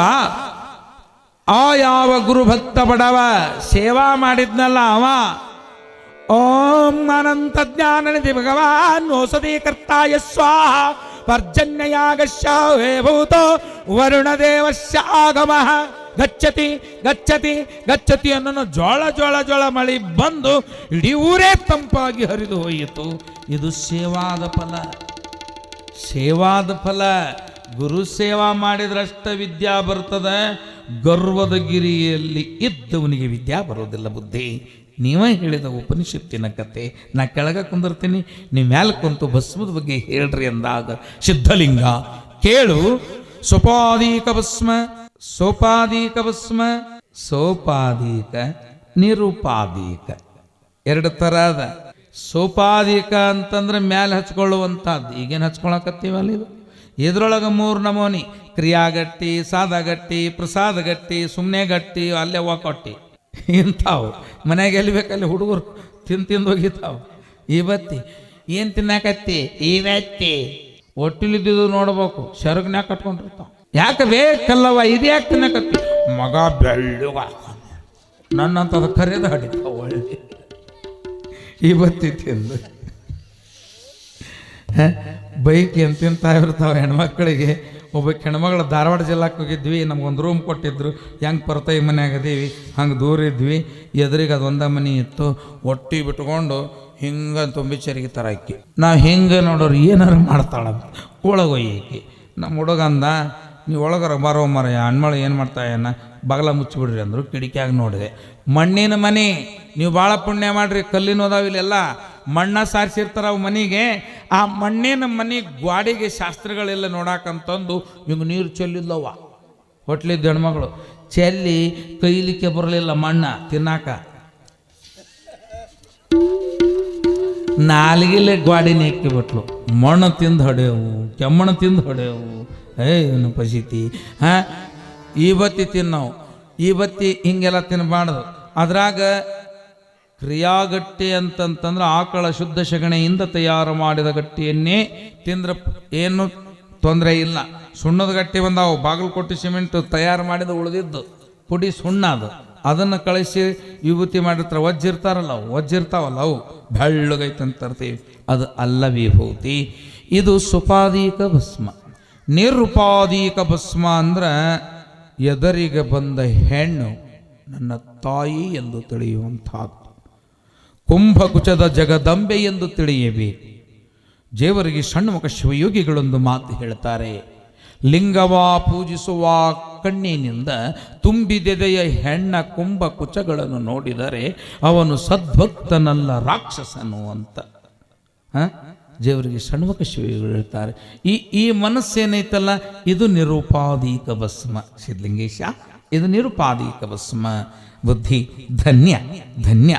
ಆ ಯಾವ ಗುರುಭಕ್ತ ಬಡವ ಸೇವಾ ಮಾಡಿದ್ನಲ್ಲ ಅವ, ಓಂ ಅನಂತ ಜ್ಞಾನನಿಧಿ ಭಗವಾನ್ ಓಸದಿ ಕರ್ತಾಯ ಸ್ವಾಹ ಪರ್ಜನ್ಯಯಾಗಶ್ಯ ಭೂತೋ ವರುಣದೇವಸ್ಯ ಆಗಮಃ ಗಚ್ಚತಿ ಗಚ್ಚತಿ ಗಚ್ಚತಿ ಅನ್ನೋ ಜೋಳ ಜೋಳ ಜೋಳ ಮಳೆ ಬಂದು ಇಡೀ ಊರೇ ತಂಪಾಗಿ ಹರಿದು ಹೋಯಿತು. ಇದು ಸೇವಾದ ಫಲ. ಗುರು ಸೇವಾ ಮಾಡಿದ್ರಷ್ಟ ವಿದ್ಯಾ ಬರ್ತದೆ. ಗರ್ವದ ಗಿರಿಯಲ್ಲಿ ಇದ್ದವನಿಗೆ ವಿದ್ಯಾ ಬರೋದಿಲ್ಲ ಬುದ್ಧಿ. ನೀವೇ ಹೇಳಿದ ಉಪನಿಷತ್ತಿನ ಕತೆ. ನಾ ಕೆಳಗ ಕುಂದಿರ್ತೀನಿ, ನೀವು ಮ್ಯಾಲೆ ಕುಂತು ಭಸ್ಮದ ಬಗ್ಗೆ ಹೇಳ್ರಿ ಅಂದಾಗ ಸಿದ್ಧಲಿಂಗ ಕೇಳು. ಸೋಪಾದೀಕ ಭಸ್ಮ, ಸೋಪಾದೀಕ ಭಸ್ಮ, ಸೋಪಾದೀಕ ನಿರುಪಾದೀಕ ಎರಡು ಥರ ಅದ. ಸೋಪಾದೀಕ ಅಂತಂದ್ರೆ ಮ್ಯಾಲೆ ಹಚ್ಕೊಳ್ಳುವಂಥದ್ದು. ಈಗೇನು ಹಚ್ಕೊಳಕತ್ತೀವಲ್ಲ, ಇದು ಇದ್ರೊಳಗೆ 3 ನಮೂನಿ: ಕ್ರಿಯಾಗಟ್ಟಿ, ಸಾದಾಗಟ್ಟಿ, ಪ್ರಸಾದಗಟ್ಟಿ, ಸುಮ್ಮನೆ ಗಟ್ಟಿ, ಅಲ್ಲೇ ಒಕ್ಕೊಟ್ಟಿ ಇಂಥವು ಮನೆಗೆ ಎಲ್ಲಿ ಬೇಕಲ್ಲಿ ಹುಡುಗರು ತಿಂದು ಹೋಗಿತಾವು. ಇವತ್ತಿ ಏನು ತಿನ್ನಾಕತ್ತಿ? ಇವತ್ತಿ ಒಟ್ಟಿಲಿದ್ದು ನೋಡ್ಬೇಕು, ಶರಗ್ನ್ಯಾಗ ಕಟ್ಕೊಂಡಿರ್ತಾವ. ಯಾಕೆ ಬೇಕಲ್ಲವ, ಇದು ಯಾಕೆ ತಿನ್ನಕತ್ತಿ? ಮಗ ಬೆಳ್ಳುಗ ನನ್ನಂಥದ್ದು ಕರೆದು ಹಡಿತಾವ ಒಳ್ಳೆ ಇವತ್ತಿ ತಿಂದು ಬೈಕ್ ಏನು ತಿಂತಾ ಇರ್ತಾವೆ ಹೆಣ್ಮಕ್ಳಿಗೆ. ಒಬ್ಬ ಹೆಣ್ಮಗಳು ಧಾರವಾಡ ಜಿಲ್ಲಾಕ್ಕೆ ಹೋಗಿದ್ವಿ, ನಮ್ಗೊಂದು ರೂಮ್ ಕೊಟ್ಟಿದ್ರು. ಹೆಂಗೆ ಪರ್ತಾಯಿ ಮನ್ಯಾಗ ಅದೀವಿ ಹಂಗೆ ದೂರ ಇದ್ವಿ. ಎದುರಿಗೆ ಅದು ಒಂದ ಮನೆ ಇತ್ತು. ಒಟ್ಟಿ ಬಿಟ್ಕೊಂಡು ಹಿಂಗೆ ತುಂಬಿ ಚರಿಗೆ ಥರ ಆಕಿ. ನಾವು ಹಿಂಗೆ ನೋಡೋರು ಏನಾರು ಮಾಡ್ತಾಳ ಒಳಗೊಯ್ಯಕಿ. ನಮ್ಮ ಹುಡುಗ ಅಂದ, ನೀವು ಒಳಗರ ಬರೋ ಮರ ಹಣ್ಮಳು ಏನು ಮಾಡ್ತಾಯನ್ನ ಬಗಲ ಮುಚ್ಚಿಬಿಡ್ರಿ ಅಂದರು. ಕಿಡಿಕಿಯಾಗಿ ನೋಡಿದೆ. ಮಣ್ಣಿನ ಮನೆ, ನೀವು ಭಾಳ ಪುಣ್ಯ ಮಾಡ್ರಿ. ಕಲ್ಲಿನ ಹೋದಾವಿಲ್ಲೆಲ್ಲ ಮಣ್ಣ ಸಾರಿಸಿರ್ತಾರ ಅವು ಮನೆಗೆ. ಆ ಮಣ್ಣಿನ ಮನೆ ಗ್ವಾಡಿಗೆ ಶಾಸ್ತ್ರಗಳೆಲ್ಲ ನೋಡಾಕಂತಂದು ಹಿಂಗೆ ನೀರು ಚೆಲ್ಲಿದ್ದವ. ಹೊಟ್ಲಿದ್ದ ಹೆಣ್ಮಗಳು ಚೆಲ್ಲಿ ಕೈಲಿಕ್ಕೆ ಬರಲಿಲ್ಲ ಮಣ್ಣ ತಿನ್ನಾಕ. ನಾಲ್ಗಿಲೆ ಗ್ವಾಡಿನ ಎಕ್ಕಿಬಿಟ್ಲು. ಮಣ್ಣು ತಿಂದು ಹೊಡೆಯವು, ಕೆಮ್ಮಣ್ಣು ತಿಂದು ಹೊಡೆಯವು. ಏನು ಪಸಿತಿ ಈ ಬತ್ತಿ ತಿನ್ನವು, ಈ ಬತ್ತಿ ಹಿಂಗೆಲ್ಲ ತಿನ್ನಬಾರ್ದು. ಅದ್ರಾಗ ಕ್ರಿಯಾಗಟ್ಟಿ ಅಂತಂತಂದ್ರೆ ಆಕಳ ಶುದ್ಧ ಸಗಣಿಯಿಂದ ತಯಾರು ಮಾಡಿದ ಗಟ್ಟಿಯನ್ನೇ ತಿಂದ್ರೆ ಏನು ತೊಂದರೆ ಇಲ್ಲ. ಸುಣ್ಣದ ಗಟ್ಟಿ ಬಂದಾವು, ಬಾಗಲಕೋಟೆ ಸಿಮೆಂಟ್ ತಯಾರು ಮಾಡಿದ ಉಳಿದಿದ್ದು ಪುಡಿ ಸುಣ್ಣ ಅದು. ಅದನ್ನು ಕಳಿಸಿ ವಿಭೂತಿ ಮಾಡಿರ್ತಾರೆ. ಒಜ್ಜಿರ್ತಾರಲ್ಲ ಅವು, ಒಜ್ಜಿರ್ತಾವಲ್ಲ ಅವು ಬೆಳ್ಳಗೈತಂತ ತರ್ತೀವಿ, ಅದು ಅಲ್ಲ ವಿಭೂತಿ. ಇದು ಸುಪಾದೀಕ ಭಸ್ಮ. ನಿರುಪಾದೀಕ ಭಸ್ಮ ಅಂದ್ರೆ ಎದರಿಗೆ ಬಂದ ಹೆಣ್ಣು ನನ್ನ ತಾಯಿ ಎಂದು ತಿಳಿಯುವಂಥದ್ದು. ಕುಂಭಕುಚದ ಜಗದಂಬೆ ಎಂದು ತಿಳಿಯಬೇಕು. ದೇವರಿಗೆ ಷಣ್ಮುಖ ಶಿವಯೋಗಿಗಳೊಂದು ಮಾತು ಹೇಳ್ತಾರೆ. ಲಿಂಗವ ಪೂಜಿಸುವ ಕಣ್ಣಿನಿಂದ ತುಂಬಿದೆದೆಯ ಹೆಣ್ಣ ಕುಂಭಕುಚಗಳನ್ನು ನೋಡಿದರೆ ಅವನು ಸದ್ಭಕ್ತನಲ್ಲ ರಾಕ್ಷಸನು ಅಂತ ದೇವರಿಗೆ ಷಣ್ಮುಖ ಶಿವಯೋಗಿಗಳು ಹೇಳ್ತಾರೆ. ಈ ಮನಸ್ಸೇನೈತಲ್ಲ, ಇದು ನಿರುಪಾದೀಕ ಭಸ್ಮ. ಸಿದ್ಧಲಿಂಗೇಶ, ಇದು ನಿರುಪಾದೀಕ ಭಸ್ಮ. ಬುದ್ಧಿ ಧನ್ಯ ಧನ್ಯ.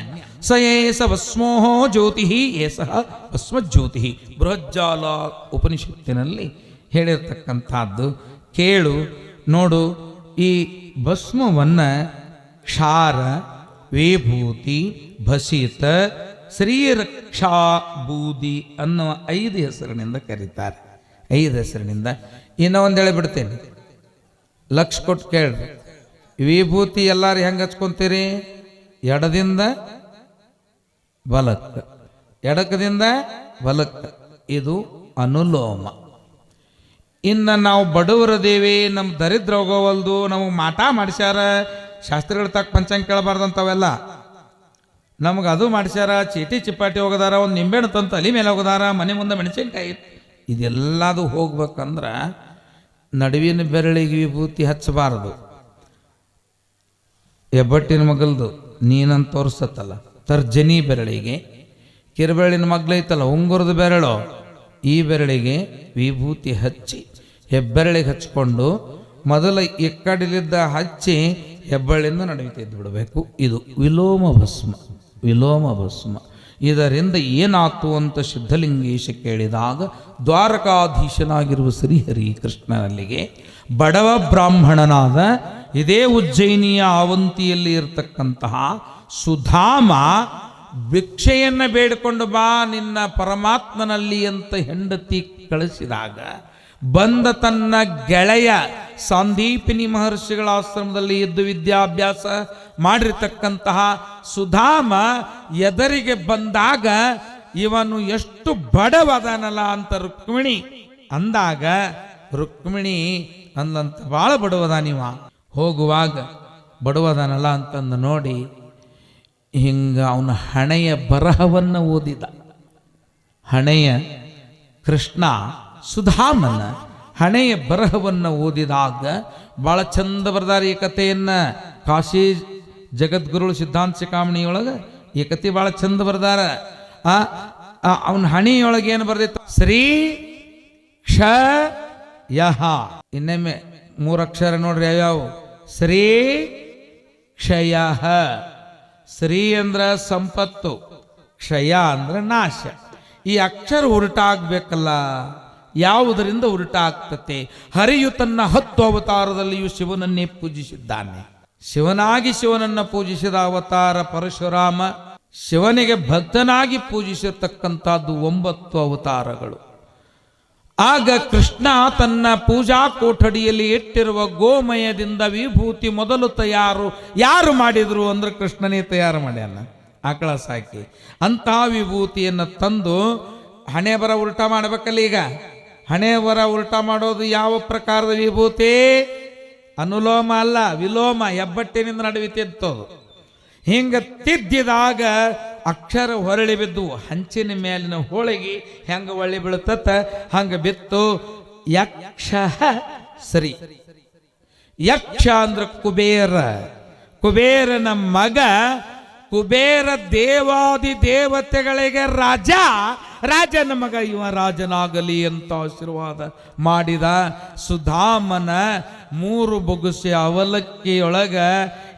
ಸ ಏಸ ಭಸ್ಮೋಹೋ ಜ್ಯೋತಿ ಏಸ ಭಸ್ಮಜ್ಯೋತಿ. ಬೃಹಜ್ಜಾಲ ಉಪನಿಷತ್ತಿನಲ್ಲಿ ಹೇಳಿರ್ತಕ್ಕಂಥದ್ದು ಕೇಳು ನೋಡು. ಈ ಭಸ್ಮವನ್ನು ಕ್ಷಾರ, ವಿಭೂತಿ, ಭಸಿತ, ಶ್ರೀರಕ್ಷಾ ಬೂದಿ ಅನ್ನುವ 5 ಹೆಸರಿನಿಂದ ಕರೀತಾರೆ. 5 ಹೆಸರಿನಿಂದ. ಇನ್ನೂ ಒಂದು ಹೇಳಿಬಿಡ್ತೇನೆ, ಲಕ್ಷ ಕೊಟ್ಟು ಕೇಳ್ರಿ. ವಿಭೂತಿ ಎಲ್ಲರೂ ಹೆಂಗೆ ಹಚ್ಕೊಂತೀರಿ? ಎಡದಿಂದ ಬಲಕ್ಕ, ಎಡಕದಿಂದ ಬಲಕ್ಕ. ಇದು ಅನುಲೋಮ. ಇನ್ನು ನಾವು ಬಡವರದೇವಿ, ನಮ್ಮ ದರಿದ್ರ ಹೋಗೋವಲ್ದು, ನಮಗೆ ಮಾಟ ಮಾಡಿಸ್ಯಾರ, ಶಾಸ್ತ್ರಿಗಳ ತಕ್ಕ ಪಂಚಾಂಗ ಕೇಳಬಾರ್ದಂಥವೆಲ್ಲ ನಮಗೆ ಅದು ಮಾಡಿಸ್ಯಾರ, ಚೀಟಿ ಚಿಪ್ಪಾಟಿ ಹೋಗದಾರ, ಒಂದು ನಿಂಬೆಹಣ್ಣು ತಂತು ಅಲಿ ಮೇಲೆ ಹೋಗದಾರ, ಮನೆ ಮುಂದೆ ಮೆಣಸಿನ್ಕಾಯಿ, ಇದೆಲ್ಲದು ಹೋಗ್ಬೇಕಂದ್ರೆ ನಡುವಿನ ಬೆರಳಿಗೆ ವಿಭೂತಿ ಹಚ್ಚಬಾರದು. ಹೆಬ್ಬಟ್ಟಿನ ಮಗಲ್ದು ನೀನಂತ ತೋರಿಸ್ತಲ್ಲ, ತರ್ಜನಿ ಬೆರಳಿಗೆ, ಕಿರುಬೆರಳಿನ ಮಗ್ಲೈತಲ್ಲ ಉಂಗುರದ ಬೆರಳು, ಈ ಬೆರಳಿಗೆ ವಿಭೂತಿ ಹಚ್ಚಿ ಹೆಬ್ಬೆರಳಿಗೆ ಹಚ್ಕೊಂಡು ಮೊದಲ ಈ ಕಡಿಲಿದ್ದ ಹಚ್ಚಿ ಹೆಬ್ಬೆರಳಿಂದ ನಡುವಿತೆದ್ದು ಬಿಡಬೇಕು. ಇದು ವಿಲೋಮ ಭಸ್ಮ. ವಿಲೋಮ ಭಸ್ಮ. ಇದರಿಂದ ಏನಾಯ್ತು ಅಂತ ಸಿದ್ಧಲಿಂಗೇಶ ಕೇಳಿದಾಗ, ದ್ವಾರಕಾಧೀಶನಾಗಿರುವ ಶ್ರೀಹರಿ ಕೃಷ್ಣನಲ್ಲಿಗೆ ಬಡವ ಬ್ರಾಹ್ಮಣನಾದ ಇದೇ ಉಜ್ಜಯಿನಿಯ ಅವಂತಿಯಲ್ಲಿ ಇರತಕ್ಕಂತಹ ಸುಧಾಮ ಭಿಕ್ಷೆಯನ್ನು ಬೇಡಿಕೊಂಡು ಬಾ ನಿನ್ನ ಪರಮಾತ್ಮನಲ್ಲಿ ಅಂತ ಹೆಂಡತಿ ಕಳಿಸಿದಾಗ ಬಂದ ತನ್ನ ಗೆಳೆಯ ಸಾಂದೀಪಿನಿ ಮಹರ್ಷಿಗಳ ಆಶ್ರಮದಲ್ಲಿ ಇದ್ದು ವಿದ್ಯಾಭ್ಯಾಸ ಮಾಡಿರ್ತಕ್ಕಂತಹ ಸುಧಾಮ ಎದರಿಗೆ ಬಂದಾಗ ಇವನು ಎಷ್ಟು ಬಡವದನಲ್ಲ ಅಂತ ರುಕ್ಮಿಣಿ ಅಂದಾಗ, ರುಕ್ಮಿಣಿ ಅಂದಂತ ಭಾಳ ಬಡವದಾನಿವ, ಹೋಗುವಾಗ ಬಡವದಾನಲ್ಲ ಅಂತಂದು ನೋಡಿ ಹಿಂಗೆ ಅವನ ಹಣೆಯ ಬರಹವನ್ನು ಓದಿದ. ಹಣೆಯ ಕೃಷ್ಣ ಸುಧಾಮನ ಹಣೆಯ ಬರಹವನ್ನು ಓದಿದಾಗ ಭಾಳ ಚಂದ ಬರೆದಾರ ಈ ಕಥೆಯನ್ನು. ಕಾಶಿ ಜಗದ್ಗುರುಳು ಸಿದ್ಧಾಂತ ಶಿಖಾಮಣಿಯೊಳಗೆ ಈ ಕತಿ ಭಾಳ ಚಂದ ಬರ್ದಾರ. ಅವನ ಹಣಿಯೊಳಗೆ ಏನು ಬರ್ದಿತ್ತು? ಶ್ರೀ ಕ್ಷ ಯಹ. ಇನ್ನೊಮ್ಮೆ 3 ಅಕ್ಷರ ನೋಡ್ರಿ ಯಾವ್ಯಾವು? ಶ್ರೀ ಕ್ಷಯ. ಶ್ರೀ ಅಂದ್ರ ಸಂಪತ್ತು, ಕ್ಷಯ ಅಂದ್ರ ನಾಶ. ಈ ಅಕ್ಷರ ಉಲ್ಟಾಗ್ಬೇಕಲ್ಲ, ಯಾವುದರಿಂದ ಉಲ್ಟ ಆಗ್ತತೆ? ಹರಿಯು ತನ್ನ 10 ಅವತಾರದಲ್ಲಿಯೂ ಶಿವನನ್ನೇ ಪೂಜಿಸಿದ್ದಾನೆ. ಶಿವನಾಗಿ ಶಿವನನ್ನ ಪೂಜಿಸಿದ ಅವತಾರ ಪರಶುರಾಮ. ಶಿವನಿಗೆ ಭಕ್ತನಾಗಿ ಪೂಜಿಸಿರ್ತಕ್ಕಂಥದ್ದು 9 ಅವತಾರಗಳು. ಆಗ ಕೃಷ್ಣ ತನ್ನ ಪೂಜಾ ಕೋಠಡಿಯಲ್ಲಿ ಇಟ್ಟಿರುವ ಗೋಮಯದಿಂದ ವಿಭೂತಿ ಮೊದಲು ಯಾರು ಮಾಡಿದ್ರು ಅಂದ್ರೆ ಕೃಷ್ಣನೇ ತಯಾರು ಮಾಡ್ಯಾನ, ಆಕಳ ಸಾಕಿ. ಅಂತಹ ವಿಭೂತಿಯನ್ನು ತಂದು ಹಣೆ ಬರ ಉಲ್ಟಾ ಮಾಡ್ಬೇಕಲ್ಲ. ಈಗ ಹಣೆ ಬರ ಉಲ್ಟಾ ಮಾಡೋದು ಯಾವ ಪ್ರಕಾರದ ವಿಭೂತಿ? ಅನುಲೋಮ ಅಲ್ಲ, ವಿಲೋಮ, ಹೆಬ್ಬಟ್ಟಿನಿಂದ ನಡುವಿತಿದ್ದದು. ಹಿಂಗ ತಿದ್ದಿದಾಗ ಅಕ್ಷರ ಹೊರಳಿ ಬಿದ್ದು ಹಂಚಿನ ಮೇಲಿನ ಹೋಳಿಗೆ ಹೆಂಗ ಒಳ್ಳಿ ಬೀಳುತ್ತ ಹಂಗ ಬಿತ್ತು. ಯಕ್ಷ ಸರಿ. ಯಕ್ಷ ಅಂದ್ರ ಕುಬೇರ. ಕುಬೇರನ ಮಗ. ಕುಬೇರ ದೇವಾದಿ ದೇವತೆಗಳಿಗೆ ರಾಜನ ಮಗ. ಇವ ರಾಜನಾಗಲಿ ಅಂತ ಆಶೀರ್ವಾದ ಮಾಡಿದ. ಸುಧಾಮನ 3 ಬೊಗುಸೆ ಅವಲಕ್ಕಿಯೊಳಗ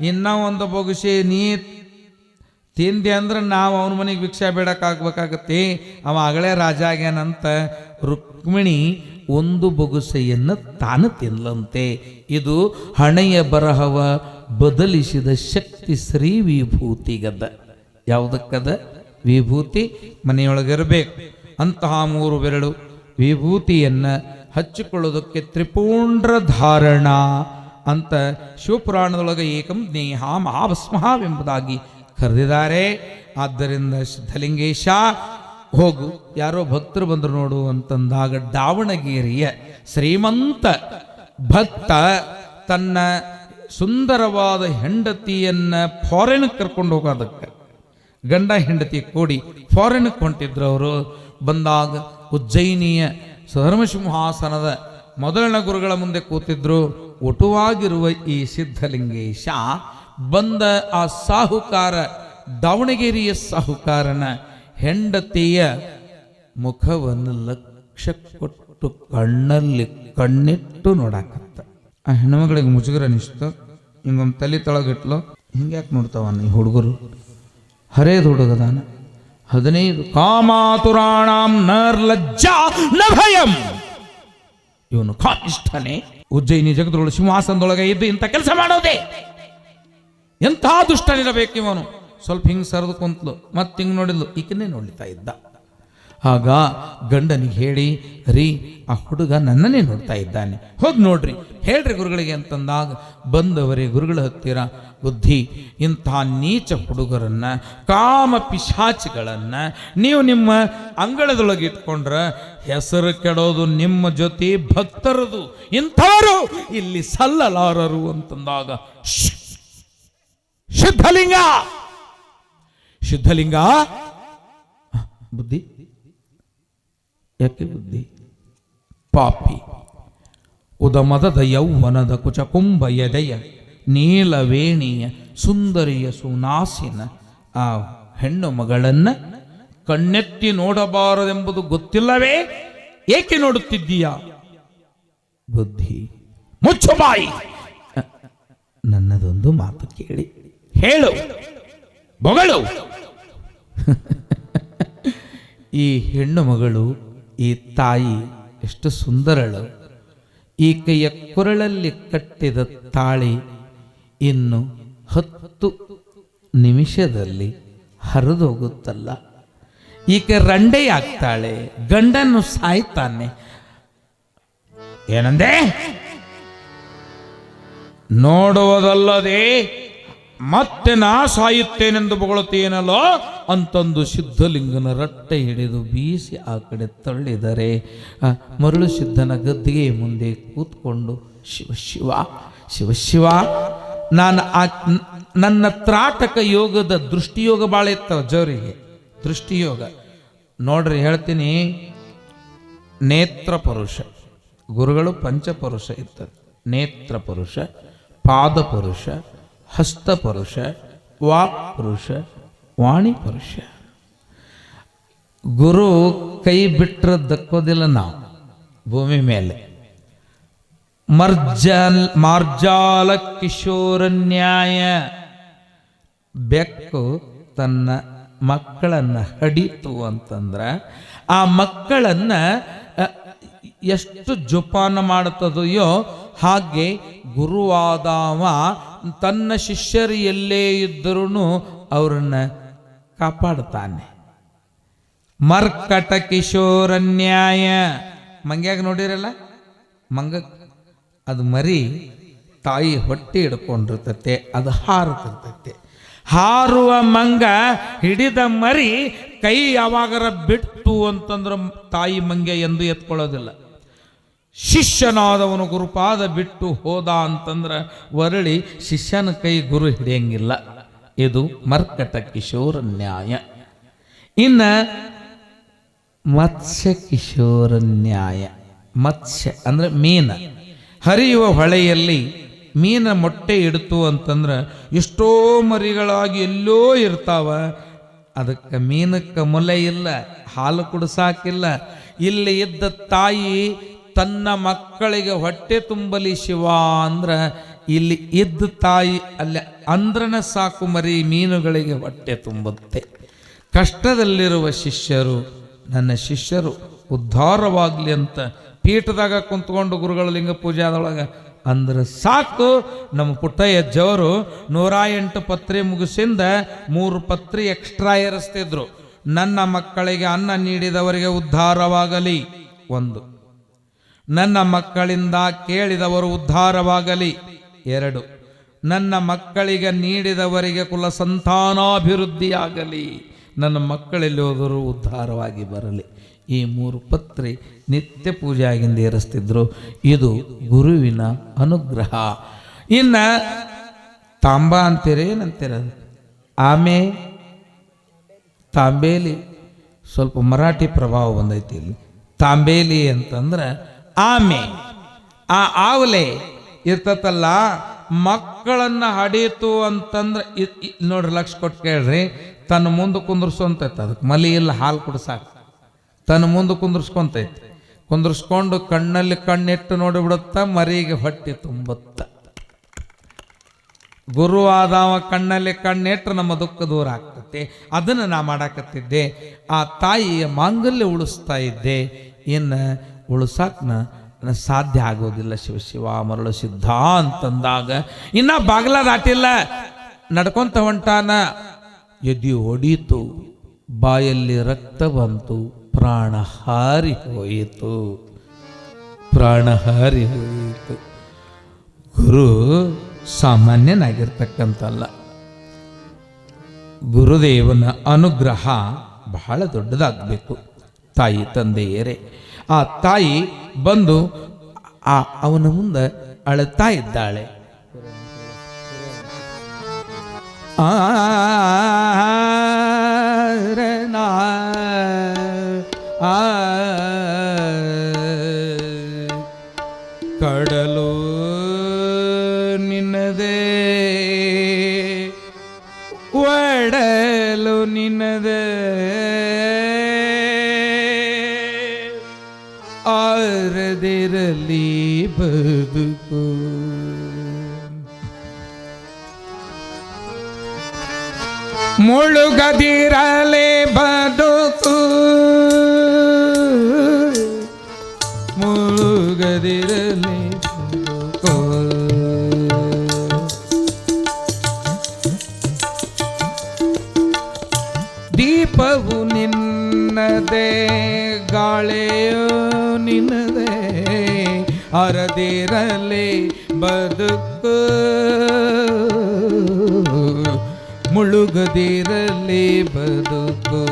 ಇನ್ನ ಒಂದು ಬೊಗುಸೆ ನೀ ತಿಂದೆ ಅಂದ್ರೆ ನಾವು ಅವನ ಮನೆಗೆ ಭಿಕ್ಷಾ ಬೇಡಕ್ಕಾಗಬೇಕಾಗತ್ತೆ. ಅವ ಆಗಲೇ ರಾಜ ಆಗ್ಯಾನಂತ ರುಕ್ಮಿಣಿ 1 ಬೊಗುಸೆಯನ್ನು ತಾನು ತಿನ್ಲಂತೆ. ಇದು ಹಣೆಯ ಬರಹವ ಬದಲಿಸಿದ ಶಕ್ತಿ ಶ್ರೀ ವಿಭೂತಿಗದ. ಯಾವುದಕ್ಕದ? ವಿಭೂತಿ ಮನೆಯೊಳಗಿರಬೇಕು. ಅಂತಹ 3 ಬೆರಳು ವಿಭೂತಿಯನ್ನು ಹಚ್ಚಿಕೊಳ್ಳೋದಕ್ಕೆ ತ್ರಿಪುಂಡ್ರ ಧಾರಣ ಅಂತ ಶಿವಪುರಾಣದೊಳಗೆ ಏಕಂ ಜ್ಞೇಹ ಮಹಾಭಸ್ಮವೆಂಬುದಾಗಿ ಕರೆದಿದ್ದಾರೆ. ಆದ್ದರಿಂದ ಸಿದ್ಧಲಿಂಗೇಶ ಹೋಗು, ಯಾರೋ ಭಕ್ತರು ಬಂದರು ನೋಡು ಅಂತಂದಾಗ ದಾವಣಗೆರೆಯ ಶ್ರೀಮಂತ ಭಕ್ತ ತನ್ನ ಸುಂದರವಾದ ಹೆಂಡತಿಯನ್ನ ಫಾರಿನ್ ಕರ್ಕೊಂಡು ಹೋಗೋದಕ್ಕೆ, ಗಂಡ ಹೆಂಡತಿ ಕೂಡಿ ಫಾರಿನ್ ಹೊಂಟಿದ್ರು. ಅವರು ಬಂದಾಗ ಉಜ್ಜಯಿನಿಯ ಧರ್ಮಸಿಂಹಾಸನದ ಮೊದಲನೇ ಗುರುಗಳ ಮುಂದೆ ಕೂತಿದ್ರು. ಒಟುವಾಗಿರುವ ಈ ಸಿದ್ಧಲಿಂಗೇಶ ಬಂದ ಆ ಸಾಹುಕಾರ, ದಾವಣಗೆರೆಯ ಸಾಹುಕಾರನ ಹೆಂಡತಿಯ ಮುಖವನ್ನು ಲಕ್ಷ್ಯ ಕೊಟ್ಟು ಕಣ್ಣಲ್ಲಿ ಕಣ್ಣಿಟ್ಟು ನೋಡಾಕತ್ತ. ಆ ಹೆಣ್ಮಗಳಿಗೆ ಮುಜುಗರ ಅನಿಸ್ತು. ಹಿಂಗೊಮ್ಮೆ ತಲೆ ತೊಳಗಿಟ್ಲು. ಹಿಂಗ್ಯಾಕೆ ನೋಡ್ತಾವ ಈ ಹುಡುಗರು? ಹರೇದು ಹುಡುಗದಾನ. 15 ಕಾಮಾತುರಾಣಾಂ ನರ್ಲಜ್ಜಾ ನ ಭಯಂ. ಇವನು ಕಾನಿಷ್ಠನೇ. ಉಜ್ಜಯಿನಿ ಜಗದೊಳಗೆ ಸಿಂಹಾಸನದೊಳಗೆ ಇದ್ದು ಇಂಥ ಕೆಲಸ ಮಾಡೋದೇ. ಎಂಥ ದುಷ್ಟನಿರಬೇಕು ಇವನು. ಸ್ವಲ್ಪ ಹಿಂಗೆ ಸರಿದು ಕುಂತ್ಲು, ಮತ್ತೆ ಹಿಂಗೆ ನೋಡಿದ್ಲು, ಈಕನ್ನೇ ನೋಡ್ತಾ ಇದ್ದ. ಆಗ ಗಂಡನಿಗೆ ಹೇಳಿ, ರೀ ಆ ಹುಡುಗ ನನ್ನನ್ನೇ ನೋಡ್ತಾ ಇದ್ದಾನೆ, ಹೋಗಿ ನೋಡ್ರಿ, ಹೇಳ್ರಿ ಗುರುಗಳಿಗೆ ಅಂತಂದಾಗ ಬಂದವರೇ ಗುರುಗಳ ಹತ್ತಿರ, ಬುದ್ಧಿ ಇಂಥ ನೀಚ ಹುಡುಗರನ್ನ, ಕಾಮ ಪಿಶಾಚಿಗಳನ್ನ ನೀವು ನಿಮ್ಮ ಅಂಗಳದೊಳಗೆ ಇಟ್ಕೊಂಡ್ರ ಹೆಸರು ಕೆಡೋದು ನಿಮ್ಮ ಜೊತೆ ಭಕ್ತರದು, ಇಂಥವರು ಇಲ್ಲಿ ಸಲ್ಲಲಾರರು ಅಂತಂದಾಗ ಸಿದ್ಧಲಿಂಗ ಬುದ್ಧಿ ಯಾಕೆ ಬುದ್ಧಿ? ಪಾಪಿ ಉದಮದದ ಯೌವನದ ಕುಚಕುಂಭ ಎದೆಯ ನೀಲವೇಣಿಯ ಸುಂದರಿಯ ಸುನಾಸಿನ ಆ ಹೆಣ್ಣು ಮಗಳನ್ನ ಕಣ್ಣೆತ್ತಿ ನೋಡಬಾರದೆಂಬುದು ಗೊತ್ತಿಲ್ಲವೇ? ಏಕೆ ನೋಡುತ್ತಿದ್ದೀಯಾ? ಬುದ್ಧಿ ಮುಚ್ಚು ಬಾಯಿ. ನನ್ನದೊಂದು ಮಾತು ಕೇಳಿ, ಹೇಳು, ಬೊಗಳು. ಈ ಹೆಣ್ಣು ಮಗಳು, ಈ ತಾಯಿ ಎಷ್ಟು ಸುಂದರಳು. ಈಕೆಯ ಕೊರಳಲ್ಲಿ ಕಟ್ಟಿದ ತಾಳಿ ಇನ್ನು 10 ನಿಮಿಷದಲ್ಲಿ ಹರಿದೋಗುತ್ತಲ್ಲ. ಈಕೆ ರಂಡೆಯಾಗ್ತಾಳೆ, ಗಂಡನ್ನು ಸಾಯ್ತಾನೆ. ಏನಂದೆ? ನೋಡುವುದಲ್ಲದೆ ಮತ್ತೆ ನಾ ಸಾಯುತ್ತೇನೆಂದು ಬೊಗಳುತ್ತೇನಲ್ಲೋ ಅಂತಂದು ಸಿದ್ಧಲಿಂಗನ ರಟ್ಟೆ ಹಿಡಿದು ಬೀಸಿ ಆ ಕಡೆ ತಳ್ಳಿದರೆ ಮರಳು ಸಿದ್ಧನ ಗದ್ದಿಗೆ ಮುಂದೆ ಕೂತ್ಕೊಂಡು ಶಿವ ಶಿವ ಶಿವ ಶಿವ. ನನ್ನ ತ್ರಾಟಕ ಯೋಗದ ದೃಷ್ಟಿಯೋಗ ಭಾಳ ಇತ್ತವ ಜವರಿಗೆ. ದೃಷ್ಟಿಯೋಗ ನೋಡ್ರಿ ಹೇಳ್ತೀನಿ. ನೇತ್ರ ಪುರುಷ, ಗುರುಗಳು ಪಂಚಪುರುಷ ಇರ್ತದೆ. ನೇತ್ರ ಪುರುಷ, ಪಾದ ಪುರುಷ, ಹಸ್ತ ಪುರುಷ, ವಾಕ್ ಪುರುಷ, ವಾಣಿ ಪುರುಷ. ಗುರು ಕೈ ಬಿಟ್ಟರೆ ದಕ್ಕೋದಿಲ್ಲ ನಾವು ಭೂಮಿ ಮೇಲೆ. ಮಾರ್ಜಾಲ ಕಿಶೋರ ನ್ಯಾಯ. ಬೆಕ್ಕು ತನ್ನ ಮಕ್ಕಳನ್ನು ಹಡಿತು ಅಂತಂದ್ರೆ ಆ ಮಕ್ಕಳನ್ನು ಎಷ್ಟು ಜೋಪಾನ ಮಾಡುತ್ತದೆಯೋ ಹಾಗೆ ಗುರುವಾದವ ತನ್ನ ಶಿಷ್ಯರು ಎಲ್ಲೇ ಇದ್ದರೂ ಅವರನ್ನು ಕಾಪಾಡ್ತಾನೆ. ಮರ್ಕಟ ಕಿಶೋರ ನ್ಯಾಯ. ಮಂಗ್ಯಾಗ ನೋಡಿರಲ್ಲ, ಮಂಗ ಅದು ಮರಿ ತಾಯಿ ಹೊಟ್ಟೆ ಹಿಡ್ಕೊಂಡಿರ್ತತೆ, ಅದು ಹಾರುತ್ತಿರ್ತೈತೆ. ಹಾರುವ ಮಂಗ ಹಿಡಿದ ಮರಿ ಕೈ ಯಾವಾಗರ ಬಿಟ್ಟು ಅಂತಂದ್ರೆ ತಾಯಿ ಮಂಗೆ ಎಂದು ಎತ್ಕೊಳ್ಳೋದಿಲ್ಲ. ಶಿಷ್ಯನಾದವನು ಗುರುಪಾದ ಬಿಟ್ಟು ಹೋದ ಅಂತಂದ್ರೆ ವರಳಿ ಶಿಷ್ಯನ ಕೈ ಗುರು ಹಿಡಿಯಂಗಿಲ್ಲ. ಇದು ಮರ್ಕಟ ಕಿಶೋರ ನ್ಯಾಯ. ಇನ್ನು ಮತ್ಸ್ಯ ಕಿಶೋರ ನ್ಯಾಯ. ಮತ್ಸ್ಯ ಅಂದರೆ ಮೀನ. ಹರಿಯುವ ಹೊಳೆಯಲ್ಲಿ ಮೀನ ಮೊಟ್ಟೆ ಇಡ್ತು ಅಂತಂದ್ರೆ ಎಷ್ಟೋ ಮರಿಗಳಾಗಿ ಎಲ್ಲೋ ಇರ್ತಾವ. ಅದಕ್ಕೆ ಮೀನಕ್ಕೆ ಮೊಲೆ ಇಲ್ಲ, ಹಾಲು ಕುಡಿಸಾಕಿಲ್ಲ. ಇಲ್ಲಿ ಇದ್ದ ತಾಯಿ ತನ್ನ ಮಕ್ಕಳಿಗೆ ಹೊಟ್ಟೆ ತುಂಬಲಿ ಶಿವ ಅಂದ್ರೆ ಇಲ್ಲಿ ಇದ್ದ ತಾಯಿ ಅಲ್ಲಿ ಅಂದ್ರನ ಸಾಕು, ಮರಿ ಮೀನುಗಳಿಗೆ ಹೊಟ್ಟೆ ತುಂಬುತ್ತೆ. ಕಷ್ಟದಲ್ಲಿರುವ ಶಿಷ್ಯರು, ನನ್ನ ಶಿಷ್ಯರು ಉದ್ಧಾರವಾಗಲಿ ಅಂತ ಪೀಠದಾಗ ಕುಂತ್ಕೊಂಡು ಗುರುಗಳ ಲಿಂಗ ಪೂಜಾದೊಳಗೆ ಅಂದ್ರೆ ಸಾಕು. ನಮ್ಮ ಪುಟ್ಟಯ್ಯಜ್ಜವರು 108 ಪತ್ರಿ ಮುಗಿಸಿಂದ 3 ಪತ್ರಿ ಎಕ್ಸ್ಟ್ರಾ ಏರಿಸ್ತಿದ್ರು. ನನ್ನ ಮಕ್ಕಳಿಗೆ ಅನ್ನ ನೀಡಿದವರಿಗೆ ಉದ್ಧಾರವಾಗಲಿ 1, ನನ್ನ ಮಕ್ಕಳಿಂದ ಕೇಳಿದವರು ಉದ್ಧಾರವಾಗಲಿ 2, ನನ್ನ ಮಕ್ಕಳಿಗೆ ನೀಡಿದವರಿಗೆ ಕುಲ ಸಂತಾನಾಭಿವೃದ್ಧಿಯಾಗಲಿ, ನನ್ನ ಮಕ್ಕಳಲ್ಲಿ ಹೋದರೂ ಉದ್ಧಾರವಾಗಿ ಬರಲಿ. ಈ 3 ಪತ್ರಿ ನಿತ್ಯ ಪೂಜೆಯಾಗಿಂದ ಏರಿಸ್ತಿದ್ರು. ಇದು ಗುರುವಿನ ಅನುಗ್ರಹ. ಇನ್ನು ತಾಂಬ ಅಂತೀರಿ, ಏನಂತೀರ? ಆಮೆ, ತಾಂಬೇಲಿ. ಸ್ವಲ್ಪ ಮರಾಠಿ ಪ್ರಭಾವ ಬಂದೈತಿ ಇಲ್ಲಿ. ತಾಂಬೇಲಿ ಅಂತಂದ್ರೆ ಆಮೆ. ಆ ಆವಲೆ ಇರ್ತತಲ್ಲ, ಮಕ್ಕಳನ್ನು ಹಡೀತು ಅಂತಂದ್ರೆ ನೋಡ್ರಿ, ಲಕ್ಷ ಕೊಟ್ಟು ಕೇಳ್ರಿ. ತನ್ನ ಮುಂದೆ ಕುಂದ್ರಸೋಂತೈತೆ, ಅದಕ್ಕೆ ಮಲಿ ಇಲ್ಲ, ಹಾಲು ಕುಡ್ಸಾಕ ತನ್ನ ಮುಂದೆ ಕುಂದ್ರಸ್ಕೊಂತೈತಿ. ಕುಂದ್ರಸ್ಕೊಂಡು ಕಣ್ಣಲ್ಲಿ ಕಣ್ಣಿಟ್ಟು ನೋಡಿಬಿಡುತ್ತ, ಮರಿಗೆ ಹೊಟ್ಟೆ ತುಂಬುತ್ತ. ಗುರು ಆದವ ಕಣ್ಣಲ್ಲಿ ಕಣ್ಣಿಟ್ಟು ನಮ್ಮ ದುಃಖ ದೂರ ಆಗ್ತೈತೆ. ಅದನ್ನು ನಾ ಮಾಡಾಕತ್ತಿದ್ದೆ. ಆ ತಾಯಿಯ ಮಾಂಗಲ್ಯ ಉಳಿಸ್ತಾ ಇದ್ದೆ. ಇನ್ನು ಉಳಿಸಾಕ ಸಾಧ್ಯ ಆಗೋದಿಲ್ಲ. ಶಿವ ಶಿವ ಮರಳು ಸಿದ್ಧ ಅಂತಂದಾಗ ಇನ್ನ ಬಾಗ್ಲ ದಾಟಿಲ್ಲ, ನಡ್ಕೊಂತ ಹೊಂಟಾನ. ಎದಿ ಹೊಡೀತು, ಬಾಯಲ್ಲಿ ರಕ್ತ ಬಂತು, ಪ್ರಾಣ ಹಾರಿ ಹೋಯಿತು, ಪ್ರಾಣ ಹಾರಿ ಹೋಯಿತು. ಗುರು ಸಾಮಾನ್ಯನಾಗಿರ್ತಕ್ಕಂಥಲ್ಲ. ಗುರುದೇವನ ಅನುಗ್ರಹ ಬಹಳ ದೊಡ್ಡದಾಗಬೇಕು. ತಾಯಿ ತಂದೆಯರೇ, ಆ ತಾಯಿ ಬಂದು ಅವನ ಮುಂದೆ ಅಳುತ್ತಾ ಇದ್ದಾಳೆ. ಕಡಲು ನಿನ್ನದೇ, ಒಡಲು ನಿನ್ನದೇ, ಆರದಿರಲಿ ಬದುಕು. ಮುಳುಗದಿರಲಿ ಬದುಕು, ಮುಳುಗದಿರಲಿ ಬದುಕು. ದೀಪವು ನಿನ್ನದೇ, ಗಾಳೆಯೋ ನಿನ್ನದೇ, ಅರದಿರಲಿ ಬದುಕು, ಮುಳುಗದಿರಲಿ ಬದುಕು.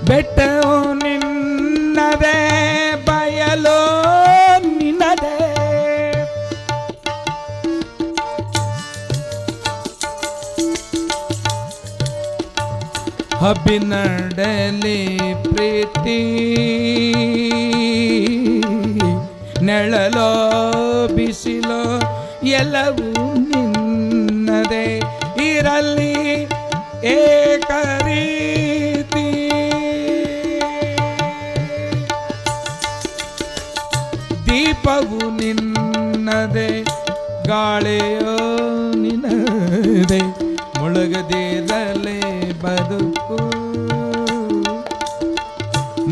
ಬೆಟ್ಟವು ನಿನ್ನದೇ, ಬಯಲು ನಿನ್ನದೇ, ಅಭಿನಡಲಿ ಪ್ರೀತಿ ನೆಳಲೋ ಬಿಸಿಲೋ ಎಲ್ಲವೂ ನಿನ್ನದೇ ಇರಲಿ ಏಕರೀತಿ. ದೀಪವು ನಿನ್ನದೇ ಗಾಳಿಯೋ ನಿನ್ನದೇ ಮುಳುಗದಿರಲೇ ಬದುಕು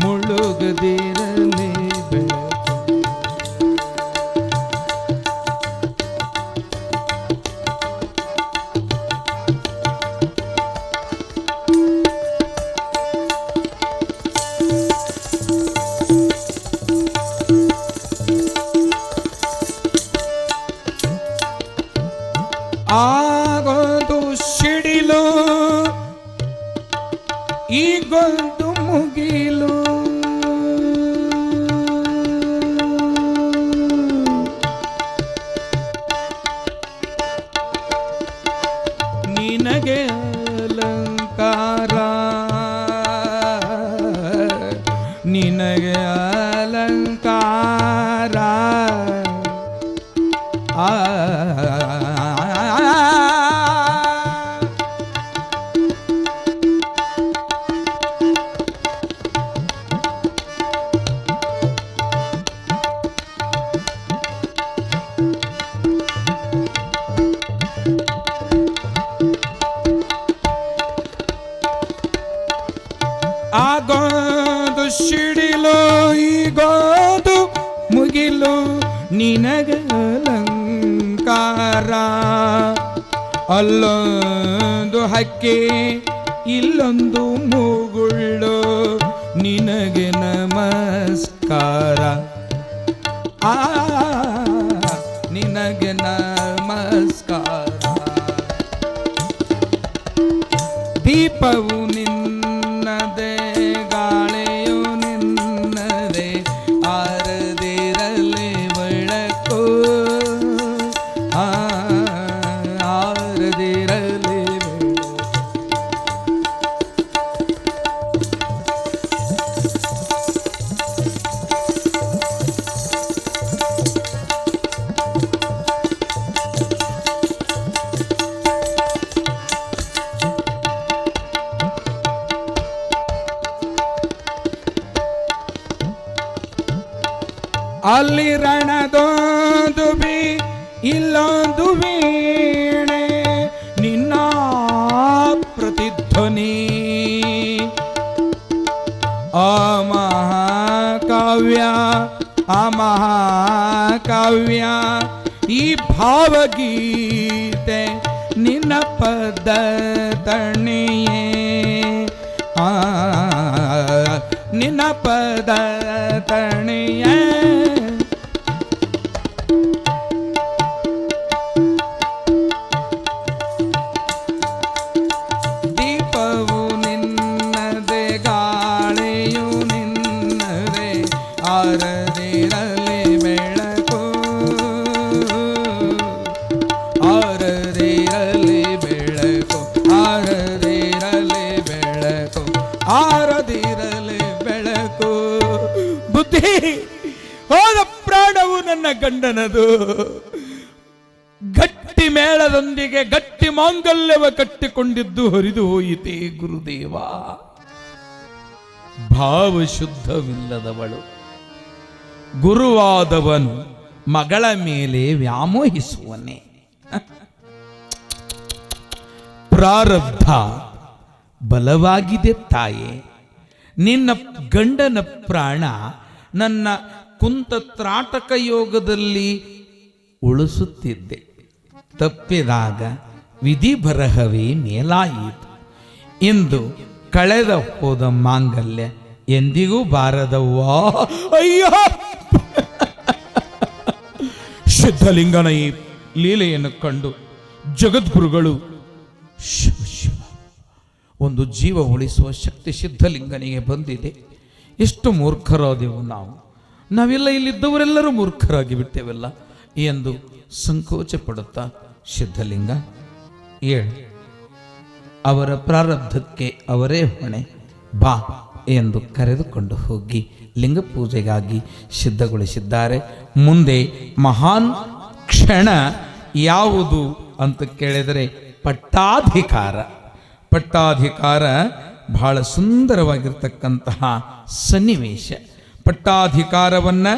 ಮುಳುಗದಿರಲೇ ಬೆಳಕು. ಆಗೊಂದು ಸಿಡಿಲು ಈಗೊಂದು ಮುಗಿಲು ನಿನಗೆ ಅಲಂಕಾರ ನಿನಗೆ ಅಲಂಕಾರ ಆಗೋದು ಸಿಡಿಲು ಈಗೋದು ಮುಗಿಲು ನಿನಗೆ ಅಲಂಕಾರ. ಅಲ್ಲೊಂದು ಹಕ್ಕಿ ಇಲ್ಲೊಂದು ಮೂಗುಳ್ಳು ನಿನಗೆ ನಮಸ್ಕಾರ. ನಿನಗೆ ನಮಸ್ಕಾರ. ದೀಪವು ನಿನ್ನದೇ ಗಾಳಿಯು ನಿನ್ನದೇ ಆರದಿರಲಿ ಬೆಳಕು ಆರದಿರಲಿ ಬೆಳಕು. ಅಲ್ಲಿ ರಣದೊಂದು ಬಿ ಇಲ್ಲೊಂದು ವೀಣೆ ನಿನ್ನ ಪ್ರತಿಧ್ವನಿ. ಆ ಮಹಾಕಾವ್ಯ ಆ ಮಹಾಕಾವ್ಯ ಈ ಭಾವಗೀತೆ ನಿನ್ನ ಪದ ತಣಿಯೇ ನಿನ್ನ ಪದ ತಣಿಯೇ. ದೀಪವು ನಿನ್ನದೇ ಗಾಳಿಯು ನಿನ್ನದೇ ಆರದಿರಲಿ ಬೆಳಕು ಆರದಿರಲಿ ಬೆಳಕು ಆರದಿರಲಿ ಬೆಳಕು ಆರದಿರಲಿ ಬೆಳಕು. ಬುದ್ಧಿ ಹೋದ ಪ್ರಾಣವು ನನ್ನ ಗಂಡನದು. ಗಟ್ಟಿ ಮೇಳದೊಂದಿಗೆ ಗಟ್ಟಿ ಮಾಂಗಲ್ಯವ ಕಟ್ಟಿಕೊಂಡಿದ್ದು ಹರಿದು ಹೋಯಿತೇ ಗುರುದೇವ. ಭಾವ ಶುದ್ಧವಿಲ್ಲದವಳು ಗುರುವಾದವನು ಮಗಳ ಮೇಲೆ ವ್ಯಾಮೋಹಿಸುವನೇ. ಪ್ರಾರಬ್ಧ ಬಲವಾಗಿದೆ ತಾಯೇ. ನಿನ್ನ ಗಂಡನ ಪ್ರಾಣ ನನ್ನ ಕುಂತ ತ್ರಾಟಕ ಯೋಗದಲ್ಲಿ ಉಳಿಸುತ್ತಿದ್ದೆ. ತಪ್ಪಿದಾಗ ವಿಧಿ ಬರಹವೇ ಮೇಲಾಯಿತು. ಇಂದು ಕಳೆದ ಹೋದ ಮಾಂಗಲ್ಯ ಎಂದಿಗೂ ಬಾರದವ್ವಾ. ಅಯ್ಯ, ಸಿದ್ಧಲಿಂಗನ ಈ ಲೀಲೆಯನ್ನು ಕಂಡು ಜಗದ್ಗುರುಗಳು ಶಿವ ಶಿವ, ಒಂದು ಜೀವ ಉಳಿಸುವ ಶಕ್ತಿ ಸಿದ್ಧಲಿಂಗನಿಗೆ ಬಂದಿದೆ. ಎಷ್ಟು ಮೂರ್ಖರಾದೆವು ನಾವೆಲ್ಲ ಇಲ್ಲಿದ್ದವರೆಲ್ಲರೂ ಮೂರ್ಖರಾಗಿ ಬಿಟ್ಟೆವಲ್ಲ ಎಂದು ಸಂಕೋಚ ಪಡುತ್ತಾ ಸಿದ್ಧಲಿಂಗ ಹೇಳು ಅವರ ಪ್ರಾರಬ್ಧಕ್ಕೆ ಅವರೇ ಹೊಣೆ, ಬಾ ಎಂದು ಕರೆದುಕೊಂಡು ಹೋಗಿ ಲಿಂಗ ಪೂಜೆಗಾಗಿ ಸಿದ್ಧಗೊಳಿಸಿದ್ದಾರೆ. ಮುಂದೆ ಮಹಾನ್ ಕ್ಷಣ ಯಾವುದು ಅಂತ ಕೇಳಿದರೆ ಪಟ್ಟಾಧಿಕಾರ. ಪಟ್ಟಾಧಿಕಾರ ಬಹಳ ಸುಂದರವಾಗಿರ್ತಕ್ಕಂತಹ ಸನ್ನಿವೇಶ. ಪಟ್ಟಾಧಿಕಾರವನ್ನು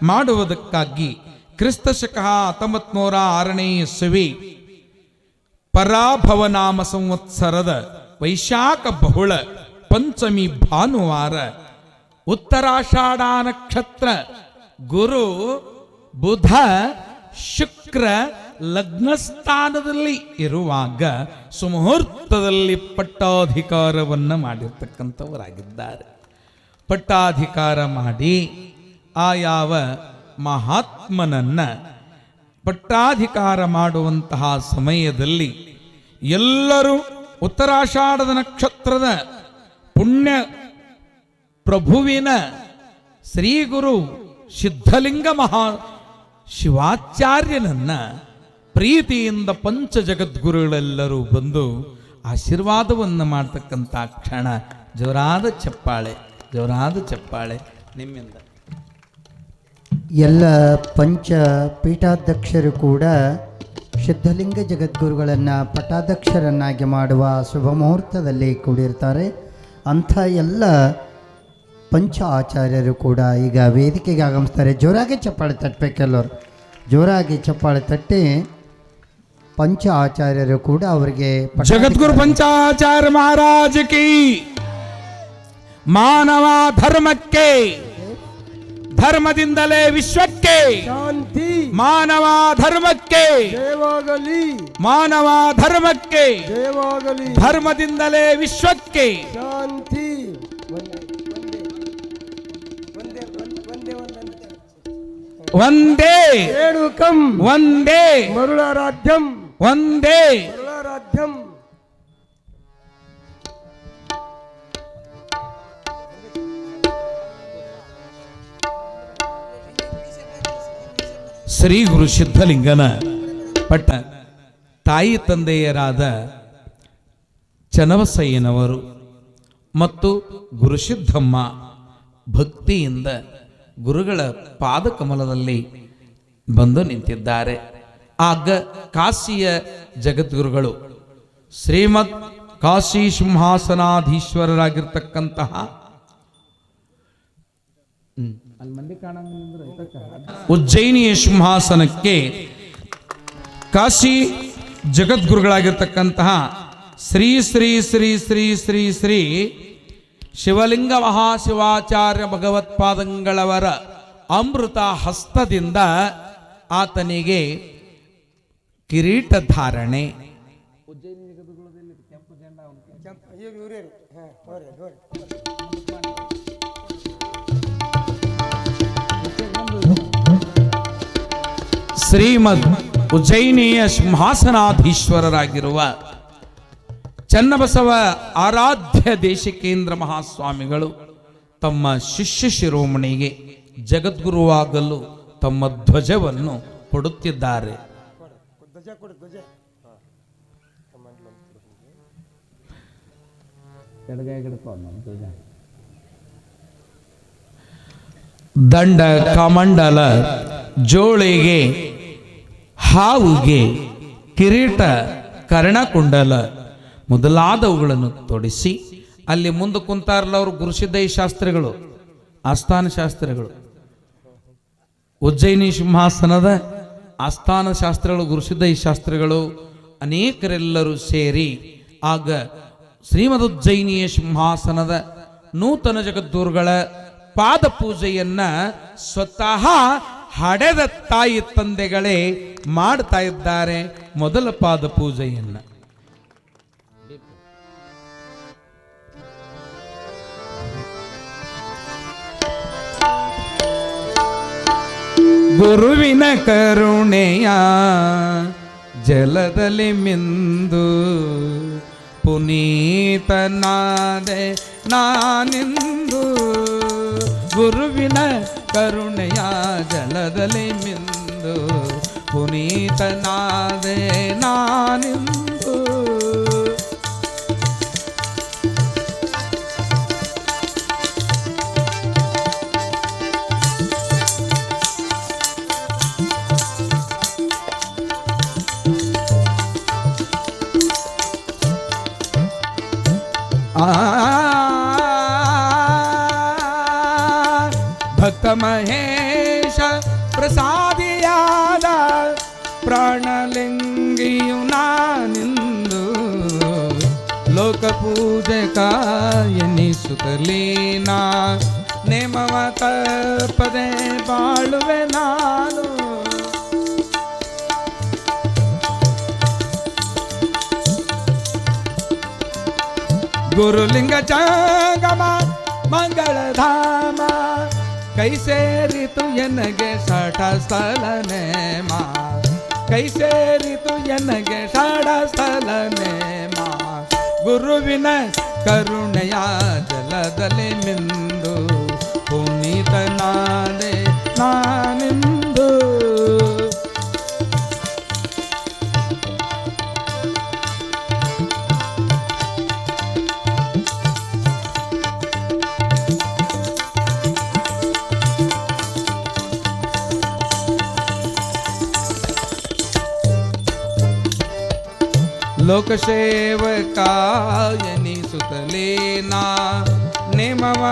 ಮಾಡುವುದಕ್ಕಾಗಿ ಕ್ರಿಸ್ತಶಕ 1906ನೇ ಇಸವಿ ಪರಾಭವನಾಮ ಸಂವತ್ಸರದ ವೈಶಾಖ ಬಹುಳ ಪಂಚಮಿ ಭಾನುವಾರ ಉತ್ತರಾಷಾಢ ನಕ್ಷತ್ರ, ಗುರು ಬುಧ ಶುಕ್ರ ಲಗ್ನಸ್ಥಾನದಲ್ಲಿ ಇರುವಾಗ ಸುಮುಹೂರ್ತದಲ್ಲಿ ಪಟ್ಟಾಧಿಕಾರವನ್ನು ಮಾಡಿರ್ತಕ್ಕಂಥವರಾಗಿದ್ದಾರೆ. ಪಟ್ಟಾಧಿಕಾರ ಮಾಡಿ ಆ ಯಾವ ಮಹಾತ್ಮನನ್ನ ಪಟ್ಟಾಧಿಕಾರ ಮಾಡುವಂತಹ ಸಮಯದಲ್ಲಿ ಎಲ್ಲರೂ ಉತ್ತರಾಷಾಢದ ನಕ್ಷತ್ರದ ಪುಣ್ಯ ಪ್ರಭುವಿನ ಶ್ರೀ ಗುರು ಸಿದ್ಧಲಿಂಗ ಮಹಾ ಶಿವಾಚಾರ್ಯನನ್ನ ಪ್ರೀತಿಯಿಂದ ಪಂಚ ಜಗದ್ಗುರುಗಳೆಲ್ಲರೂ ಬಂದು ಆಶೀರ್ವಾದವನ್ನು ಮಾಡ್ತಕ್ಕಂಥ ಕ್ಷಣ. ಜೋರಾದ ಚಪ್ಪಾಳೆ, ಜೋರಾದ ಚಪ್ಪಾಳೆ ನಿಮ್ಮಿಂದ.
ಎಲ್ಲ ಪಂಚ ಪೀಠಾಧ್ಯಕ್ಷರು ಕೂಡ ಸಿದ್ಧಲಿಂಗ ಜಗದ್ಗುರುಗಳನ್ನು ಪಟ್ಟಾಧ್ಯಕ್ಷರನ್ನಾಗಿ ಮಾಡುವ ಶುಭ ಮುಹೂರ್ತದಲ್ಲಿ ಕೂಡಿರ್ತಾರೆ. ಅಂಥ ಎಲ್ಲ ಪಂಚ ಆಚಾರ್ಯರು ಕೂಡ ಈಗ ವೇದಿಕೆಗೆ ಆಗಮಿಸ್ತಾರೆ. ಜೋರಾಗಿ ಚಪ್ಪಾಳೆ ತಟ್ಟಬೇಕೆಲ್ಲರು, ಜೋರಾಗಿ ಚಪ್ಪಾಳೆ ತಟ್ಟಿ ಪಂಚ ಆಚಾರ್ಯರು ಕೂಡ ಅವರಿಗೆ
ಜಗದ್ಗುರು ಪಂಚಾಚಾರ್ಯ ಮಹಾರಾಜ್ ಕಿ, ಮಾನವ ಧರ್ಮಕ್ಕೆ, ಧರ್ಮದಿಂದಲೇ ವಿಶ್ವಕ್ಕೆ
ಶಾಂತಿ,
ಮಾನವ ಧರ್ಮಕ್ಕೆ
ದೇವಾಗಲಿ,
ಮಾನವ ಧರ್ಮಕ್ಕೆ
ದೇವಾಗಲಿ,
ಧರ್ಮದಿಂದಲೇ ವಿಶ್ವಕ್ಕೆ
ಶಾಂತಿ.
ಒಂದೇ
ರೇಣುಕಂ
ಒಂದೇ
ಮರುಳಾರಾಧ್ಯಂ,
ಒಂದೇ
ಮರುಳಾರಾಧ್ಯಂ.
ಶ್ರೀ ಗುರು ಸಿದ್ಧಲಿಂಗನ ಪಟ್ಟ ತಾಯಿ ತಂದೆಯರಾದ ಚನ್ನಬಸಯ್ಯನವರು ಮತ್ತು ಗುರುಸಿದ್ಧಮ್ಮ ಭಕ್ತಿಯಿಂದ ಗುರುಗಳ ಪಾದಕಮಲದಲ್ಲಿ ಬಂದು ನಿಂತಿದ್ದಾರೆ. ಆಗ ಕಾಶಿಯ ಜಗದ್ಗುರುಗಳು ಶ್ರೀಮದ್ ಕಾಶಿ ಸಿಂಹಾಸನಾಧೀಶ್ವರರಾಗಿರ್ತಕ್ಕಂತಹ ಉಜ್ಜಯಿನಿಯ ಸಿಂಹಾಸನಕ್ಕೆ ಕಾಶಿ ಜಗದ್ಗುರುಗಳಾಗಿರ್ತಕ್ಕಂತಹ ಶ್ರೀ ಶ್ರೀ ಶ್ರೀ ಶ್ರೀ ಶ್ರೀ ಶ್ರೀ ಶಿವಲಿಂಗ ಮಹಾಶಿವಾಚಾರ್ಯ ಭಗವತ್ಪಾದಂಗಳವರ ಅಮೃತ ಹಸ್ತದಿಂದ ಆತನಿಗೆ ಕಿರೀಟ ಧಾರಣೆ. ಶ್ರೀಮದ್ ಉಜ್ಜಯಿನಿಯ ಸಿಂಹಾಸನಾಧೀಶ್ವರರಾಗಿರುವ ಚನ್ನಬಸವ ಆರಾಧ್ಯ ದೇಶಿಕೇಂದ್ರ ಮಹಾಸ್ವಾಮಿಗಳು ತಮ್ಮ ಶಿಷ್ಯ ಶಿರೋಮಣಿಗೆ ಜಗದ್ಗುರುವಾಗಲು ತಮ್ಮ ಧ್ವಜವನ್ನು ಕೊಡುತ್ತಿದ್ದಾರೆ. ದಂಡ ಕಮಂಡಲ, ಜೋಳಿಗೆ, ಹಾವುಗೆ ಕಿರೀಟ, ಕರ್ಣಕುಂಡಲ ಮೊದಲಾದವುಗಳನ್ನು ತೊಡಿಸಿ ಅಲ್ಲಿ ಮುಂದೆ ಕುಂತಾರಲ್ಲ ಅವರು ಗುರುಸಿದ್ದಯ್ಯ ಶಾಸ್ತ್ರಿಗಳು, ಆಸ್ಥಾನ ಶಾಸ್ತ್ರಿಗಳು. ಉಜ್ಜಯಿನಿ ಸಿಂಹಾಸನದ ಆಸ್ಥಾನ ಶಾಸ್ತ್ರಿಗಳು ಗುರುಸಿದ್ದಯ್ಯ ಶಾಸ್ತ್ರಿಗಳು ಅನೇಕರೆಲ್ಲರೂ ಸೇರಿ ಆಗ ಶ್ರೀಮದ್ ಉಜ್ಜಯಿನಿಯ ಸಿಂಹಾಸನದ ನೂತನ ಜಗದ್ಗುರುಗಳ ಪಾದ ಪೂಜೆಯನ್ನ ಸ್ವತಃ ಹಡೆದ ತಾಯಿ ತಂದೆಗಳೇ ಮಾಡ್ತಾ ಇದ್ದಾರೆ. ಮೊದಲ ಪಾದ ಪೂಜೆಯನ್ನ ಗುರುವಿನ ಕರುಣೆಯ ಜಲದಲ್ಲಿ ಮಿಂದು ಪುನೀತನಾದೆ ನಾನಿಂದು. ಗುರುವಿನ ಕರುಣೆಯ ಜಲದಲ್ಲಿ ಮಿಂದು ಪುನೀತನಾದೆ ನಾನಿಂದು. ಭಕ್ತ ಮಹೇಶ ಪ್ರಸಾದಿಯಾದ ಪ್ರಾಣಲಿಂಗಿಯು ನಾನಿಂದು ಲೋಕ ಪೂಜಕ ಎನಿಸುತ್ತಲೀನಾ ನೇಮವ ತಪ್ಪದೆ ಬಾಳುವೆ ನಾನು. ಗುರುಲಿಂಗ ಜಂಗಮ ಮಂಗಳಧಾಮ ಕೈ ಸೇರಿತು ಎನಗೆ ಷಡ ಸ್ಥಳ ನೇಮ, ಕೈ ಸೇರಿತು ಎನಗೆ ಷಡ ಸ್ಥಳ ನೇಮ. ಗುರುವಿನ ಕರುಣೆಯ ಜಲದಲ್ಲಿ ಮಿಂದು ಪುನೀತನಾದೆ ನಾನಿಂದು. ಲೋಕಸೇವಕಾಯನಿಸುತ್ತಲೇನಾ ನೇಮವ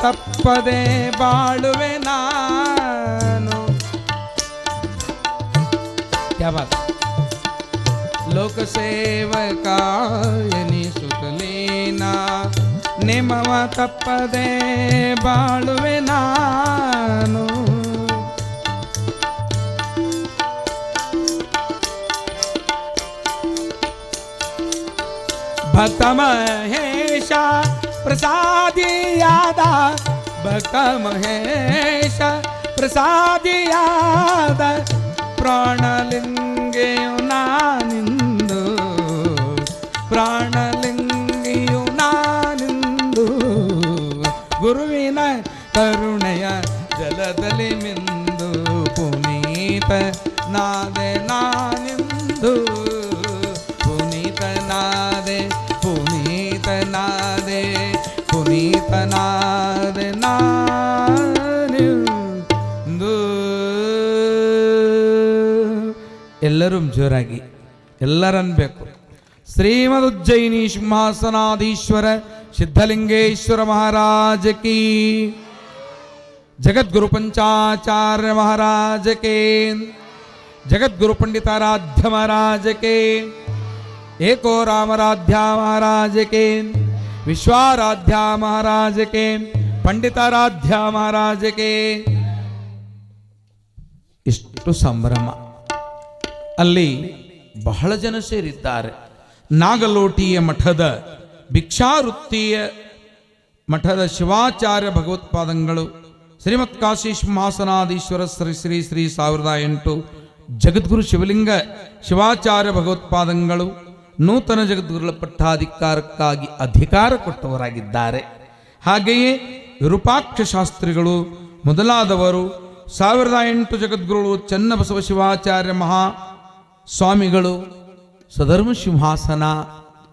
ತಪ್ಪದೆ ಬಾಳುವೆ ನಾನು. ಕ್ಯಾ ಬಾತ್. ಲೋಕಸೇವಕಾಯನಿಸುತ್ತಲೇನಾ ನೇಮವ ತಪ್ಪದೆ ಬಾಳುವೆ ನಾನು. ಭಕ್ತ ಮಹೇಶ ಪ್ರಸಾದಿಯಾದ, ಭಕ್ತ ಮಹೇಶ ಪ್ರಸಾದಿಯಾದ ಪ್ರಾಣಲಿಂಗಿಯು ನಾನಿಂದು, ಪ್ರಾಣಲಿಂಗಿಯು ನಾನಿಂದು. ಗುರುವಿನ ಕರುಣೆಯ ಜಲದಲ್ಲಿ ಮಿಂದು ಪುನೀತ ನಾದೆ ನಾನಿಂದು, ಪುನೀತನಾದೆ ಪುನೀತನಾದೆ ಪುನೀತನಾದೆ ನಾನಿಂದು. ಎಲ್ಲರೂ ಜೋರಾಗಿ ಎಲ್ಲರನ್ಬೇಕು. ಶ್ರೀಮದ್ ಉಜ್ಜಯಿನಿ ಸಿಂಹಾಸನಾಧೀಶ್ವರ ಸಿದ್ಧಲಿಂಗೇಶ್ವರ ಮಹಾರಾಜ ಕಿ, ಜಗದ್ಗುರು ಪಂಚಾಚಾರ್ಯ ಮಹಾರಾಜ ಕೆ, ಜಗದ್ಗುರು पंडिताराध्य महाराज के, एको रामराध्या महाराज के, विश्वाराध्या महाराज के, पंडिताराध्य महाराज के. ಇಷ್ಟು ಸಂಭ್ರಮ. ಅಲ್ಲಿ ಬಹಳ ಜನ ಸೇರಿದ್ದಾರೆ. ನಾಗಲೋಟಿಯ ಮಠದ ಭಿಕ್ಷಾವೃತ್ತಿಯ ಮಠದ ಶಿವಾಚಾರ್ಯ ಭಗವತ್ಪಾದಂಗಳು ಶ್ರೀಮತ್ ಕಾಶಿ ಸಿಂಹಾಸನಾಧೀಶ್ವರ ಶ್ರೀ ಶ್ರೀ ಶ್ರೀ 1008 ಜಗದ್ಗುರು ಶಿವಲಿಂಗ ಶಿವಾಚಾರ್ಯ ಭಗವತ್ಪಾದಂಗಳು ನೂತನ ಜಗದ್ಗುರುಗಳ ಪಟ್ಟಾಧಿಕಾರಕ್ಕಾಗಿ ಅಧಿಕಾರ ಕೊಟ್ಟವರಾಗಿದ್ದಾರೆ. ಹಾಗೆಯೇ ವಿರೂಪಾಕ್ಷ ಶಾಸ್ತ್ರಿಗಳು ಮೊದಲಾದವರು 1008 ಜಗದ್ಗುರುಗಳು ಚನ್ನಬಸವ ಶಿವಾಚಾರ್ಯ ಮಹಾ ಸ್ವಾಮಿಗಳು ಸಧರ್ಮ ಸಿಂಹಾಸನ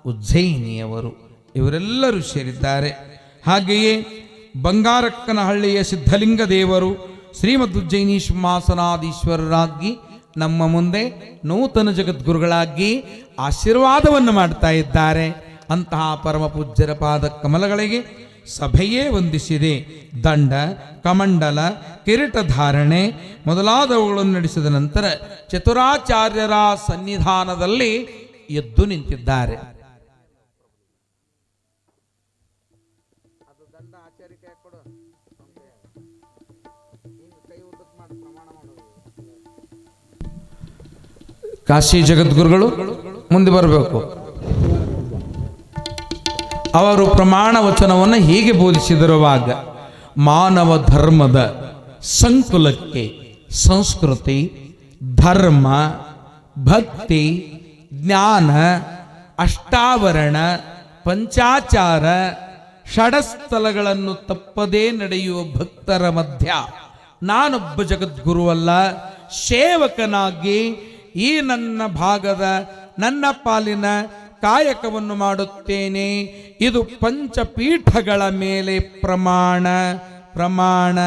ಉಜ್ಜಯಿನಿಯವರು ಇವರೆಲ್ಲರೂ ಸೇರಿದ್ದಾರೆ. ಹಾಗೆಯೇ ಬಂಗಾರಕ್ಕನಹಳ್ಳಿಯ ಸಿದ್ಧಲಿಂಗ ದೇವರು ಶ್ರೀಮದ್ ಉಜ್ಜಯಿನಿ ಸಿಂಹಾಸನಾಧೀಶ್ವರರಾಗಿ ನಮ್ಮ ಮುಂದೆ ನೂತನ ಜಗದ್ಗುರುಗಳಾಗಿ ಆಶೀರ್ವಾದವನ್ನು ಮಾಡ್ತಾ ಇದ್ದಾರೆ. ಅಂತಹ ಪರಮ ಪೂಜ್ಯರ ಪಾದ ಕಮಲಗಳಿಗೆ ಸಭೆಯೇ ವಂದಿಸಿದೆ. ದಂಡ, ಕಮಂಡಲ, ಕಿರೀಟ ಧಾರಣೆ ಮೊದಲಾದವುಗಳನ್ನು ನಡೆಸಿದ ನಂತರ ಚತುರಾಚಾರ್ಯರ ಸನ್ನಿಧಾನದಲ್ಲಿ ಎದ್ದು ನಿಂತಿದ್ದಾರೆ. ಕಾಶಿ ಜಗದ್ಗುರುಗಳು ಮುಂದೆ ಬರಬೇಕು. ಅವರು ಪ್ರಮಾಣ ವಚನವನ್ನು ಹೀಗೆ ಬೋಧಿಸಿದರುವಾಗ ಮಾನವ ಧರ್ಮದ ಸಂಕುಲಕ್ಕೆ ಸಂಸ್ಕೃತಿ, ಧರ್ಮ, ಭಕ್ತಿ, ಜ್ಞಾನ, ಅಷ್ಟಾವರಣ, ಪಂಚಾಚಾರ, ಷಡಸ್ಥಲಗಳನ್ನು ತಪ್ಪದೇ ನಡೆಯುವ ಭಕ್ತರ ಮಧ್ಯ ನಾನೊಬ್ಬ ಜಗದ್ಗುರುವಲ್ಲ, ಸೇವಕನಾಗಿ ಈ ನನ್ನ ಭಾಗದ ನನ್ನ ಪಾಲಿನ ಕಾಯಕವನ್ನು ಮಾಡುತ್ತೇನೆ. ಇದು ಪಂಚಪೀಠಗಳ ಮೇಲೆ ಪ್ರಮಾಣ ಪ್ರಮಾಣ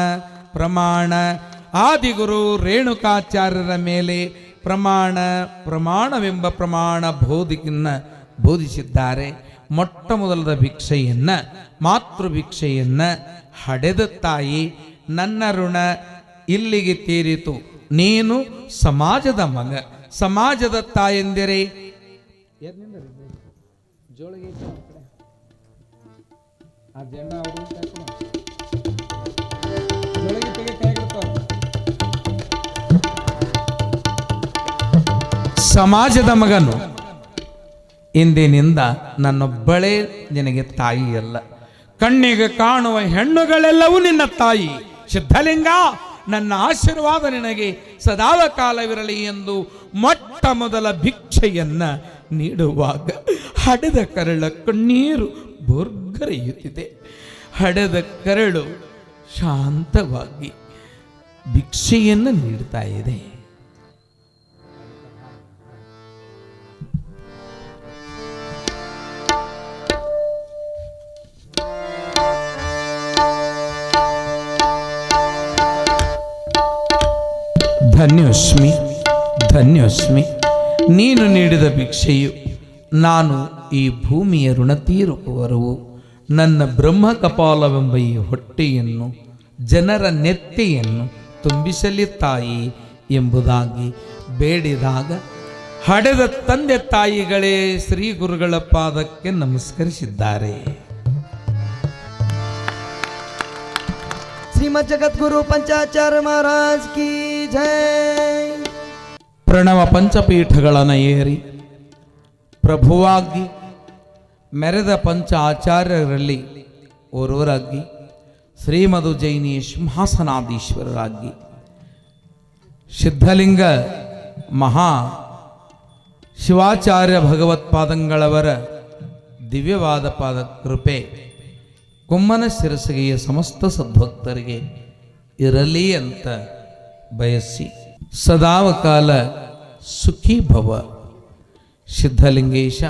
ಪ್ರಮಾಣ. ಆದಿಗುರು ರೇಣುಕಾಚಾರ್ಯರ ಮೇಲೆ ಪ್ರಮಾಣ ಪ್ರಮಾಣವೆಂಬ ಪ್ರಮಾಣ ಬೋಧಿಸಿದ್ದಾರೆ. ಮೊಟ್ಟ ಮೊದಲದ ಭಿಕ್ಷೆಯನ್ನ, ಮಾತೃ ಭಿಕ್ಷೆಯನ್ನ ಹಡೆದ ತಾಯಿ ನನ್ನ ಋಣ ಇಲ್ಲಿಗೆ ತೀರಿತು. ನೀನು ಸಮಾಜದ ಮಗ, ಸಮಾಜದ ತಾಯಂದಿರೇ. ಸಮಾಜದ ಮಗನು, ಇಂದಿನಿಂದ ನನ್ನೊಬ್ಬಳೇ ನಿನಗೆ ತಾಯಿಯಲ್ಲ. ಕಣ್ಣಿಗೆ ಕಾಣುವ ಹೆಣ್ಣುಗಳೆಲ್ಲವೂ ನಿನ್ನ ತಾಯಿ. ಸಿದ್ಧಲಿಂಗ, ನನ್ನ ಆಶೀರ್ವಾದ ನಿನಗೆ ಸದಾವ ಕಾಲವಿರಲಿ ಎಂದು ಮೊಟ್ಟ ಮೊದಲ ಭಿಕ್ಷೆಯನ್ನ ನೀಡುವಾಗ ಹಡೆದ ಕರಳ ಕಣ್ಣೀರು ಬೋರ್ಗರೆಯುತ್ತಿದೆ. ಹಡೆದ ಕರಳು ಶಾಂತವಾಗಿ ಭಿಕ್ಷೆಯನ್ನು ನೀಡ್ತಾ ಇದೆ. ಧನ್ಯೋಸ್ಮಿ, ಧನ್ಯೋಸ್ಮಿ. ನೀನು ನೀಡಿದ ಭಿಕ್ಷೆಯು ನಾನು ಈ ಭೂಮಿಯ ಋಣ ತೀರುವವರೆಗೂ ನನ್ನ ಬ್ರಹ್ಮ ಕಪಾಲವೆಂಬ ಈ ಹೊಟ್ಟೆಯನ್ನು, ಜನರ ನೆತ್ತೆಯನ್ನು ತುಂಬಿಸಲಿ ತಾಯಿ ಎಂಬುದಾಗಿ ಬೇಡಿದಾಗ ಹಡೆದ ತಂದೆ ತಾಯಿಗಳೇ ಶ್ರೀ ಗುರುಗಳ ಪಾದಕ್ಕೆ ನಮಸ್ಕರಿಸಿದ್ದಾರೆ.
ಶ್ರೀಮದ್ ಜಗದ್ಗುರು ಪಂಚಾಚಾರ್ಯ ಮಹಾರಾಜ್ ಕಿ ಜೈ.
ಪ್ರಣವ ಪಂಚಪೀಠಗಳನ್ನು ಏರಿ ಪ್ರಭುವಾಗಿ ಮೆರೆದ ಪಂಚ ಆಚಾರ್ಯರಲ್ಲಿ ಓರ್ವರಾಗಿ ಶ್ರೀಮದು ಜೈನಿ ಸಿಂಹಾಸನಾಧೀಶ್ವರರಾಗಿ ಸಿದ್ಧಲಿಂಗ ಮಹಾ ಶಿವಾಚಾರ್ಯ ಭಗವತ್ಪಾದಂಗಳವರ ದಿವ್ಯವಾದ ಪಾದ ಕೃಪೆ ಕೊಮ್ಮನ ಶಿರಸಿಗೆಯ ಸಮಸ್ತ ಸದ್ಭಕ್ತರಿಗೆ ಇರಲಿ ಅಂತ ಬಯಸಿ ಸದಾವ ಕಾಲ ಸುಖಿ ಭವ. ಸಿದ್ಧಲಿಂಗೇಶ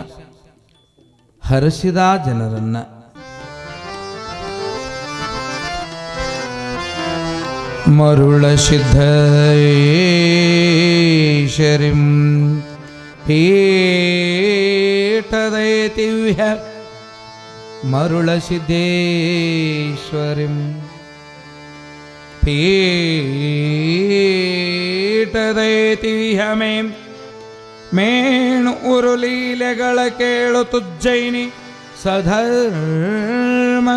ಹರಸಿದ ಜನರನ್ನ ಮರುಳ ಸಿದ್ಧೇಶರಿಂ ಪೀಠದೈತಿವ್ಯ ಮರುಳ ಸಿದ್ದೇಶ್ವರಿಂ ಪೀಠದೈತಿವ್ಯ ಮೇಣು ಉರುಲೀಲೆಗಳ ಕೇಳು ತುಜ್ಜೈನಿ ಸಧರ್ಮ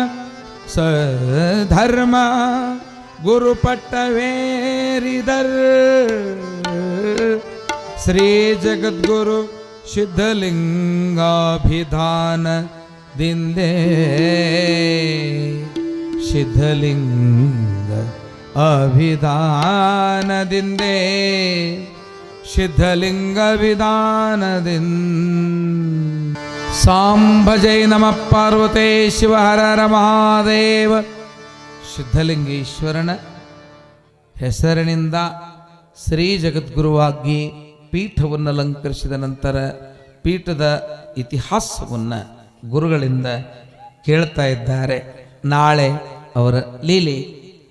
ಸಧರ್ಮ ಗುರುಪಟ್ಟವೇರಿದರ್ ಶ್ರೀ ಜಗದ್ಗುರು ಸಿದ್ಧಲಿಂಗಾಭಿಧಾನ ದಿಂದೇ ಸಿದ್ಧಲಿಂಗ ಅಭಿಧಾನದಿಂದೇ ಸಿದ್ಧಲಿಂಗ ವಿಧಾನದಿಂದ ಸಾಂಬ ಜೈ ನಮಃ ಪಾರ್ವತೇ ಶಿವ ಹರ ಹರ ಮಹಾದೇವ. ಸಿದ್ಧಲಿಂಗೇಶ್ವರನ ಹೆಸರಿನಿಂದ ಶ್ರೀ ಜಗದ್ಗುರುವಾಗಿ ಪೀಠವನ್ನು ಅಲಂಕರಿಸಿದ ನಂತರ ಪೀಠದ ಇತಿಹಾಸವನ್ನು ಗುರುಗಳಿಂದ ಕೇಳ್ತಾ ಇದ್ದಾರೆ. ನಾಳೆ ಅವರ ಲೀಲೆ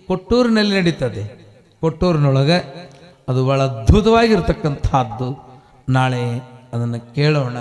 ಕೊಟ್ಟೂರಿನಲ್ಲಿ ನಡೀತದೆ. ಕೊಟ್ಟೂರಿನೊಳಗೆ ಅದು ಬಹಳ ಅದ್ಭುತವಾಗಿರ್ತಕ್ಕಂಥದ್ದು. ನಾಳೆ ಅದನ್ನು ಕೇಳೋಣ.